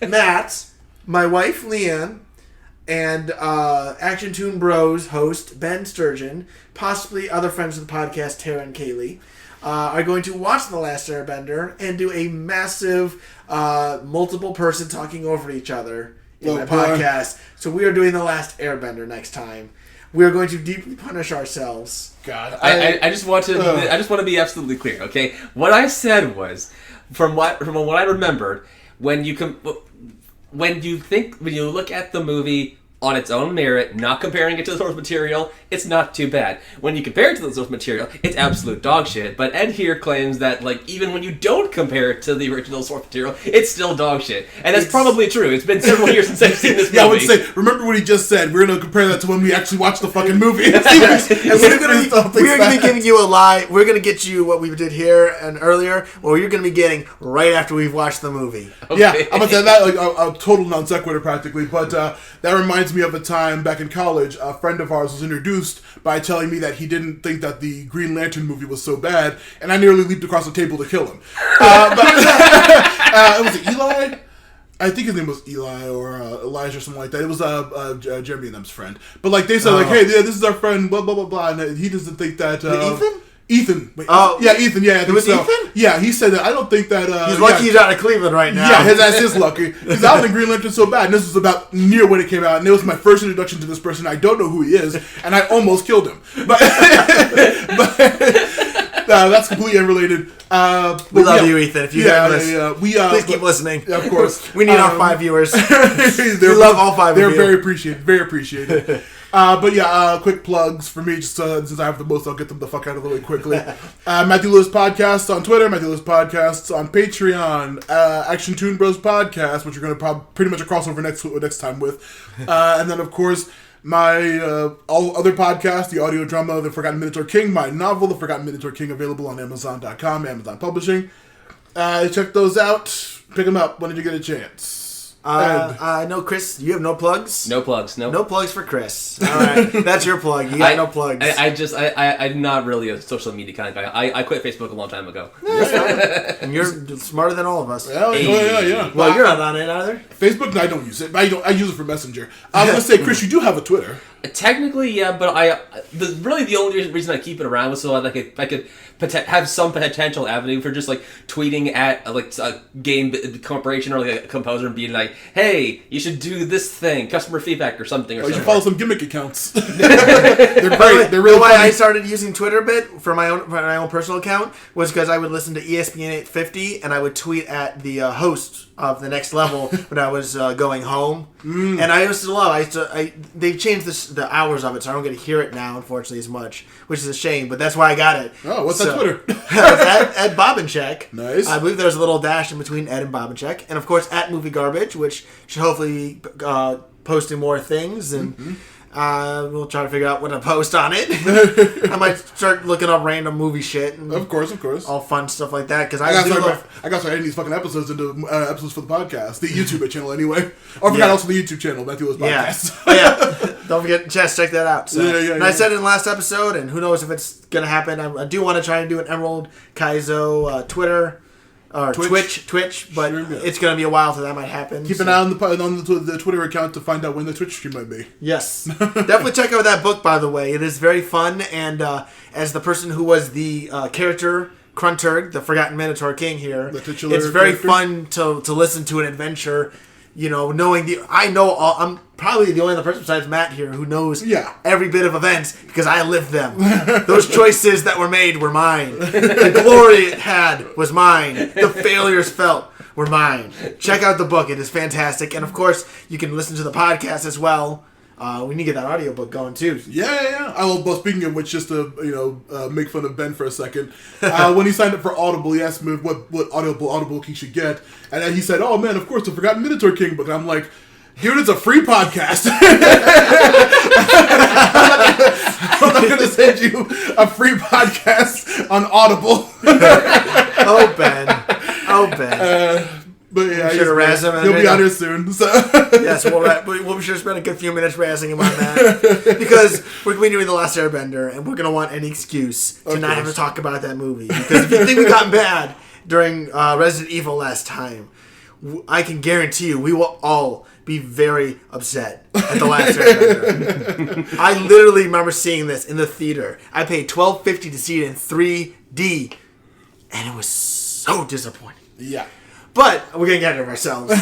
Speaker 2: me, Matt, my wife Leanne, and Action Toon Bros host Ben Sturgeon, possibly other friends of the podcast, Tara and Kaylee, are going to watch The Last Airbender and do a massive multiple person talking over each other in my podcast. So we are doing The Last Airbender next time. We are going to deeply punish ourselves.
Speaker 3: God,
Speaker 4: I just want to be absolutely clear, okay? What I said was, from what I remembered, when you look at the movie on its own merit, not comparing it to the source material, it's not too bad. When you compare it to the source material, it's absolute dog shit. But Ed here claims that, like, even when you don't compare it to the original source material, it's still dog shit. And that's probably true. It's been several years since I've seen this movie.
Speaker 3: Yeah, I would say, remember what he just said. We're going to compare that to when we actually watched the fucking movie.
Speaker 2: Yes. And we're going to be giving you a lie. We're going to get you what we did here and earlier, or you're going to be getting right after we've watched the movie.
Speaker 4: Okay.
Speaker 3: Yeah, I'm going to say that, like, a total non sequitur practically. But that reminds me of a time back in college, a friend of ours was introduced by telling me that he didn't think that the Green Lantern movie was so bad, and I nearly leaped across the table to kill him. It was Eli? I think his name was Eli or Elijah or something like that. It was Jeremy and them's friend. But like they said, like, hey, yeah, this is our friend, blah, blah, blah, blah, and he doesn't think that...
Speaker 2: Ethan?
Speaker 3: Ethan. Wait,
Speaker 2: Oh.
Speaker 3: yeah, Ethan, yeah. I think
Speaker 2: It was
Speaker 3: so.
Speaker 2: Ethan?
Speaker 3: Yeah, he said that. I don't think that...
Speaker 2: He's lucky he's out of Cleveland right now.
Speaker 3: Yeah, his ass is lucky. Because I don't think Green Lantern's so bad. And this was about near when it came out. And it was my first introduction to this person. I don't know who he is. And I almost killed him. But that's completely unrelated.
Speaker 2: We love you, Ethan. If you hear this, please keep listening.
Speaker 3: Yeah, of course.
Speaker 2: We need our 5 viewers.
Speaker 3: We
Speaker 2: love all 5 of you.
Speaker 3: They're very appreciated. Very appreciated. But yeah, quick plugs for me. Just since I have the most, I'll get them the fuck out of the way quickly. Matthew Lewis Podcasts on Twitter. Matthew Lewis Podcasts on Patreon. Action Toon Bros Podcast, which you're going to pretty much a crossover next time with. And then, of course, my all other podcasts, the audio drama, The Forgotten Minotaur King, my novel, The Forgotten Minotaur King, available on Amazon.com, Amazon Publishing. Check those out. Pick them up when you get a chance.
Speaker 2: No, Chris, you have no plugs?
Speaker 4: No plugs.
Speaker 2: No plugs for Chris. All right, that's your plug. You got no plugs.
Speaker 4: I'm not really a social media kind of guy. I quit Facebook a long time ago.
Speaker 2: And you're smarter than all of us.
Speaker 3: Yeah.
Speaker 2: Well, you're not on it either.
Speaker 3: Facebook, I don't use it. I use it for Messenger. I was going to say, Chris, you do have a Twitter.
Speaker 4: Technically, yeah, but the only reason I keep it around was so that I could have some potential avenue for just like tweeting at like a game corporation or like a composer and being like, "Hey, you should do this thing, customer feedback or something." Or
Speaker 3: you should
Speaker 4: something.
Speaker 3: follow some gimmick accounts. They're great. They're really
Speaker 2: why
Speaker 3: funny.
Speaker 2: I started using Twitter a bit for my own personal account was because I would listen to ESPN 850 and I would tweet at the host of the Next Level when I was going home. And I used to love. They've changed the hours of it, so I don't get to hear it now, unfortunately, as much, which is a shame. But that's why I got it.
Speaker 3: Oh, what's that Twitter?
Speaker 2: At Bobbincheck.
Speaker 3: Nice.
Speaker 2: I believe there's a little dash in between Ed and Bobbincheck, and of course at Movie Garbage, which should hopefully posting more things and. We'll try to figure out what to post on it. I might start looking up random movie shit. And
Speaker 3: of course.
Speaker 2: all fun stuff like that. Because
Speaker 3: I got to start editing these fucking episodes into episodes for the podcast. The YouTube channel, anyway. Or I forgot also the YouTube channel, Matthew Lewis Podcast.
Speaker 2: Yeah. Don't forget, Chess, check that out. So.
Speaker 3: Yeah.
Speaker 2: I said it in the last episode, and who knows if it's going to happen. I do want to try and do an Emerald Kaizo Twitter. Or Twitch, but sure, it's going to be a while till that might happen.
Speaker 3: Keep an eye on the Twitter account to find out when the Twitch stream might be.
Speaker 2: Yes. Definitely check out that book, by the way. It is very fun, and as the person who was the character, Krunturg, the Forgotten Minotaur King here, it's very fun to listen to an adventure, knowing I'm probably the only other person besides Matt here who knows every bit of events because I lived them. Those choices that were made were mine. The glory it had was mine. The failures felt were mine. Check out the book. It is fantastic. And, of course, you can listen to the podcast as well. We need to get that audiobook going, too.
Speaker 3: Yeah. Well, speaking of which, just to make fun of Ben for a second, when he signed up for Audible, he asked me what audiobook he should get, and then he said, "Oh man, of course, the Forgotten Minotaur King book." And I'm like, "Dude, it's a free podcast. I'm not gonna send you a free podcast on Audible."
Speaker 2: Oh, Ben.
Speaker 3: But yeah,
Speaker 2: should have razzed him.
Speaker 3: He'll be on here soon. So.
Speaker 2: Yes, we'll be sure to spend a good few minutes razzing him on that. Because we're going to be doing The Last Airbender, and we're going to want any excuse to not have to talk about that movie. Because if you think we got bad during Resident Evil last time, I can guarantee you we will all be very upset at The Last Airbender. I literally remember seeing this in the theater. I paid $12.50 to see it in 3D, and it was so disappointing.
Speaker 3: Yeah.
Speaker 2: But we're going to get ahead of ourselves.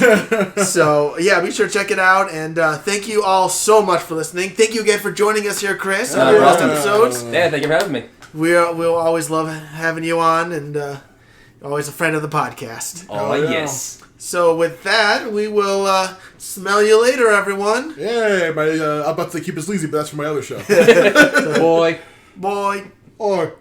Speaker 2: So, yeah, be sure to check it out. And thank you all so much for listening. Thank you again for joining us here, Chris, on your last episodes.
Speaker 4: Yeah, thank you for having me.
Speaker 2: We'll always love having you on, and always a friend of the podcast.
Speaker 4: Oh, yes.
Speaker 2: So, with that, we will smell you later, everyone.
Speaker 3: Yeah, I'm about to keep it sleazy, but that's for my other show.
Speaker 4: Boy.
Speaker 2: Boy.
Speaker 3: Or...